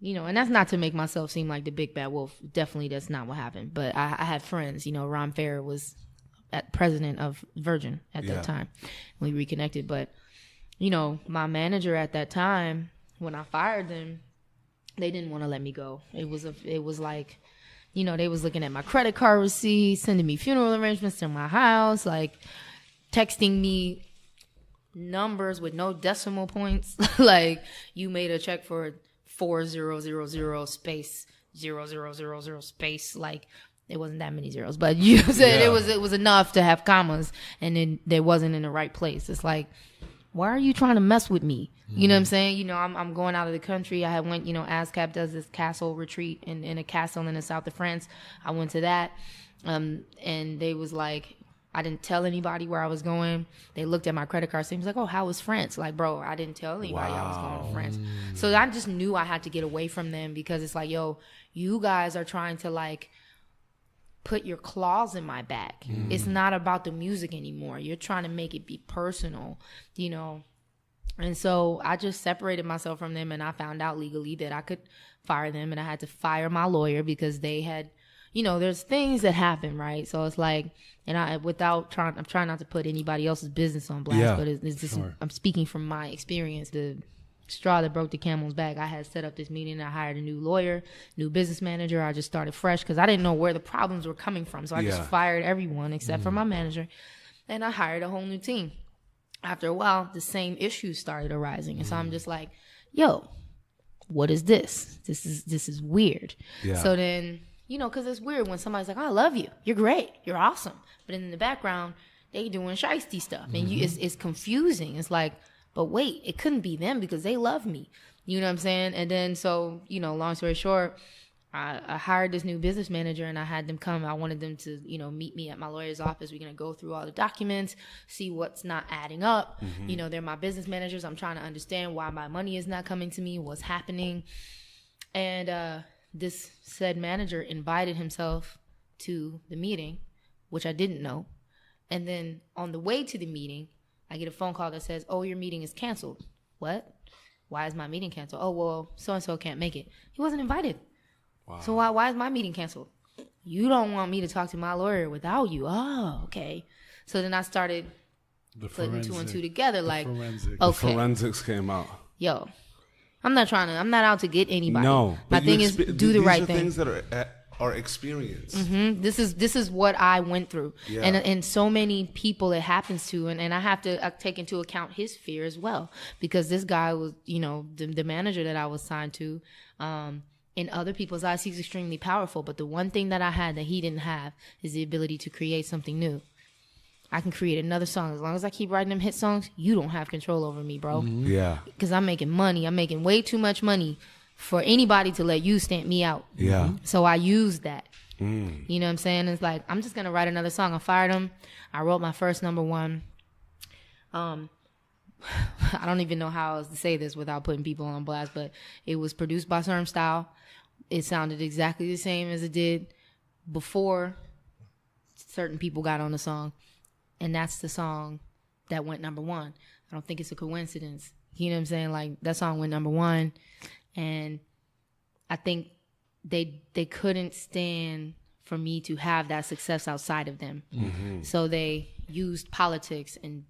you know, and that's not to make myself seem like the big bad wolf. Definitely that's not what happened. But I had friends. You know, Ron Fair was president of Virgin at that time. We reconnected. But, you know, my manager at that time, when I fired them, they didn't want to let me go. It was like, you know, they was looking at my credit card receipts, sending me funeral arrangements to my house, like texting me numbers with no decimal points. Like, you made a check for 4000 space 0000 space. Like, it wasn't that many zeros, but you said it was enough to have commas, and then they wasn't in the right place. It's like, why are you trying to mess with me? You know what I'm saying? You know, I'm going out of the country. I had went, you know, ASCAP does this castle retreat in a castle in the south of France. I went to that. And they was like, I didn't tell anybody where I was going. They looked at my credit card. So he was like, oh, how was France? Like, bro, I didn't tell anybody I was going to France. So I just knew I had to get away from them, because it's like, yo, you guys are trying to like put your claws in my back. It's not about the music anymore. You're trying to make it be personal, you know. And so I just separated myself from them, and I found out legally that I could fire them, and I had to fire my lawyer because they had, you know, there's things that happen, right? So it's like, and I'm trying not to put anybody else's business on blast, but it's just, I'm speaking from my experience. The straw that broke the camel's back, I had set up this meeting. I hired a new lawyer, new business manager. I just started fresh because I didn't know where the problems were coming from. So I just fired everyone except for my manager, and I hired a whole new team. After a while, the same issues started arising. And so I'm just like, yo, what is this? This is weird. Yeah. So then, you know, because it's weird when somebody's like, oh, I love you. You're great. You're awesome. But in the background, they doing shiesty stuff. And it's confusing. It's like, but wait, it couldn't be them because they love me. You know what I'm saying? And then, so, you know, long story short, I hired this new business manager, and I had them come. I wanted them to, you know, meet me at my lawyer's office. We're going to go through all the documents, see what's not adding up. You know, they're my business managers. I'm trying to understand why my money is not coming to me, what's happening. And this said manager invited himself to the meeting, which I didn't know. And then on the way to the meeting, I get a phone call that says, oh, your meeting is canceled. What? Why is my meeting canceled? Oh, well, so-and-so can't make it. He wasn't invited. Wow. So why is my meeting canceled? You don't want me to talk to my lawyer without you. Oh, okay. So then I started putting two and two together. Like, okay. The forensics came out. Yo, I'm not out to get anybody. No. My thing is do the right thing. These are things that are experience. This is what I went through. Yeah. And so many people it happens to. And I have to take into account his fear as well. Because this guy was, you know, the manager that I was signed to, in other people's eyes, he's extremely powerful. But the one thing that I had that he didn't have is the ability to create something new. I can create another song. As long as I keep writing them hit songs, you don't have control over me, bro. Yeah. Because I'm making money. I'm making way too much money for anybody to let you stamp me out. Yeah. So I used that. You know what I'm saying? It's like, I'm just going to write another song. I fired him. I wrote my first number one. I don't even know how else to say this without putting people on blast, but it was produced by Serm Style. It sounded exactly the same as it did before certain people got on the song. And that's the song that went number one. I don't think it's a coincidence. You know what I'm saying? Like, that song went number one. And I think they couldn't stand for me to have that success outside of them. So they used politics, and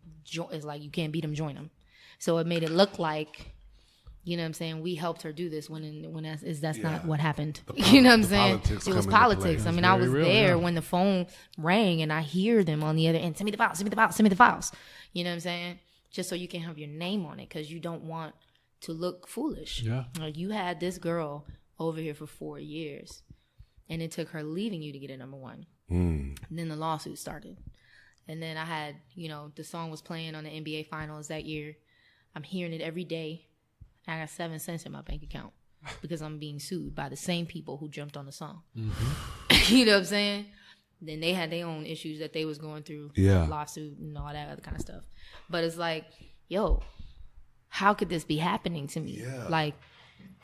it's like, you can't beat them, join them. So it made it look like You know what I'm saying? We helped her do this when that's Yeah. not what happened. You know what I'm saying? Politics It was come into politics. play. I mean, I was Very real, there yeah. when the phone rang and I hear them on the other end. Send me the files, send me the files, send me the files. You know what I'm saying? Just so you can have your name on it because you don't want to look foolish. Yeah. Like, you had this girl over here for 4 years and it took her leaving you to get a number one. And then the lawsuit started. And then I had, the song was playing on the NBA Finals that year. I'm hearing it every day. I got 7 cents in my bank account because I'm being sued by the same people who jumped on the song. Mm-hmm. You know what I'm saying? Then they had their own issues that they was going through, lawsuit and all that other kind of stuff. But it's like, yo, how could this be happening to me? Yeah. Like,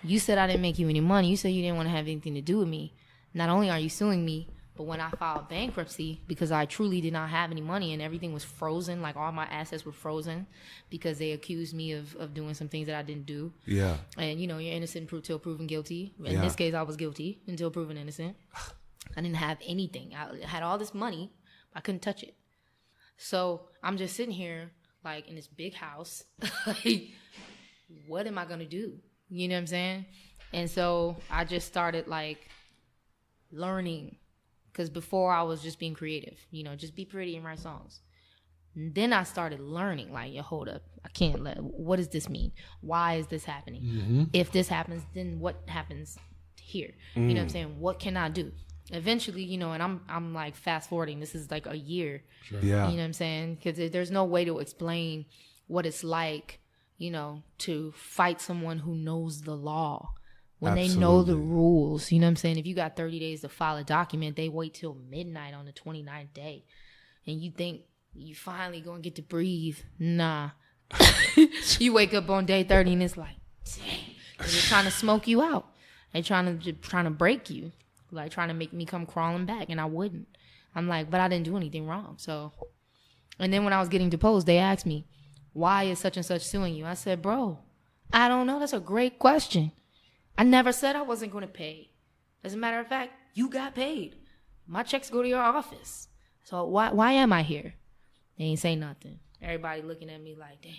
you said I didn't make you any money. You said you didn't want to have anything to do with me. Not only are you suing me, but when I filed bankruptcy, because I truly did not have any money and everything was frozen, like all my assets were frozen because they accused me of doing some things that I didn't do. Yeah. And, you're innocent until proven guilty. In Yeah. this case, I was guilty until proven innocent. I didn't have anything. I had all this money, but I couldn't touch it. So I'm just sitting here, like, in this big house. Like, what am I going to do? You know what I'm saying? And so I just started, like, learning. Because before I was just being creative, just be pretty and write songs. And then I started learning, like, hold up, I can't what does this mean? Why is this happening? Mm-hmm. If this happens, then what happens here? You know what I'm saying? What can I do? Eventually, and I'm like fast forwarding. This is like a year. Sure. Yeah. You know what I'm saying? Because there's no way to explain what it's like, to fight someone who knows the law. When they know the rules, you know what I'm saying? If you got 30 days to file a document, they wait till midnight on the 29th day. And you think you finally going to get to breathe. Nah. You wake up on day 30 and it's like, dang. They're trying to smoke you out. They're trying to break you. Like, trying to make me come crawling back. And I wouldn't. I'm like, but I didn't do anything wrong. So, and then when I was getting deposed, they asked me, why is such and such suing you? I said, bro, I don't know. That's a great question. I never said I wasn't going to pay. As a matter of fact, you got paid. My checks go to your office. So why am I here? They ain't say nothing. Everybody looking at me like, dang,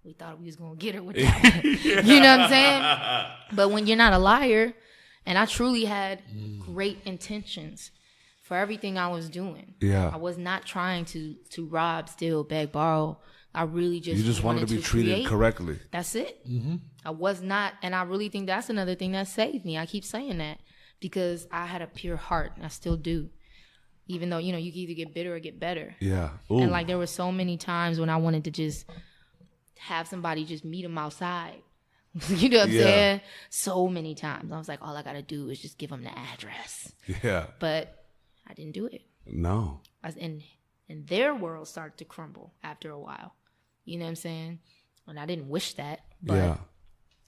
we thought we was going to get her with that one. You know what I'm saying? But when you're not a liar, and I truly had great intentions for everything I was doing. Yeah. I was not trying to rob, steal, beg, borrow. I really You just wanted to be treated create. correctly. That's it. Mm-hmm. I was not, and I really think that's another thing that saved me. I keep saying that because I had a pure heart, and I still do. Even though, you can either get bitter or get better. Yeah. Ooh. And, like, there were so many times when I wanted to just have somebody just meet them outside. You know what I'm saying? So many times. I was like, all I got to do is just give them the address. Yeah. But I didn't do it. No. And their world started to crumble after a while. You know what I'm saying? And I didn't wish that. But,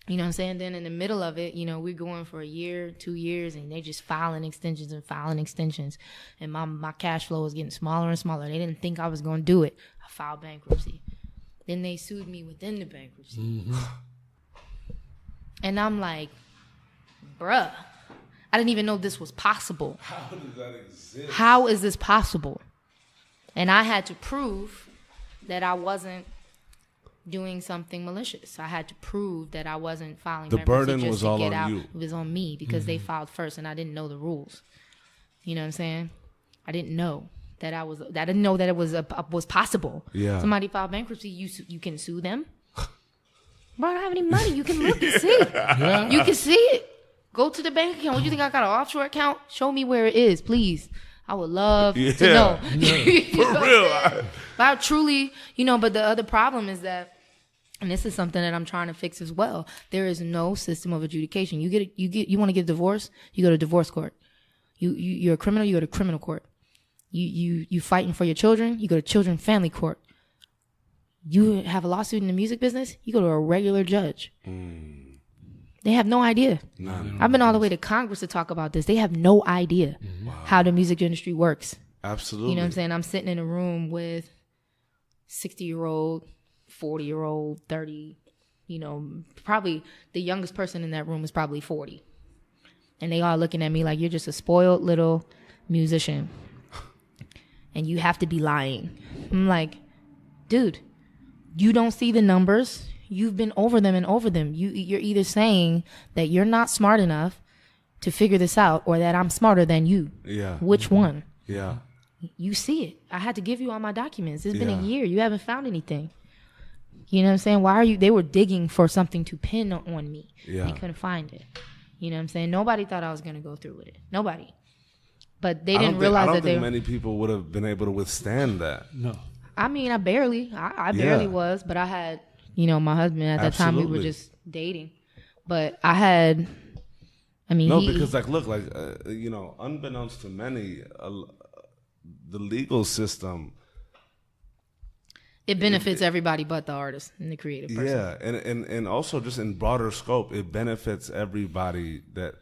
you know what I'm saying? Then in the middle of it, we're going for a year, 2 years, and they just filing extensions and filing extensions. And my cash flow was getting smaller and smaller. They didn't think I was going to do it. I filed bankruptcy. Then they sued me within the bankruptcy. Mm-hmm. And I'm like, bruh, I didn't even know this was possible. How does that exist? How is this possible? And I had to prove that I wasn't doing something malicious. I had to prove that I wasn't filing The bankruptcy burden just was to all get on out. you. It was on me because they filed first, and I didn't know the rules. You know what I'm saying? I didn't know that I didn't know that it was possible. Yeah. Somebody filed bankruptcy, you can sue them. Bro, I don't have any money. You can look and see. Yeah. You can see it. Go to the bank account. What do you think, I got an offshore account? Show me where it is, please. I would love to know. For real. But I truly, but the other problem is that, and this is something that I'm trying to fix as well, there is no system of adjudication. You want to get divorced, you go to divorce court. You're a criminal, you go to criminal court. You fighting for your children, you go to children family court. You have a lawsuit in the music business, you go to a regular judge. They have no idea. I've been all the way to Congress to talk about this. They have no idea how the music industry works. Absolutely. You know what I'm saying? I'm sitting in a room with 60-year-old, 40-year-old, 30, probably the youngest person in that room is probably 40. And they all looking at me like, you're just a spoiled little musician. And you have to be lying. I'm like, dude, you don't see the numbers. you've been over them and over them. You're either saying that you're not smart enough to figure this out or that I'm smarter than you. Yeah. Which one? Yeah. You see it. I had to give you all my documents. It's been a year. You haven't found anything. You know what I'm saying? Why are you? They were digging for something to pin on me. Yeah. They couldn't find it. You know what I'm saying? Nobody thought I was going to go through with it. Nobody. But they didn't realize that they. I don't think many people would have been able to withstand that. No. I mean, I barely was, but I had, my husband at that time. We were just dating, but I had. I mean, because look, unbeknownst to many, the legal system. It benefits everybody but the artist and the creative person. Yeah, and also just in broader scope, it benefits everybody that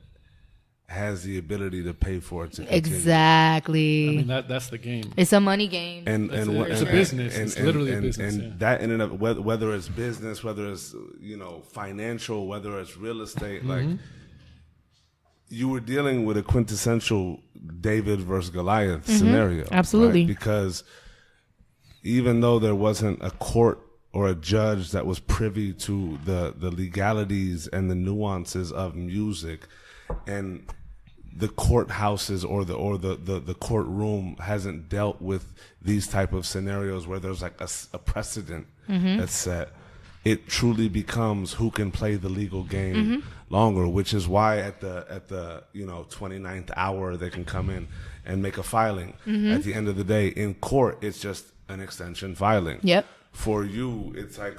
has the ability to pay for it to continue. Exactly. I mean, that's the game. It's a money game. It's a business. It's literally a business. And that in and of whether it's business, whether it's financial, whether it's real estate, you were dealing with a quintessential David versus Goliath scenario. Absolutely. Right? Because even though there wasn't a court or a judge that was privy to the legalities and the nuances of music, and the courthouses or the courtroom hasn't dealt with these type of scenarios where there's like a precedent that's set, it truly becomes who can play the legal game longer, which is why at the 29th hour they can come in and make a filing. At the end of the day, in court, it's just an extension filing. Yep. For you, it's like,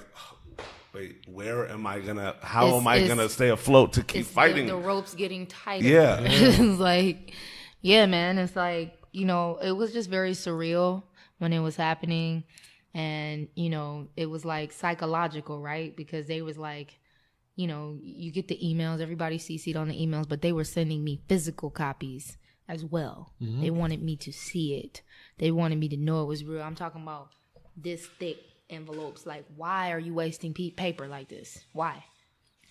wait, where am I gonna? How am I gonna stay afloat to keep fighting? The rope's getting tighter. Yeah. It's like, yeah, man. It's like, it was just very surreal when it was happening, and it was like psychological, right? Because they was like, you get the emails, everybody CC'd on the emails, but they were sending me physical copies as well. They wanted me to see it. They wanted me to know it was real. I'm talking about this thick envelopes. Like, why are you wasting paper like this? Why?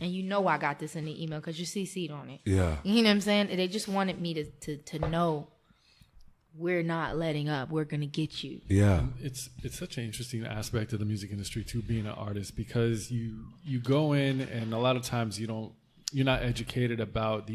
And I got this in the email because you CC'd on it. Yeah. You know what I'm saying? They just wanted me to know we're not letting up. We're going to get you. Yeah. It's such an interesting aspect of the music industry too, being an artist, because you go in and a lot of times you're not educated about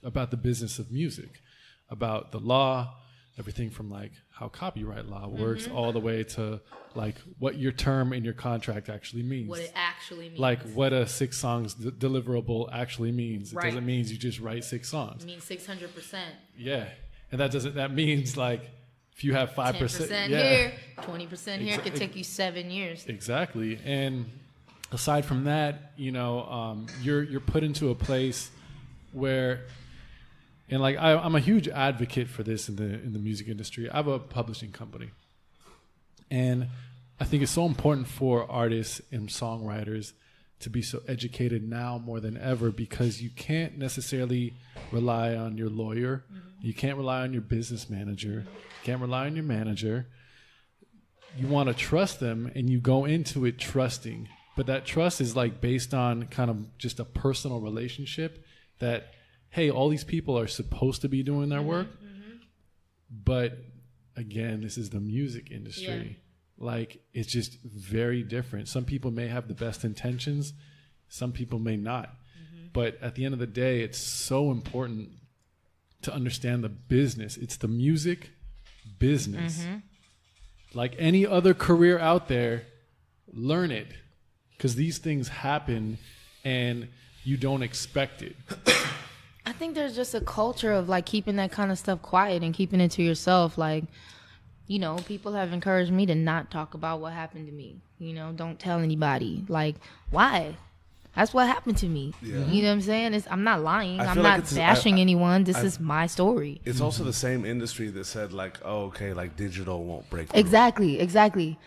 about the business of music, about the law, everything from like how copyright law works all the way to like what your term in your contract actually means. What it actually means. Like what a 6 songs deliverable actually means. Right. It doesn't mean you just write 6 songs. It means 600%. Yeah. And that means like if you have 5%. 10% here, 20% here, it could take you 7 years. Exactly. And aside from that, you're put into a place where, and like I'm a huge advocate for this in the music industry. I have a publishing company, and I think it's so important for artists and songwriters to be so educated now more than ever, because you can't necessarily rely on your lawyer, you can't rely on your business manager, you can't rely on your manager. You want to trust them, and you go into it trusting, but that trust is like based on kind of just a personal relationship that, hey, all these people are supposed to be doing their work, but again, this is the music industry. Like, it's just very different. Some people may have the best intentions, some people may not. But at the end of the day, it's so important to understand the business. It's the music business. Like any other career out there, learn it, because these things happen and you don't expect it. I think there's just a culture of like keeping that kind of stuff quiet and keeping it to yourself. Like, people have encouraged me to not talk about what happened to me. Don't tell anybody. Like, why? That's what happened to me. Yeah. You know what I'm saying? I'm not lying. I'm not bashing anyone. This is my story. It's also the same industry that said like, oh, okay, like digital won't break through. Exactly.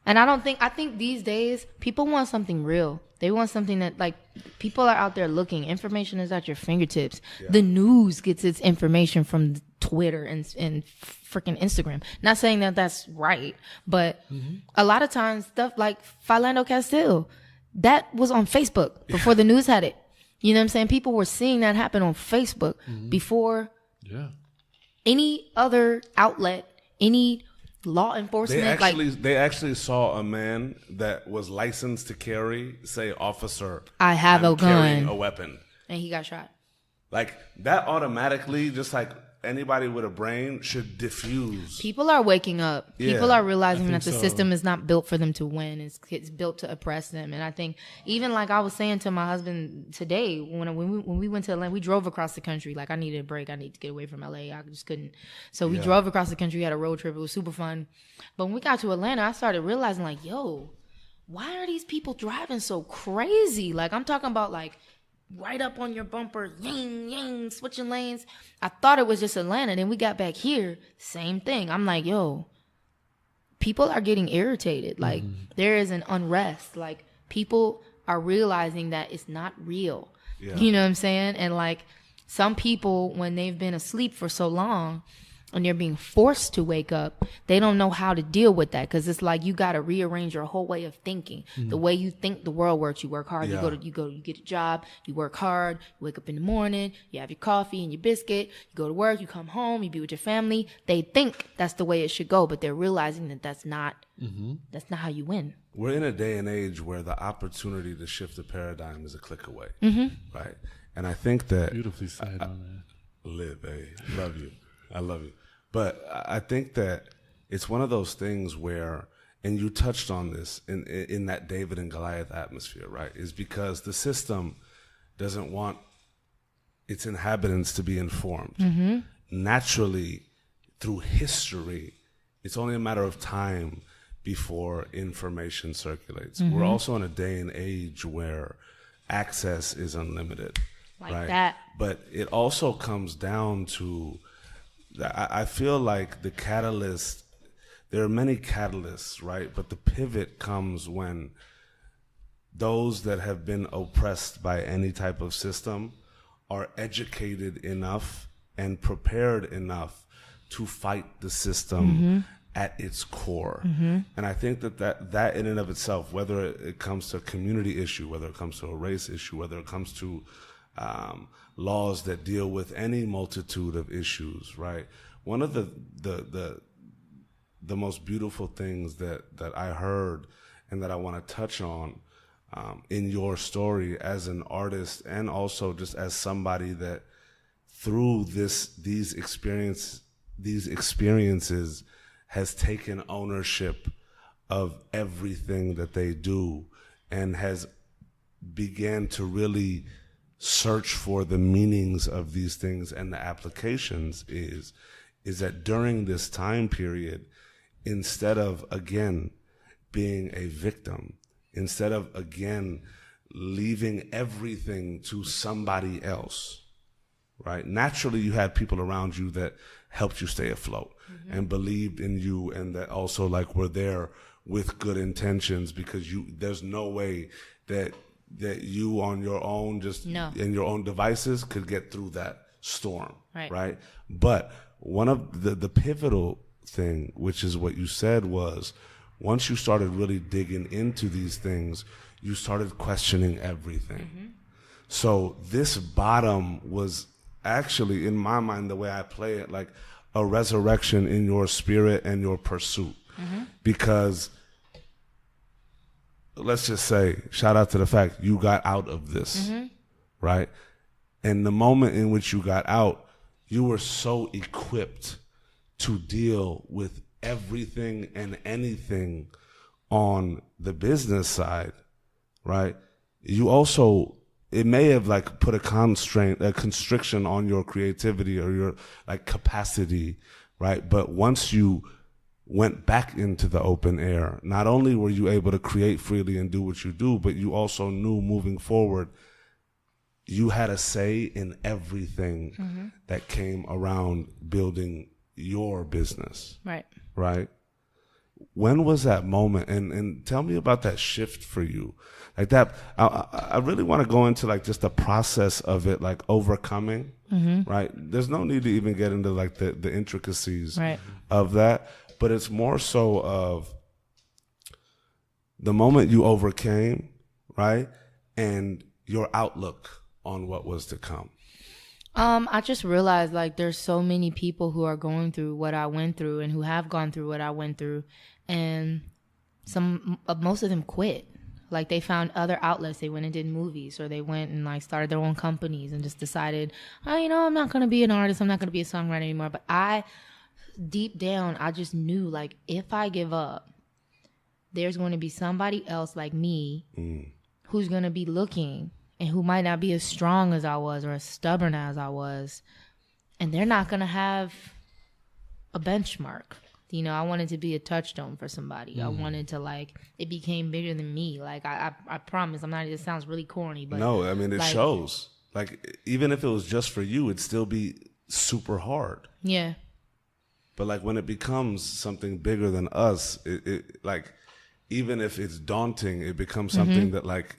And I think these days people want something real. They want something that, like, people are out there looking. Information is at your fingertips. Yeah. The news gets its information from Twitter and freaking Instagram. Not saying that that's right, but a lot of times stuff like Philando Castile, that was on Facebook before the news had it. You know what I'm saying? People were seeing that happen on Facebook before any other outlet, any law enforcement. They actually saw a man that was licensed to carry, say, officer, I have a carrying gun, a weapon, and he got shot. Like that automatically, just like anybody with a brain should diffuse. People are waking up. Yeah, People are realizing that the so. system is not built for them to win. It's built to oppress them. And I think even like I was saying to my husband today, when we went to Atlanta, we drove across the country. Like I needed a break. I need to get away from LA. I just couldn't. So we drove across the country, had a road trip. It was super fun. But when we got to Atlanta, I started realizing like, yo, why are these people driving so crazy? Like I'm talking about like right up on your bumper, ying, ying, switching lanes. I thought it was just Atlanta. Then we got back here, same thing. I'm like, yo, people are getting irritated. Like, there is an unrest. Like, people are realizing that it's not real. Yeah. You know what I'm saying? And, like, some people, when they've been asleep for so long and they're being forced to wake up, they don't know how to deal with that because it's like you got to rearrange your whole way of thinking. The way you think the world works. You work hard. Yeah. You get a job. You work hard. You wake up in the morning. You have your coffee and your biscuit. You go to work. You come home. You be with your family. They think that's the way it should go, but they're realizing that that's not how you win. We're in a day and age where the opportunity to shift the paradigm is a click away, right? And I think that beautifully said on that. Live, hey, love you. I love you. But I think that it's one of those things where, and you touched on this in that David and Goliath atmosphere, right? Is because the system doesn't want its inhabitants to be informed. Naturally, through history, it's only a matter of time before information circulates. We're also in a day and age where access is unlimited. Like right? that. But it also comes down to, I feel like the catalyst, there are many catalysts, right? But the pivot comes when those that have been oppressed by any type of system are educated enough and prepared enough to fight the system at its core. And I think that in and of itself, whether it comes to a community issue, whether it comes to a race issue, whether it comes to laws that deal with any multitude of issues, right? One of the most beautiful things that I heard and that I want to touch on in your story as an artist, and also just as somebody that through these experiences has taken ownership of everything that they do and has began to really search for the meanings of these things and the applications is that during this time period, instead of again being a victim, instead of again leaving everything to somebody else, right? Naturally, you had people around you that helped you stay afloat and believed in you, and that also like were there with good intentions, because there's no way that you on your own, just in your own devices, could get through that storm, right? But one of the pivotal thing, which is what you said, was once you started really digging into these things, you started questioning everything. So this bottom was actually, in my mind, the way I play it, like a resurrection in your spirit and your pursuit. Because let's just say, shout out to the fact you got out of this, right? And the moment in which you got out, you were so equipped to deal with everything and anything on the business side, right? You also, it may have like put a constriction on your creativity or your like capacity, right? But once you went back into the open air, not only were you able to create freely and do what you do, but you also knew moving forward, you had a say in everything that came around building your business. Right? When was that moment? And tell me about that shift for you. Like that, I really want to go into like just the process of it, like overcoming, right? There's no need to even get into like the intricacies of that, but it's more so of the moment you overcame, right? And your outlook on what was to come. I just realized like there's so many people who are going through what I went through and who have gone through what I went through, and most of them quit. Like they found other outlets. They went and did movies, or they went and like started their own companies and just decided, oh, I'm not going to be an artist. I'm not going to be a songwriter anymore. But deep down, I just knew like if I give up, there's going to be somebody else like me who's going to be looking and who might not be as strong as I was or as stubborn as I was. And they're not going to have a benchmark. I wanted to be a touchstone for somebody. I wanted to like, it became bigger than me. Like I promise it sounds really corny, but no, I mean, it shows. Like even if it was just for you, it'd still be super hard. Yeah. But like when it becomes something bigger than us, it like, even if it's daunting, it becomes something that like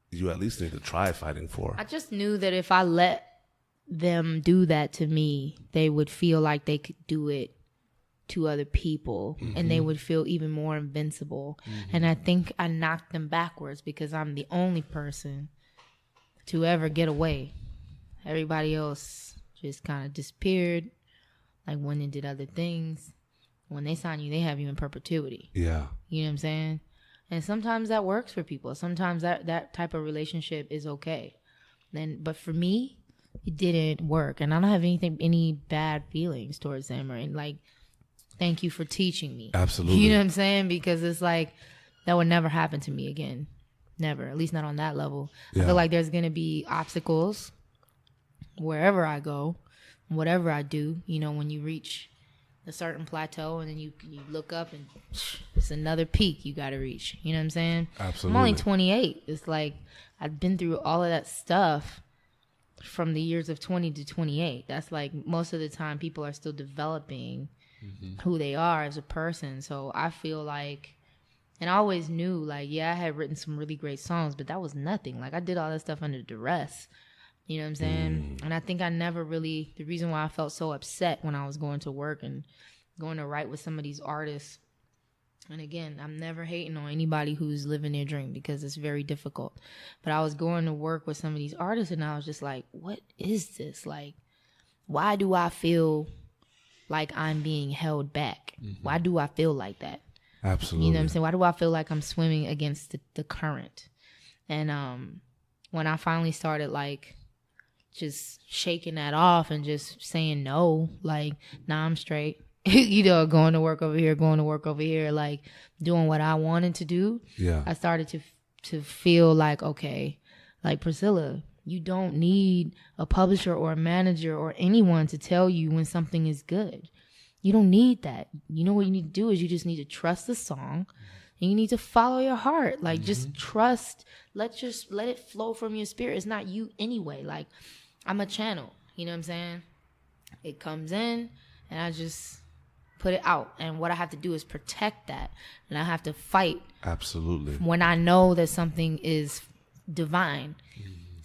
you at least need to try fighting for. I just knew that if I let them do that to me, they would feel like they could do it to other people, and they would feel even more invincible. And I think I knocked them backwards because I'm the only person to ever get away. Everybody else just kind of disappeared, like went and did other things. When they sign you, they have you in perpetuity. Yeah. You know what I'm saying? And sometimes that works for people. Sometimes that type of relationship is okay. But for me, it didn't work. And I don't have any bad feelings towards them or like, thank you for teaching me. Absolutely. You know what I'm saying? Because it's like, that would never happen to me again. Never. At least not on that level. Yeah. I feel like there's going to be obstacles wherever I go, whatever I do, when you reach a certain plateau and then you look up and it's another peak you got to reach. You know what I'm saying? Absolutely. I'm only 28. It's like I've been through all of that stuff from the years of 20 to 28. That's like most of the time people are still developing who they are as a person. So I feel like, and I always knew like, yeah, I had written some really great songs, but that was nothing. Like I did all that stuff under duress. You know what I'm saying? And I think I never really, the reason why I felt so upset when I was going to work and going to write with some of these artists. And again, I'm never hating on anybody who's living their dream because it's very difficult. But I was going to work with some of these artists and I was just like, what is this? Like, why do I feel like I'm being held back? Why do I feel like that? Absolutely. You know what I'm saying? Why do I feel like I'm swimming against the current? And when I finally started like just shaking that off and just saying no, like, nah, I'm straight. Going to work over here, like doing what I wanted to do. Yeah. I started to feel like, okay, like Priscilla, you don't need a publisher or a manager or anyone to tell you when something is good. You don't need that. You know what you need to do is you just need to trust the song and you need to follow your heart. Like just trust, let it flow from your spirit. It's not you anyway. Like I'm a channel, you know what I'm saying? It comes in and I just put it out. And what I have to do is protect that. And I have to fight. Absolutely. When I know that something is divine.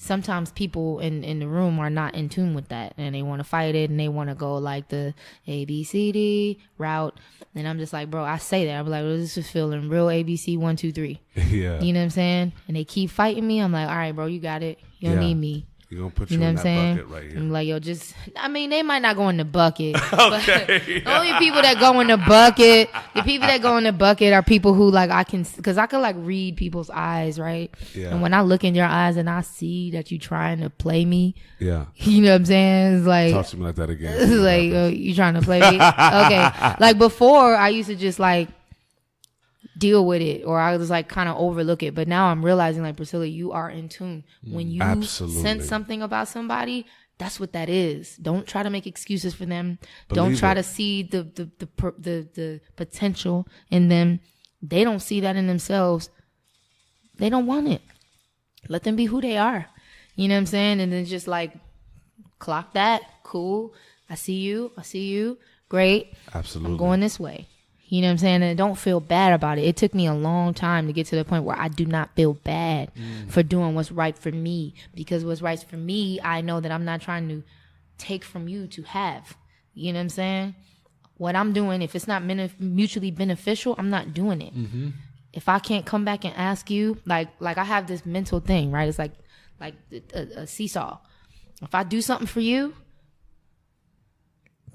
Sometimes people in the room are not in tune with that and they want to fight it and they want to go like the ABCD route. And I'm just like, bro, I say that. I'm like, well, this is feeling real ABC 1, 2, 3. Yeah. You know what I'm saying? And they keep fighting me. I'm like, all right, bro, you got it. You don't need me. You're going to put you in that bucket right here. I'm like, yo, they might not go in the bucket. Okay. The only people that go in the bucket, are people who like, because I could like read people's eyes, right? Yeah. And when I look in your eyes and I see that you trying to play me. Yeah. You know what I'm saying? It's like. Talk to me like that again. It's like, oh, you trying to play me? Okay. Like before, I used to just like deal with it or I was like kind of overlook it, but now I'm realizing like, Priscilla, you are in tune. When you sense something about somebody, that's what that is. Don't try to make excuses for them. Don't try to see the potential in them. They don't see that in themselves. They don't want it. Let them be who they are. You know what I'm saying? And then just like clock that. Cool. I see you. Great. Absolutely. I'm going this way. You know what I'm saying? And don't feel bad about it. It took me a long time to get to the point where I do not feel bad for doing what's right for me. Because what's right for me, I know that I'm not trying to take from you to have. You know what I'm saying? What I'm doing, if it's not mutually beneficial, I'm not doing it. If I can't come back and ask you, like I have this mental thing, right? It's like a seesaw. if I do something for you,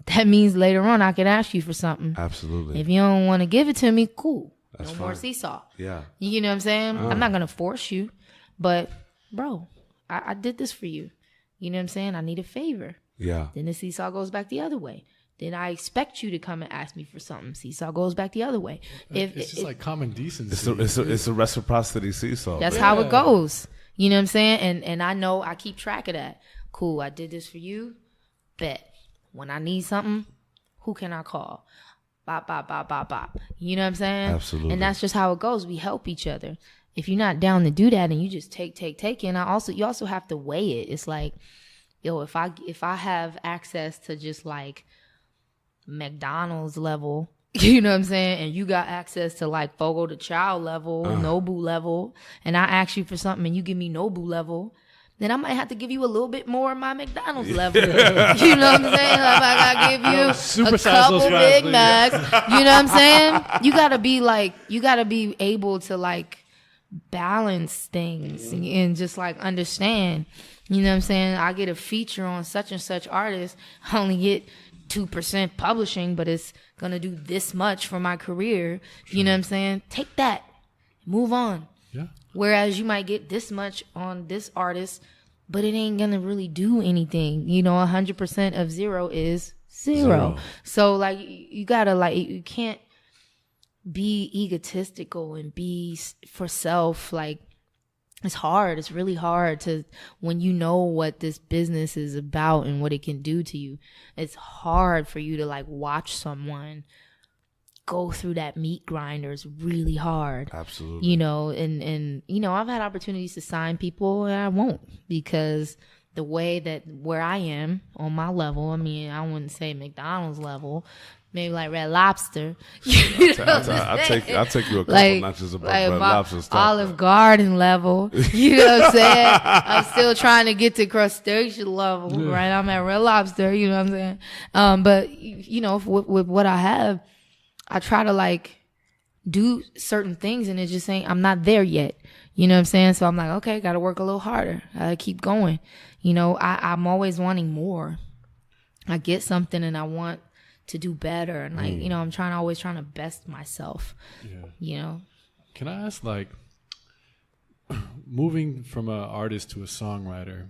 that means later on I can ask you for something. Absolutely. If you don't want to give it to me, cool. That's no fine. more seesaw. Yeah. You know what I'm saying? I'm not going to force you. But, bro, I did this for you. You know what I'm saying? I need a favor. Yeah. Then the seesaw goes back the other way. Then I expect you to come and ask me for something. Seesaw goes back the other way. It's just like common decency. It's a reciprocity seesaw. That's how it goes. You know what I'm saying? And I know I keep track of that. Cool, I did this for you. Bet. When I need something, who can I call? Bop, bop, bop, bop, bop. You know what I'm saying? Absolutely. And that's just how it goes. We help each other. If you're not down to do that and you just take, and you also have to weigh it. It's like, yo, if I have access to just like McDonald's level, you know what I'm saying, and you got access to like Fogo the Child level, Nobu level, and I ask you for something and you give me Nobu level, then I might have to give you a little bit more of my McDonald's level. You know what I'm saying? Like I gotta give you a couple Big Macs. You know what I'm saying? You gotta be able to like balance things and just like understand. You know what I'm saying? I get a feature on such and such artist. I only get 2% publishing, but it's gonna do this much for my career. Sure. You know what I'm saying? Take that, move on. Yeah. Whereas you might get this much on this artist, but it ain't gonna really do anything. 100% of zero is zero. So like you gotta like, you can't be egotistical and be for self. Like it's hard. It's really hard to, when you know what this business is about and what it can do to you, it's hard for you to like watch someone go through that meat grinder. Is really hard. Absolutely. And I've had opportunities to sign people and I won't, because the way that where I am on my level, I mean, I wouldn't say McDonald's level, maybe like Red Lobster. I'll take you a couple notches above Red Lobster stuff. Olive Garden level. You know what I'm saying? I'm still trying to get to crustacean level, right? I'm at Red Lobster, you know what I'm saying? But, with what I have, I try to like do certain things and it just ain't, I'm not there yet. You know what I'm saying? So I'm like, okay, got to work a little harder. I keep going. I'm always wanting more. I get something and I want to do better. And like, I'm always trying to best myself. Yeah. Can I ask, like, moving from an artist to a songwriter,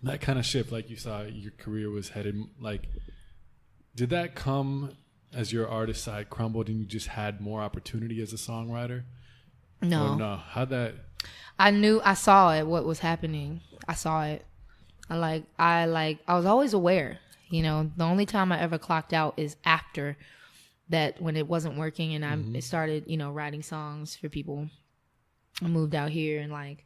that kind of shift, like you saw your career was headed, like, did that come as your artist side crumbled and you just had more opportunity as a songwriter? No. Or no? How'd that? I saw it, what was happening. I saw it. I was always aware. The only time I ever clocked out is after that, when it wasn't working and I started, writing songs for people. I moved out here and like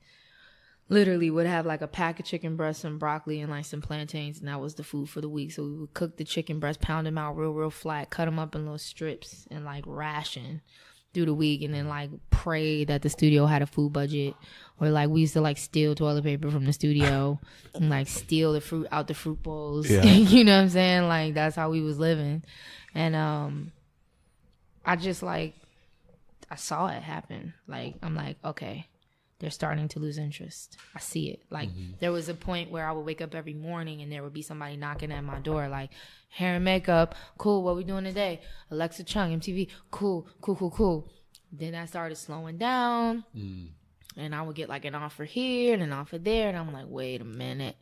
literally would have like a pack of chicken breasts, some broccoli and like some plantains, and that was the food for the week. So we would cook the chicken breasts, pound them out real flat, cut them up in little strips and like ration through the week, and then like pray that the studio had a food budget. Or like we used to like steal toilet paper from the studio and like steal the fruit out the fruit bowls. Yeah. You know what I'm saying? Like that's how we was living. And I just like, I saw it happen. Like I'm like, okay, they're starting to lose interest. I see it. Like there was a point where I would wake up every morning and there would be somebody knocking at my door like, hair and makeup, cool, what we doing today? Alexa Chung, MTV, cool. Then I started slowing down. And I would get like an offer here and an offer there. And I'm like, wait a minute.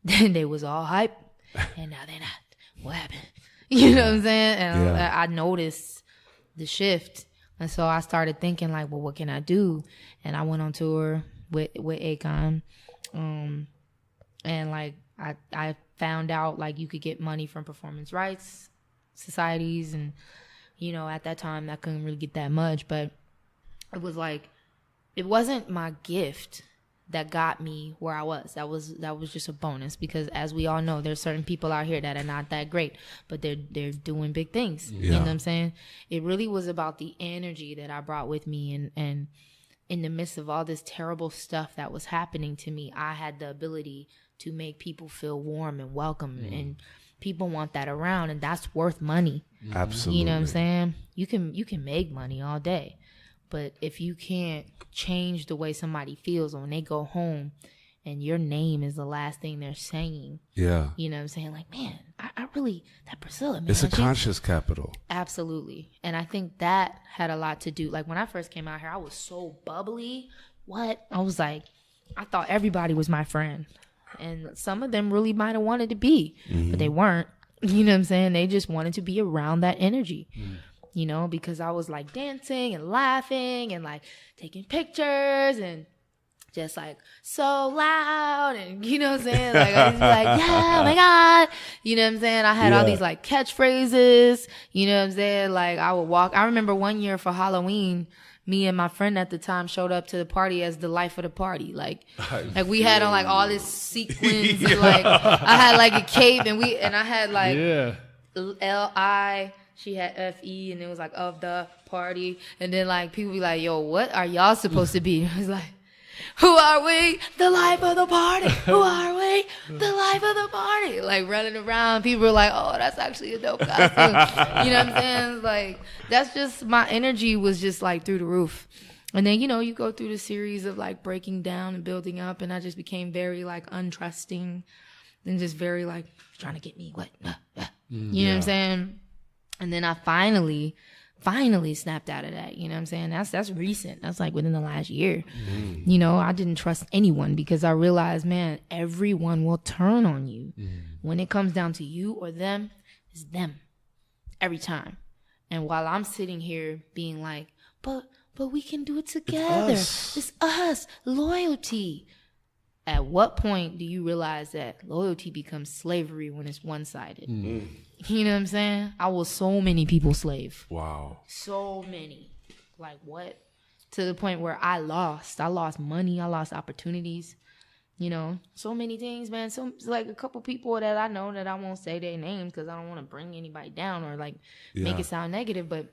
Then they was all hype. And now they're not. What happened? You know what I'm saying? And I noticed the shift. And so I started thinking like, well, what can I do? And I went on tour with Akon. And like, I found out like you could get money from performance rights societies. And, at that time I couldn't really get that much. But it was like, it wasn't my gift that got me where I was. That was just a bonus, because as we all know, there's certain people out here that are not that great, but they're doing big things. Yeah. You know what I'm saying? It really was about the energy that I brought with me, and in the midst of all this terrible stuff that was happening to me, I had the ability to make people feel warm and welcome, and people want that around, and that's worth money. Absolutely. You know what I'm saying? You can make money all day. But if you can't change the way somebody feels when they go home and your name is the last thing they're saying. Yeah. You know what I'm saying? Like, man, I really, that Priscilla, man. It's a conscious capital. Absolutely. And I think that had a lot to do. Like, when I first came out here, I was so bubbly. What? I was like, I thought everybody was my friend. And some of them really might have wanted to be, but they weren't. You know what I'm saying? They just wanted to be around that energy. You know, because I was like dancing and laughing and like taking pictures and just like so loud, and you know what I'm saying? Like I was like, yeah, oh my God. You know what I'm saying? I had all these like catchphrases, you know what I'm saying? Like I would walk. I remember one year for Halloween, me and my friend at the time showed up to the party as the life of the party. Like we had on like all this sequins and like I had like a cape and I had like L-I, she had F-E, and it was like of the party. And then like people be like, yo, what are y'all supposed to be? It was like, who are we? The life of the party. Who are we? The life of the party. Like running around. People were like, oh, that's actually a dope costume. You know what I'm saying? Like, that's just, my energy was just like through the roof. And then, you know, you go through the series of like breaking down and building up. And I just became very like untrusting and just very like trying to get me what? You know what I'm saying? And then I finally snapped out of that. You know what I'm saying? That's recent. That's like within the last year. You know, I didn't trust anyone because I realized, man, everyone will turn on you. When it comes down to you or them, it's them every time. And while I'm sitting here being like, but we can do it together. It's us. Loyalty. At what point do you realize that loyalty becomes slavery when it's one-sided? You know what I'm saying? I was so many people's slave. Wow. So many. Like what? To the point where I lost money. I lost opportunities. You know, so many things, man. So like a couple people that I know that I won't say their names because I don't want to bring anybody down or like make it sound negative. But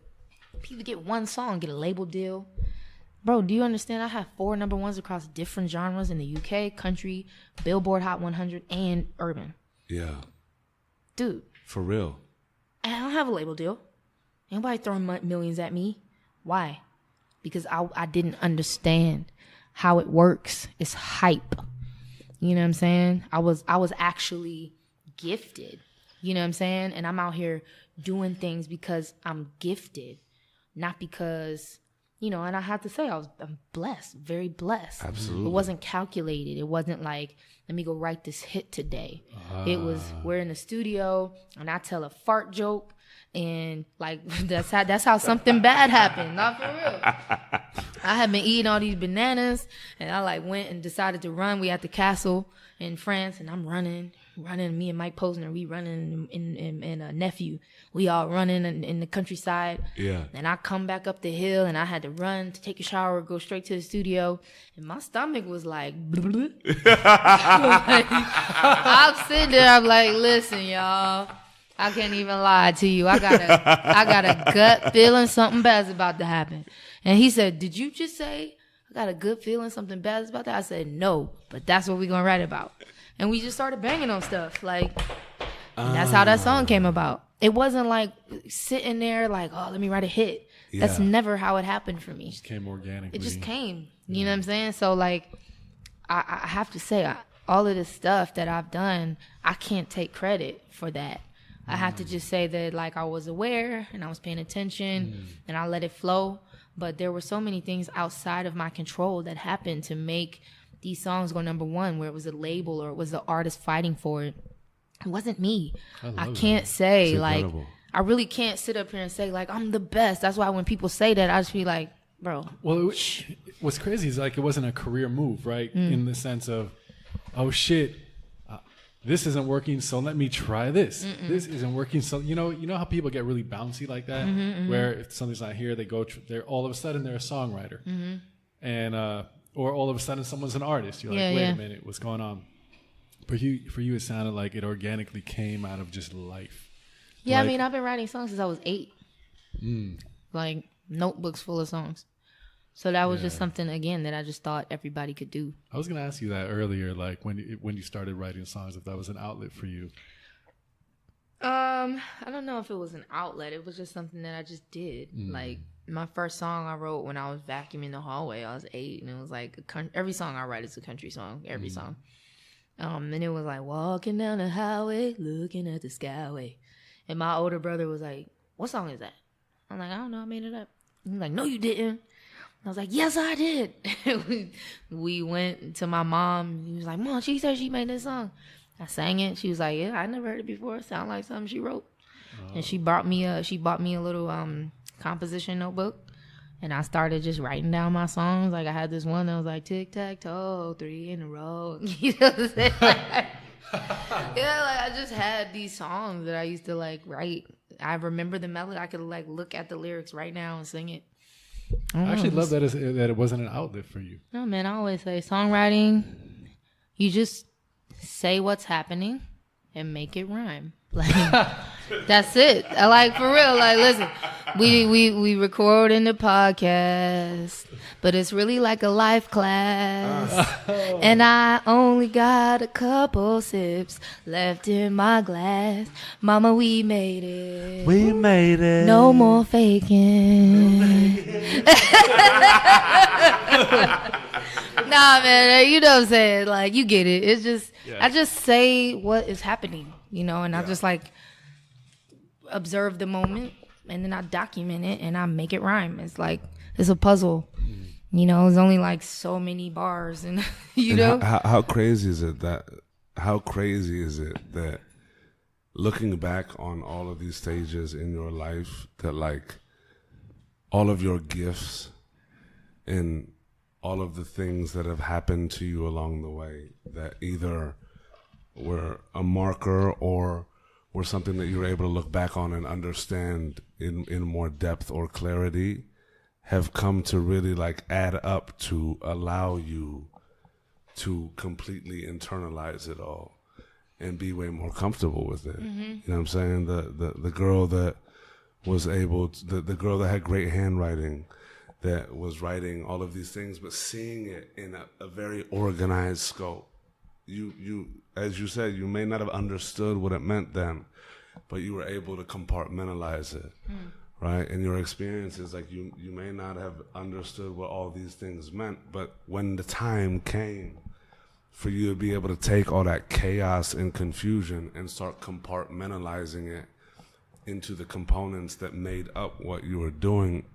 people get one song, get a label deal. Bro, do you understand? I have 4 number ones across different genres in the UK, country, Billboard Hot 100, and urban. Yeah. Dude. For real. And I don't have a label deal. Anybody throwing millions at me? Why? Because I didn't understand how it works. It's hype. You know what I'm saying? I was actually gifted. You know what I'm saying? And I'm out here doing things because I'm gifted, not because... You know, and I have to say, I'm blessed, very blessed. Absolutely. It wasn't calculated. It wasn't like, let me go write this hit today. It was, we're in the studio, and I tell a fart joke, and like, that's how something bad happened. Not for real. I had been eating all these bananas, and I like went and decided to run. We at the castle in France, and I'm running. Me and Mike Posner, we running and a nephew. We all running in the countryside. Yeah. And I come back up the hill and I had to run to take a shower, go straight to the studio. And my stomach was like, like I'm sitting there, I'm like, listen, y'all, I can't even lie to you. I got a gut feeling something bad's about to happen. And he said, did you just say, I got a good feeling something bad's about that? I said, no, but that's what we're going to write about. And we just started banging on stuff. Like, and that's how that song came about. It wasn't like sitting there like, oh, let me write a hit. Yeah. That's never how it happened for me. It just came organically. It just came. You know what I'm saying? So, like, I have to say, all of this stuff that I've done, I can't take credit for that. I have to just say that, like, I was aware and I was paying attention and I let it flow. But there were so many things outside of my control that happened to make these songs go number one, where it was a label or it was the artist fighting for it. It wasn't me. I can't say, like, I really can't sit up here and say, like, I'm the best. That's why when people say that, I just be like, bro. Well, what's crazy is, like, it wasn't a career move, right? In the sense of, oh, shit, this isn't working, so let me try this. This isn't working, so, you know how people get really bouncy like that? Where if something's not here, they're all of a sudden they're a songwriter. And, or all of a sudden someone's an artist. You're like, wait a minute, what's going on? For you, it sounded like it organically came out of just life. Yeah, like, I mean, I've been writing songs since I was 8. Like, notebooks full of songs. So that was just something, again, that I just thought everybody could do. I was going to ask you that earlier, like when you started writing songs, if that was an outlet for you. I don't know if it was an outlet. It was just something that I just did. Like, my first song I wrote when I was vacuuming the hallway. I was 8, and it was like every song I write is a country song. Every song. And it was like walking down the highway, looking at the skyway. And my older brother was like, "What song is that?" I'm like, "I don't know. I made it up." He's like, "No, you didn't." I was like, "Yes, I did." We went to my mom. He was like, "Mom, she said she made this song." I sang it. She was like, "Yeah, I never heard it before. It sounded like something she wrote." And she bought me a little composition notebook, and I started just writing down my songs. Like I had this one that was like tic tac toe, 3 in a row. You know what I'm saying? Yeah, like I just had these songs that I used to like write. I remember the melody. I could like look at the lyrics right now and sing it. I actually love that it wasn't an outlet for you. No, man, I always say songwriting, you just say what's happening and make it rhyme. Like that's it. I like for real. Like listen, we record in the podcast, but it's really like a life class. And I only got a couple sips left in my glass. Mama, we made it. We made it. No more faking. Nah, man, you know what I'm saying? Like, you get it. It's just, I just say what is happening, you know, and I just like observe the moment, and then I document it and I make it rhyme. It's like, it's a puzzle, you know, it's only like so many bars, and you know. How crazy is it that looking back on all of these stages in your life, that like all of your gifts and all of the things that have happened to you along the way that either were a marker or were something that you were able to look back on and understand in more depth or clarity, have come to really like add up to allow you to completely internalize it all and be way more comfortable with it. Mm-hmm. You know what I'm saying? The girl that was able to, the girl that had great handwriting, that was writing all of these things, but seeing it in a very organized scope. You, as you said, you may not have understood what it meant then, but you were able to compartmentalize it, right? And your experiences, like you may not have understood what all these things meant, but when the time came for you to be able to take all that chaos and confusion and start compartmentalizing it into the components that made up what you were doing,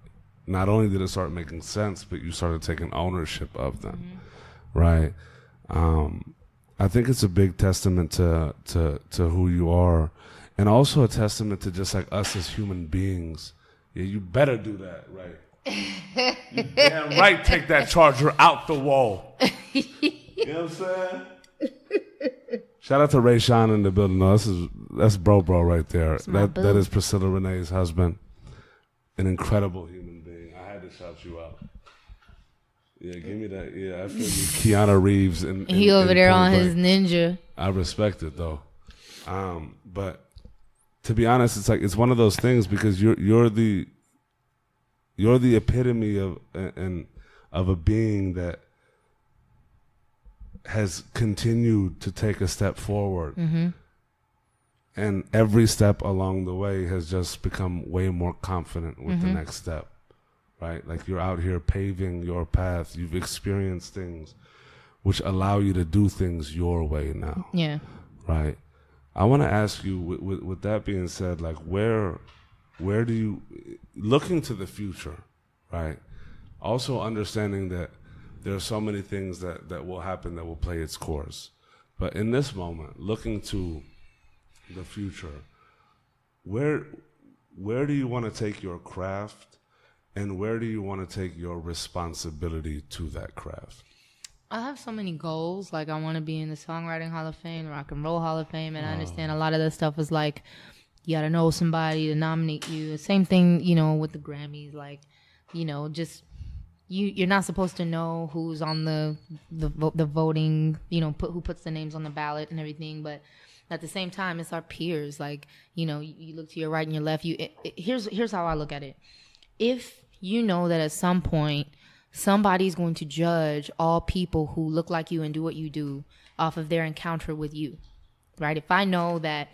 not only did it start making sense, but you started taking ownership of them, right? I think it's a big testament to who you are, and also a testament to just like us as human beings. Yeah, you better do that, right? You damn right, take that charger out the wall. You know what I'm saying? Shout out to Ray Sean in the building. No, that's bro right there. That is Priscilla Renea's husband. An incredible human being. I had to shout you out. Yeah, give me that. Yeah, I feel you. Keanu Reeves. He over there on his ninja. I respect it though. But to be honest, it's like it's one of those things because you're the epitome of a being that has continued to take a step forward. Mm-hmm. And every step along the way has just become way more confident with the next step, right? Like you're out here paving your path. You've experienced things which allow you to do things your way now. Yeah. Right. I want to ask you, with that being said, like where do you, looking to the future, right? Also understanding that there are so many things that will happen that will play its course. But in this moment, looking to the future, where do you want to take your craft, and where do you want to take your responsibility to that craft? I have so many goals. Like I want to be in the Songwriting Hall of Fame, the Rock and Roll Hall of Fame, and I understand a lot of that stuff is like you got to know somebody to nominate you. Same thing, you know, with the Grammys. Like, you know, just you're not supposed to know who's on the voting, you know, who puts the names on the ballot and everything, but at the same time, it's our peers. Like, you know, you look to your right and your left. Here's how I look at it. If you know that at some point somebody's going to judge all people who look like you and do what you do off of their encounter with you, right? If I know that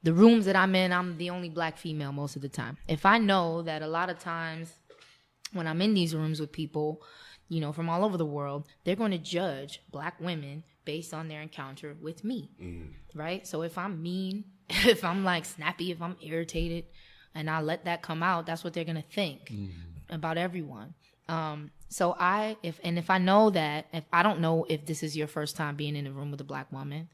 the rooms that I'm in, I'm the only black female most of the time. If I know that a lot of times when I'm in these rooms with people, you know, from all over the world, they're going to judge Black women based on their encounter with me, right? So if I'm mean, if I'm like snappy, if I'm irritated, and I let that come out, that's what they're going to think about everyone. So if I know that, if I don't know if this is your first time being in a room with a Black woman,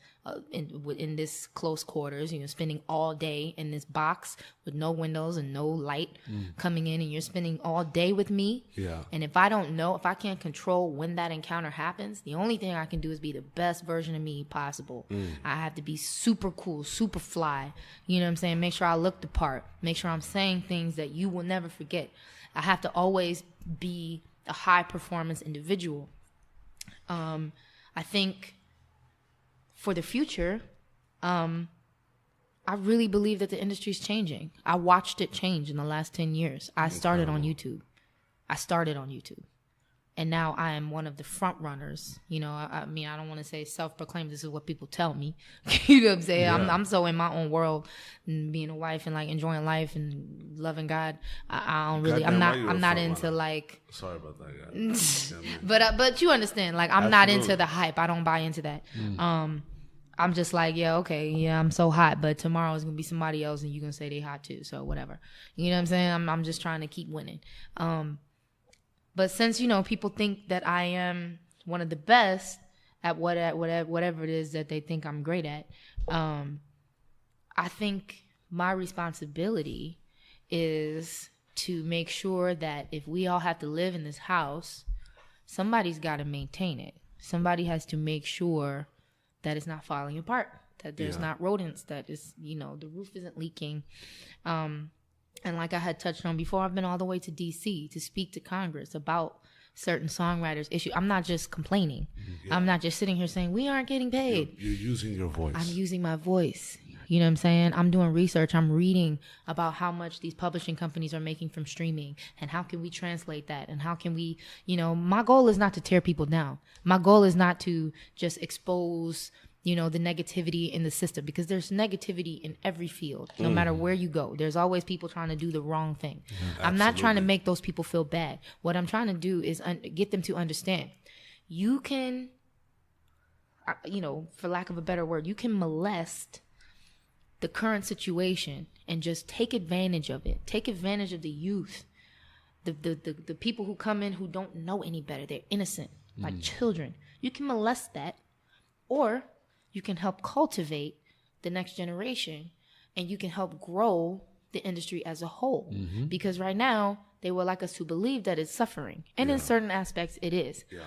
in this close quarters, you know, spending all day in this box with no windows and no light coming in, and you're spending all day with me. Yeah. And if I don't know, if I can't control when that encounter happens, the only thing I can do is be the best version of me possible. I have to be super cool, super fly. You know what I'm saying? Make sure I look the part. Make sure I'm saying things that you will never forget. I have to always be a high performance individual. I think for the future, I really believe that the industry is changing. I watched it change in the last 10 years. I started on YouTube. And now I am one of the front runners. You know, I mean, I don't want to say self-proclaimed. This is what people tell me. You know what I'm saying? Yeah. I'm so in my own world, and being a wife and like enjoying life and loving God. I don't really. I'm not into like. Sorry about that, guys. but you understand. Like, I'm not into the hype. I don't buy into that. I'm just like, yeah, okay, yeah, I'm so hot, but tomorrow is gonna be somebody else, and you're gonna say they hot too. So whatever. You know what I'm saying? I'm just trying to keep winning. But since, you know, people think that I am one of the best at whatever it is that they think I'm great at, I think my responsibility is to make sure that if we all have to live in this house, somebody's got to maintain it. Somebody has to make sure that it's not falling apart, that there's not rodents, that is, you know, the roof isn't leaking. And like I had touched on before, I've been all the way to D.C. to speak to Congress about certain songwriters' issues. I'm not just complaining. Yeah. I'm not just sitting here saying, we aren't getting paid. You're using your voice. I'm using my voice. You know what I'm saying? I'm doing research. I'm reading about how much these publishing companies are making from streaming, and how can we translate that, and how can we, you know, my goal is not to tear people down. My goal is not to just expose, you know, the negativity in the system, because there's negativity in every field, no matter where you go. There's always people trying to do the wrong thing. I'm not trying to make those people feel bad. What I'm trying to do is get them to understand. You can, you know, for lack of a better word, you can molest the current situation and just take advantage of it. Take advantage of the youth, the people who come in who don't know any better. They're innocent, like children. You can molest that, or you can help cultivate the next generation, and you can help grow the industry as a whole. Because right now, they would like us to believe that it's suffering. And in certain aspects, it is. Yeah.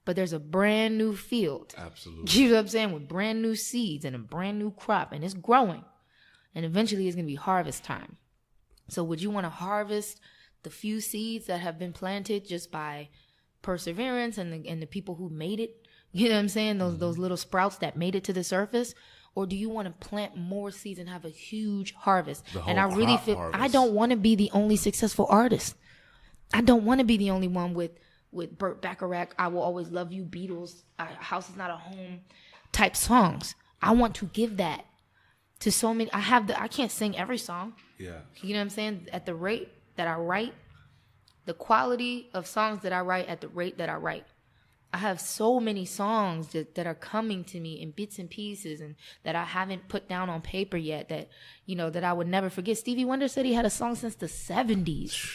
But there's a brand new field. Absolutely. You know what I'm saying? With brand new seeds and a brand new crop, and it's growing. And eventually, it's going to be harvest time. So would you want to harvest the few seeds that have been planted just by perseverance and the people who made it? You know what I'm saying? Those little sprouts that made it to the surface? Or do you want to plant more seeds and have a huge harvest? And I really feel harvest. I don't want to be the only successful artist. I don't want to be the only one with Burt Bacharach, I Will Always Love You, Beatles, A House Is Not a Home type songs. I want to give that to so many. I can't sing every song. Yeah. You know what I'm saying? At the rate that I write, the quality of songs that I write at the rate that I write. I have so many songs that are coming to me in bits and pieces, and that I haven't put down on paper yet, that, you know, that I would never forget. Stevie Wonder said he had a song since the 70s,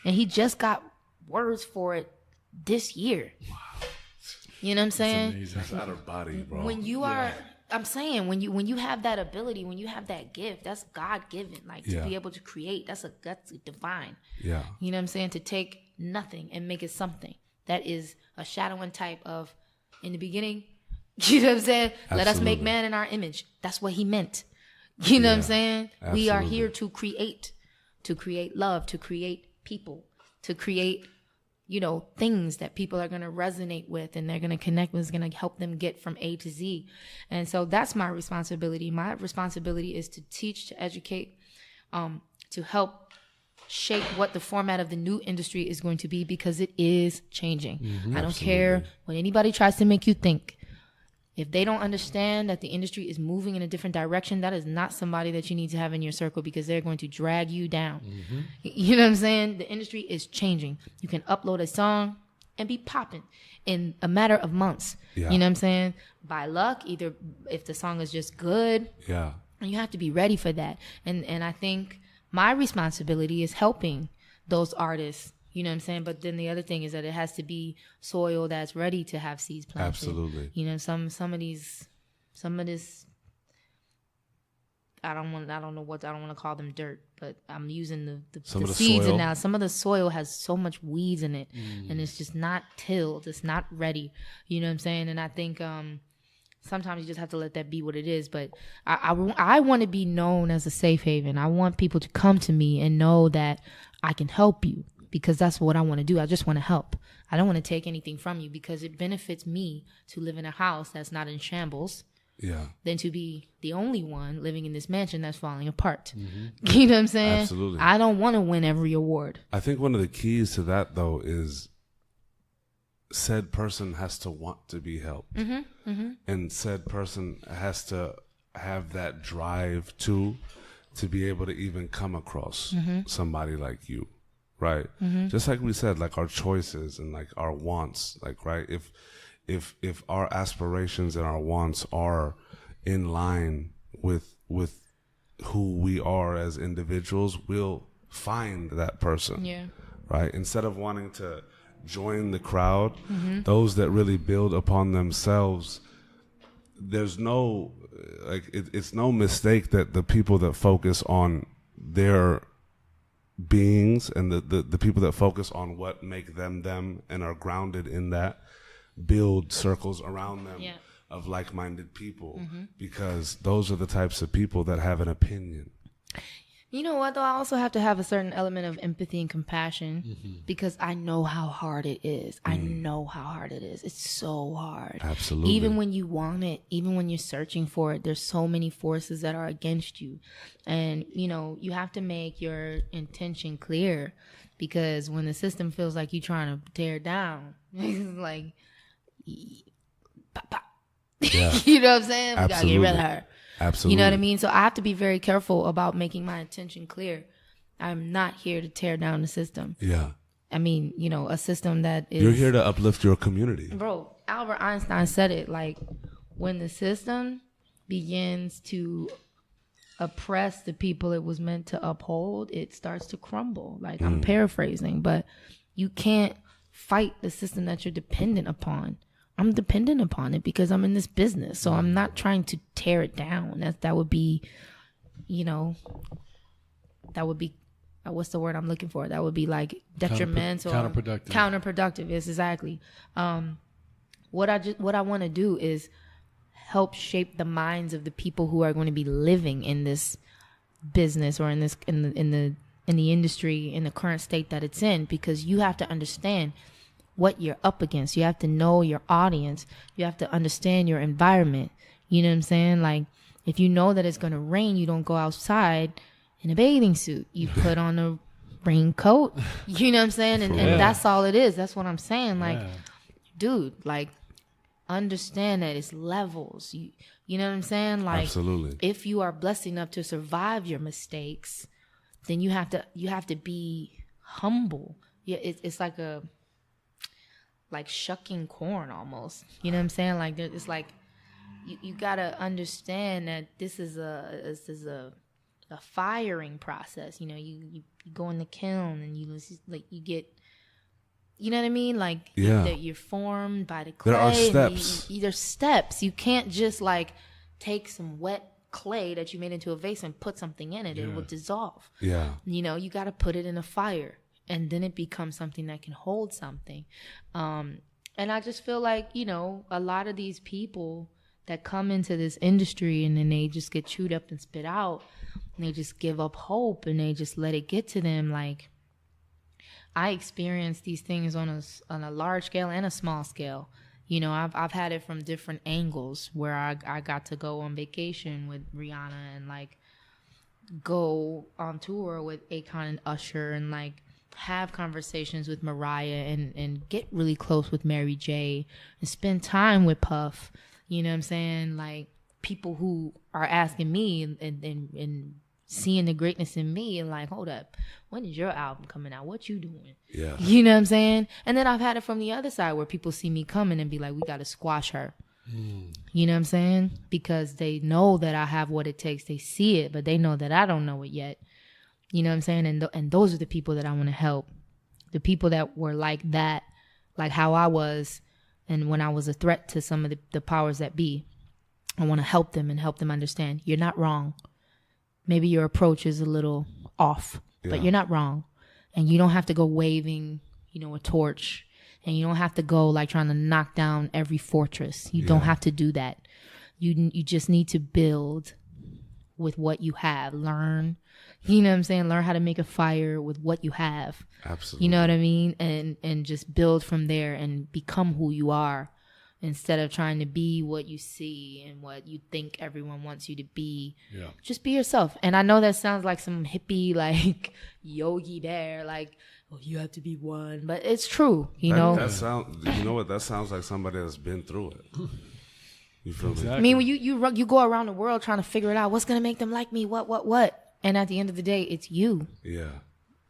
and he just got words for it this year. Wow. You know what I'm saying? That's out of body, bro. When you are, I'm saying, when you have that ability, when you have that gift, that's God given. Like, to be able to create, that's divine. Yeah. You know what I'm saying? To take nothing and make it something. That is a shadowing type of, in the beginning, you know what I'm saying? Absolutely. Let us make man in our image. That's what he meant. You know what I'm saying? Absolutely. We are here to create love, to create people, to create, you know, things that people are going to resonate with, and they're going to connect with, is going to help them get from A to Z. And so that's my responsibility. My responsibility is to teach, to educate, to help shape what the format of the new industry is going to be, because it is changing. I don't care what anybody tries to make you think. If they don't understand that the industry is moving in a different direction, that is not somebody that you need to have in your circle, because they're going to drag you down. Mm-hmm. You know what I'm saying? The industry is changing. You can upload a song and be popping in a matter of months. Yeah. You know what I'm saying? By luck, either if the song is just good. Yeah. And you have to be ready for that. And I think my responsibility is helping those artists. You know what I'm saying? But then the other thing is that it has to be soil that's ready to have seeds planted. Absolutely. You know, some of this, I don't want to call them dirt, but I'm using the seeds soil. Now. Some of the soil has so much weeds in it, and it's just not tilled. It's not ready. You know what I'm saying? And I think sometimes you just have to let that be what it is. But I want to be known as a safe haven. I want people to come to me and know that I can help you, because that's what I want to do. I just want to help. I don't want to take anything from you, because it benefits me to live in a house that's not in shambles. Yeah. Than to be the only one living in this mansion that's falling apart. Mm-hmm. You know what I'm saying? Absolutely. I don't want to win every award. I think one of the keys to that, though, is said person has to want to be helped. Mm-hmm. Mm-hmm. And said person has to have that drive to be able to even come across somebody like you. Right. Mm-hmm. Just like we said, like our choices and like our wants, like, right. If our aspirations and our wants are in line with who we are as individuals, we'll find that person. Yeah. Right. Instead of wanting to join the crowd, those that really build upon themselves, there's no, like, it's no mistake that the people that focus on their beings and the people that focus on what make them and are grounded in that build circles around them of like-minded people, because those are the types of people that have an opinion. You know what, though? I also have to have a certain element of empathy and compassion, because I know how hard it is. I know how hard it is. It's so hard. Absolutely. Even when you want it, even when you're searching for it, there's so many forces that are against you. And, you know, you have to make your intention clear, because when the system feels like you're trying to tear it down, it's like, pop, pop. Yeah. You know what I'm saying? We got to get rid of her. Absolutely. You know what I mean? So I have to be very careful about making my intention clear. I'm not here to tear down the system. Yeah. I mean, you know, a system that is... You're here to uplift your community. Bro, Albert Einstein said it, like, when the system begins to oppress the people it was meant to uphold, it starts to crumble. Like, I'm paraphrasing, but you can't fight the system that you're dependent upon. I'm dependent upon it because I'm in this business. So I'm not trying to tear it down. That would be, you know, that would be, what's the word I'm looking for? That would be like detrimental. Counterproductive. Counterproductive, yes, exactly. What I want to do is help shape the minds of the people who are going to be living in this business or in this, in the industry, in the current state that it's in, because you have to understand what you're up against. You have to know your audience. You have to understand your environment. You know what I'm saying? Like, if you know that it's going to rain, you don't go outside in a bathing suit. You put on a raincoat. You know what I'm saying? And that's all it is. That's what I'm saying. Like, dude, like, understand that it's levels. You know what I'm saying? Like, absolutely. If you are blessed enough to survive your mistakes, then you have to be humble. Yeah, it's like shucking corn almost. You know what I'm saying? Like, it's like you gotta understand that this is a firing process. You know, you go in the kiln and you get, you know what I mean? Like, you're formed by the clay. There are steps. There's steps. You can't just like take some wet clay that you made into a vase and put something in it. It will dissolve. Yeah. You know, you gotta put it in a fire. And then it becomes something that can hold something. And I just feel like, you know, a lot of these people that come into this industry and then they just get chewed up and spit out, and they just give up hope and they just let it get to them. Like, I experienced these things on a large scale and a small scale. You know, I've had it from different angles, where I got to go on vacation with Rihanna and like go on tour with Akon and Usher and like have conversations with Mariah and get really close with Mary J and spend time with Puff. You know what I'm saying? Like people who are asking me and seeing the greatness in me and like, hold up, when is your album coming out? What you doing? Yeah. You know what I'm saying? And then I've had it from the other side where people see me coming and be like, we got to squash her. You know what I'm saying? Because they know that I have what it takes. They see it, but they know that I don't know it yet. You know what I'm saying? And those are the people that I want to help. The people that were like that, like how I was, and when I was a threat to some of the powers that be. I want to help them and help them understand you're not wrong. Maybe your approach is a little off, but you're not wrong. And you don't have to go waving, a torch. And you don't have to go like trying to knock down every fortress. You don't have to do that. You just need to build with what you have. Learn, you know what I'm saying? Learn how to make a fire with what you have. Absolutely. You know what I mean? And just build from there and become who you are instead of trying to be what you see and what you think everyone wants you to be. Yeah. Just be yourself. And I know that sounds like some hippie, like Yogi Bear, like, oh, you have to be one, but it's true, you know. That sounds like somebody that's been through it. You feel me? I mean, when you go around the world trying to figure it out, what's gonna make them like me? What? And at the end of the day, it's you. Yeah.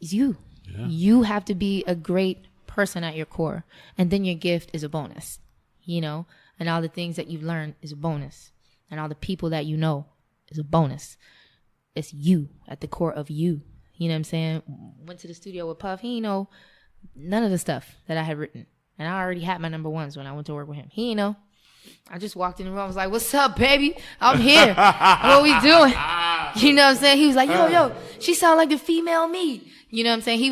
It's you. Yeah. You have to be a great person at your core, and then your gift is a bonus, and all the things that you've learned is a bonus, and all the people that you know is a bonus. It's you at the core of you. You know what I'm saying? Went to the studio with Puff. He know none of the stuff that I had written. And I already had my number ones when I went to work with him. He know. I just walked in the room. I was like, what's up, baby? I'm here. What we doing? You know what I'm saying? He was like, yo, she sound like the female me. You know what I'm saying? He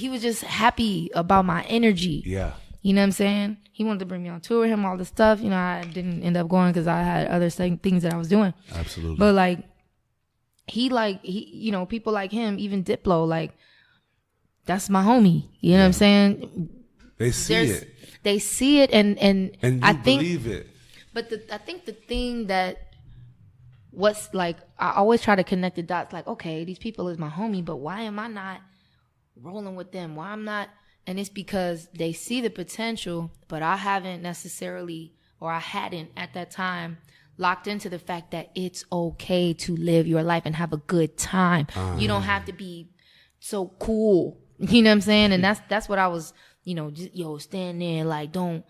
was just happy about my energy. Yeah. You know what I'm saying? He wanted to bring me on tour with him, all this stuff. I didn't end up going because I had other things that I was doing. Absolutely. But like, he people like him, even Diplo, like, that's my homie. You know what I'm saying? They see it. They see it, and you I think, believe it. But I think the thing that what's like, I always try to connect the dots. Like, okay, these people is my homie, but why am I not rolling with them? Why I'm not? And it's because they see the potential, but I haven't necessarily, or I hadn't at that time, locked into the fact that it's okay to live your life and have a good time. You don't have to be so cool. You know what I'm saying? And that's what I was, just, stand there, like, don't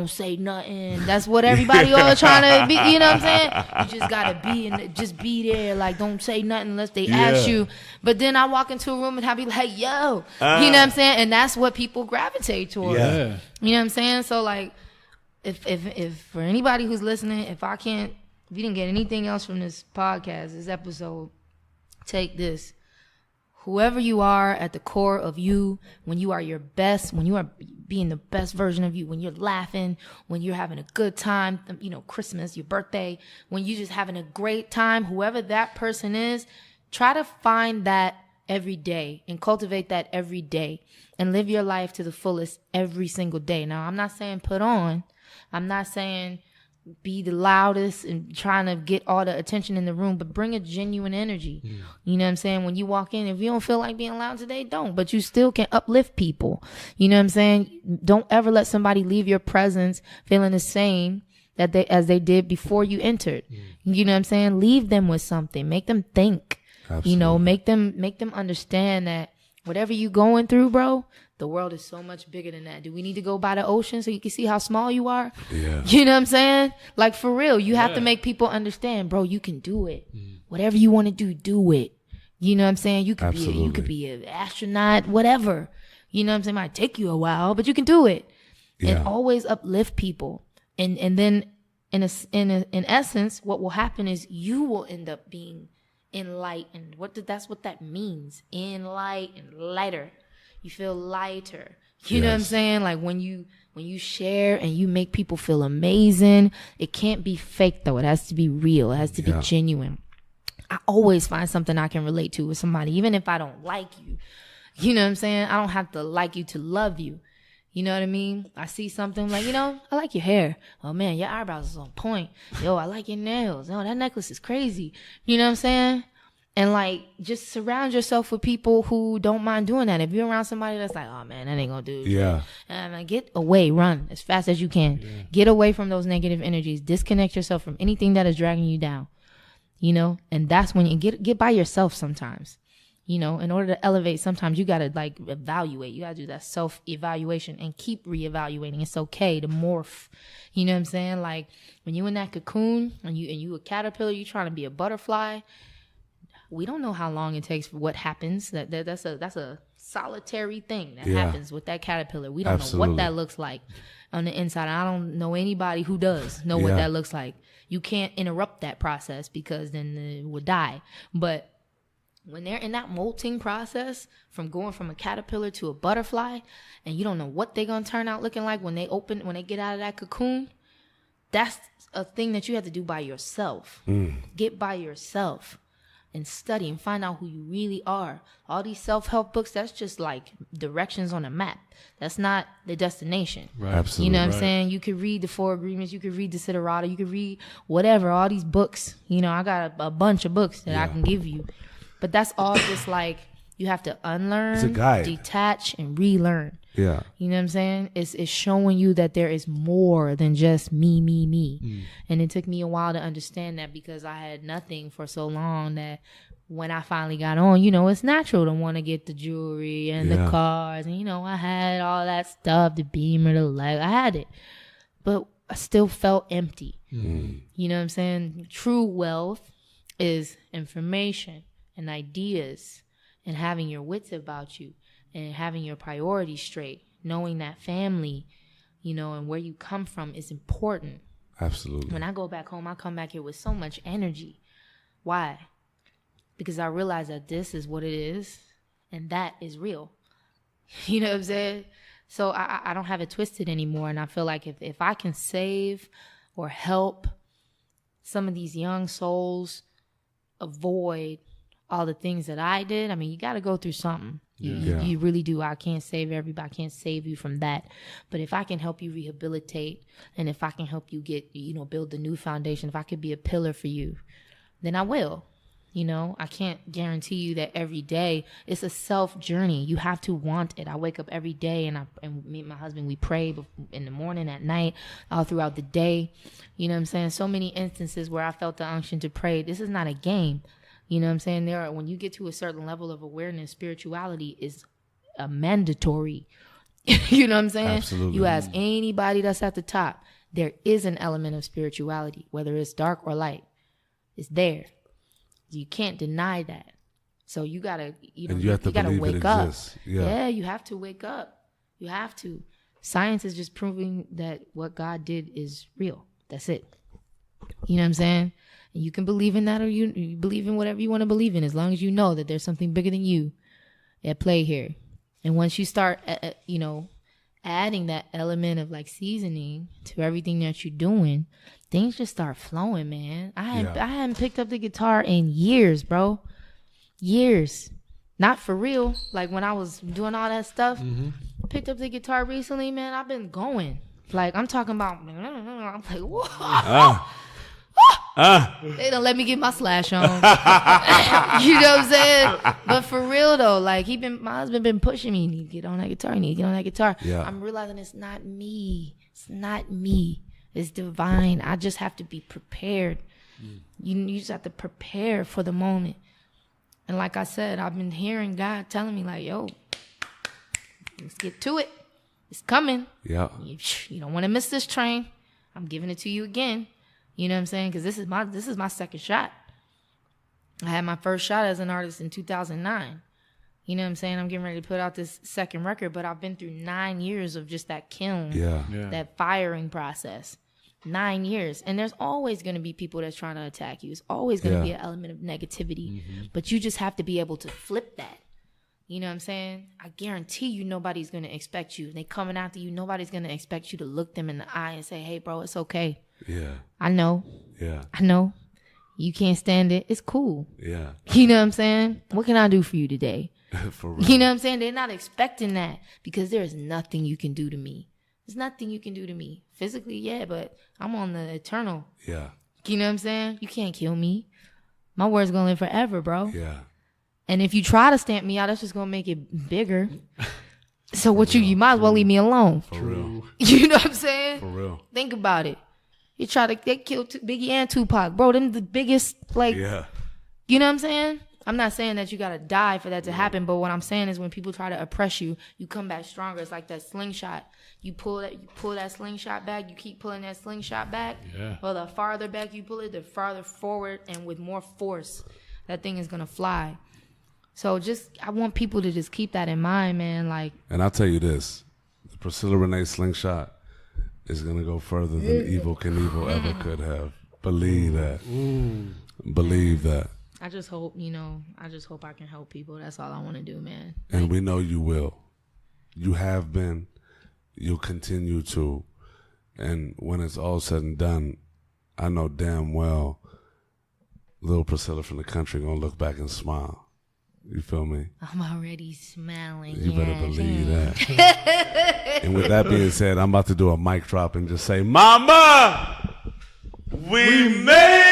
say nothing. That's what everybody always trying to be, you know what I'm saying? You just gotta just be there, like, don't say nothing unless they ask you. But then I walk into a room and I be like, yo, you know what I'm saying? And that's what people gravitate towards. Yeah. You know what I'm saying? So like, if for anybody who's listening, if you didn't get anything else from this podcast, this episode, take this. Whoever you are at the core of you, when you are your best, when you are being the best version of you, when you're laughing, when you're having a good time, Christmas, your birthday, when you're just having a great time, whoever that person is, try to find that every day and cultivate that every day and live your life to the fullest every single day. Now, I'm not saying put on. I'm not saying be the loudest and trying to get all the attention in the room, but bring a genuine energy. You know what I'm saying? When you walk in, if you don't feel like being loud today, don't. But you still can uplift people. You know what I'm saying? Don't ever let somebody leave your presence feeling the same as they did before you entered. You know what I'm saying? Leave them with something. Make them think. Absolutely. Make them understand that whatever you going through, bro, the world is so much bigger than that. Do we need to go by the ocean so you can see how small you are? Yeah. You know what I'm saying? Like, for real, you have to make people understand, bro, you can do it. Whatever you want to do it. You know what I'm saying? You could be an astronaut, whatever. You know what I'm saying? It might take you a while, but you can do it. Yeah. And always uplift people. And then in essence, what will happen is you will end up being enlightened. That's what that means. Enlightened, lighter. You feel lighter. You know what I'm saying? Like when you share and you make people feel amazing, it can't be fake though. It has to be real. It has to be genuine. I always find something I can relate to with somebody, even if I don't like you. You know what I'm saying? I don't have to like you to love you. You know what I mean? I see something like, I like your hair. Oh man, your eyebrows is on point. Yo, I like your nails. Oh, that necklace is crazy. You know what I'm saying? And like, just surround yourself with people who don't mind doing that. If you're around somebody that's like, oh man, that ain't gonna do it. Yeah. Get away, run as fast as you can. Yeah. Get away from those negative energies. Disconnect yourself from anything that is dragging you down. You know, and that's when you get by yourself sometimes. You know, in order to elevate, sometimes you gotta like evaluate. You gotta do that self-evaluation and keep reevaluating. It's okay to morph. You know what I'm saying? Like when you in that cocoon and you a caterpillar, you trying to be a butterfly. We don't know how long it takes for what happens. That's a solitary thing that happens with that caterpillar. We don't know what that looks like on the inside. I don't know anybody who does know what that looks like. You can't interrupt that process because then it would die. But when they're in that molting process from going from a caterpillar to a butterfly, and you don't know what they're going to turn out looking like when they get out of that cocoon, that's a thing that you have to do by yourself. Get by yourself and study and find out who you really are. All these self-help books, that's just like directions on a map. That's not the destination. Right. Absolutely. You know what I'm saying? You could read the 4 Agreements. You could read Desiderata. You could read whatever, all these books. You know, I got a bunch of books that I can give you. But that's all just like, you have to unlearn, it's a guide. Detach, and relearn. Yeah. You know what I'm saying? It's showing you that there is more than just me. And it took me a while to understand that, because I had nothing for so long that when I finally got on, you know, it's natural to want to get the jewelry and the cars. And, you know, I had all that stuff, the Beamer, the leg. I had it. But I still felt empty. You know what I'm saying? True wealth is information and ideas and having your wits about you. And having your priorities straight, knowing that family, you know, and where you come from is important. Absolutely. When I go back home, I come back here with so much energy. Why? Because I realize that this is what it is, and that is real. You know what I'm saying? So I don't have it twisted anymore, and I feel like if I can save or help some of these young souls avoid all the things that I did, I mean, you got to go through something. You really do. I can't save everybody. I can't save you from that. But if I can help you rehabilitate, and if I can help you get, you know, build the new foundation, if I could be a pillar for you, then I will. You know, I can't guarantee you that every day. It's a self journey. You have to want it. I wake up every day and me and my husband, we pray in the morning, at night, all throughout the day. You know what I'm saying? So many instances where I felt the unction to pray. This is not a game. You know what I'm saying? When you get to a certain level of awareness, spirituality is a mandatory. You know what I'm saying? Absolutely. You ask anybody that's at the top, there is an element of spirituality, whether it's dark or light. It's there. You can't deny that. So you gotta, you gotta wake up. Yeah, you have to wake up. You have to. Science is just proving that what God did is real. That's it. You know what I'm saying? And you can believe in that, or you believe in whatever you want to believe in, as long as you know that there's something bigger than you at play here. And once you start, you know, adding that element of like seasoning to everything that you're doing, things just start flowing, man. I hadn't picked up the guitar in years, bro. Years. Not for real. Like when I was doing all that stuff, picked up the guitar recently, man. I've been going. Like I'm talking about, I'm like, whoa. They don't let me get my slash on. You know what I'm saying? But for real though, like my husband been pushing me. You need to get on that guitar. You need to get on that guitar. Yeah. I'm realizing it's not me. It's not me. It's divine. I just have to be prepared. You just have to prepare for the moment. And like I said, I've been hearing God telling me like, yo, let's get to it. It's coming. Yeah. You don't want to miss this train. I'm giving it to you again. You know what I'm saying? Because this is my second shot. I had my first shot as an artist in 2009. You know what I'm saying? I'm getting ready to put out this second record, but I've been through 9 years of just that kiln, that firing process. 9 years. And there's always going to be people that's trying to attack you. It's always going to be an element of negativity. But you just have to be able to flip that. You know what I'm saying? I guarantee you nobody's going to expect you. They coming after you. Nobody's going to expect you to look them in the eye and say, hey, bro, it's okay. Yeah. I know. Yeah. I know. You can't stand it. It's cool. Yeah. You know what I'm saying? What can I do for you today? For real. You know what I'm saying? They're not expecting that because there's nothing you can do to me. There's nothing you can do to me. Physically, yeah, but I'm on the eternal. Yeah. You know what I'm saying? You can't kill me. My word's gonna live forever, bro. Yeah. And if you try to stamp me out, that's just gonna make it bigger. So what you might as well leave me alone. For real. You know what I'm saying? For real. Think about it. They killed Biggie and Tupac, bro. Them the biggest, like, Yeah. you know what I'm saying? I'm not saying that you gotta die for that to happen, but what I'm saying is when people try to oppress you, you come back stronger. It's like that slingshot. You pull that slingshot back. You keep pulling that slingshot back. Yeah. Well, the farther back you pull it, the farther forward and with more force, that thing is gonna fly. So I want people to just keep that in mind, man. Like, and I'll tell you this: the Priscilla Renea slingshot is gonna go further than Evil Knievel ever could have. Believe that. Believe that. I just hope I can help people. That's all I want to do, man. And we know you will. You have been. You'll continue to. And when it's all said and done, I know damn well little Priscilla from the country gonna look back and smile. You feel me? I'm already smiling. You better believe that. And with that being said, I'm about to do a mic drop and just say, Mama, we made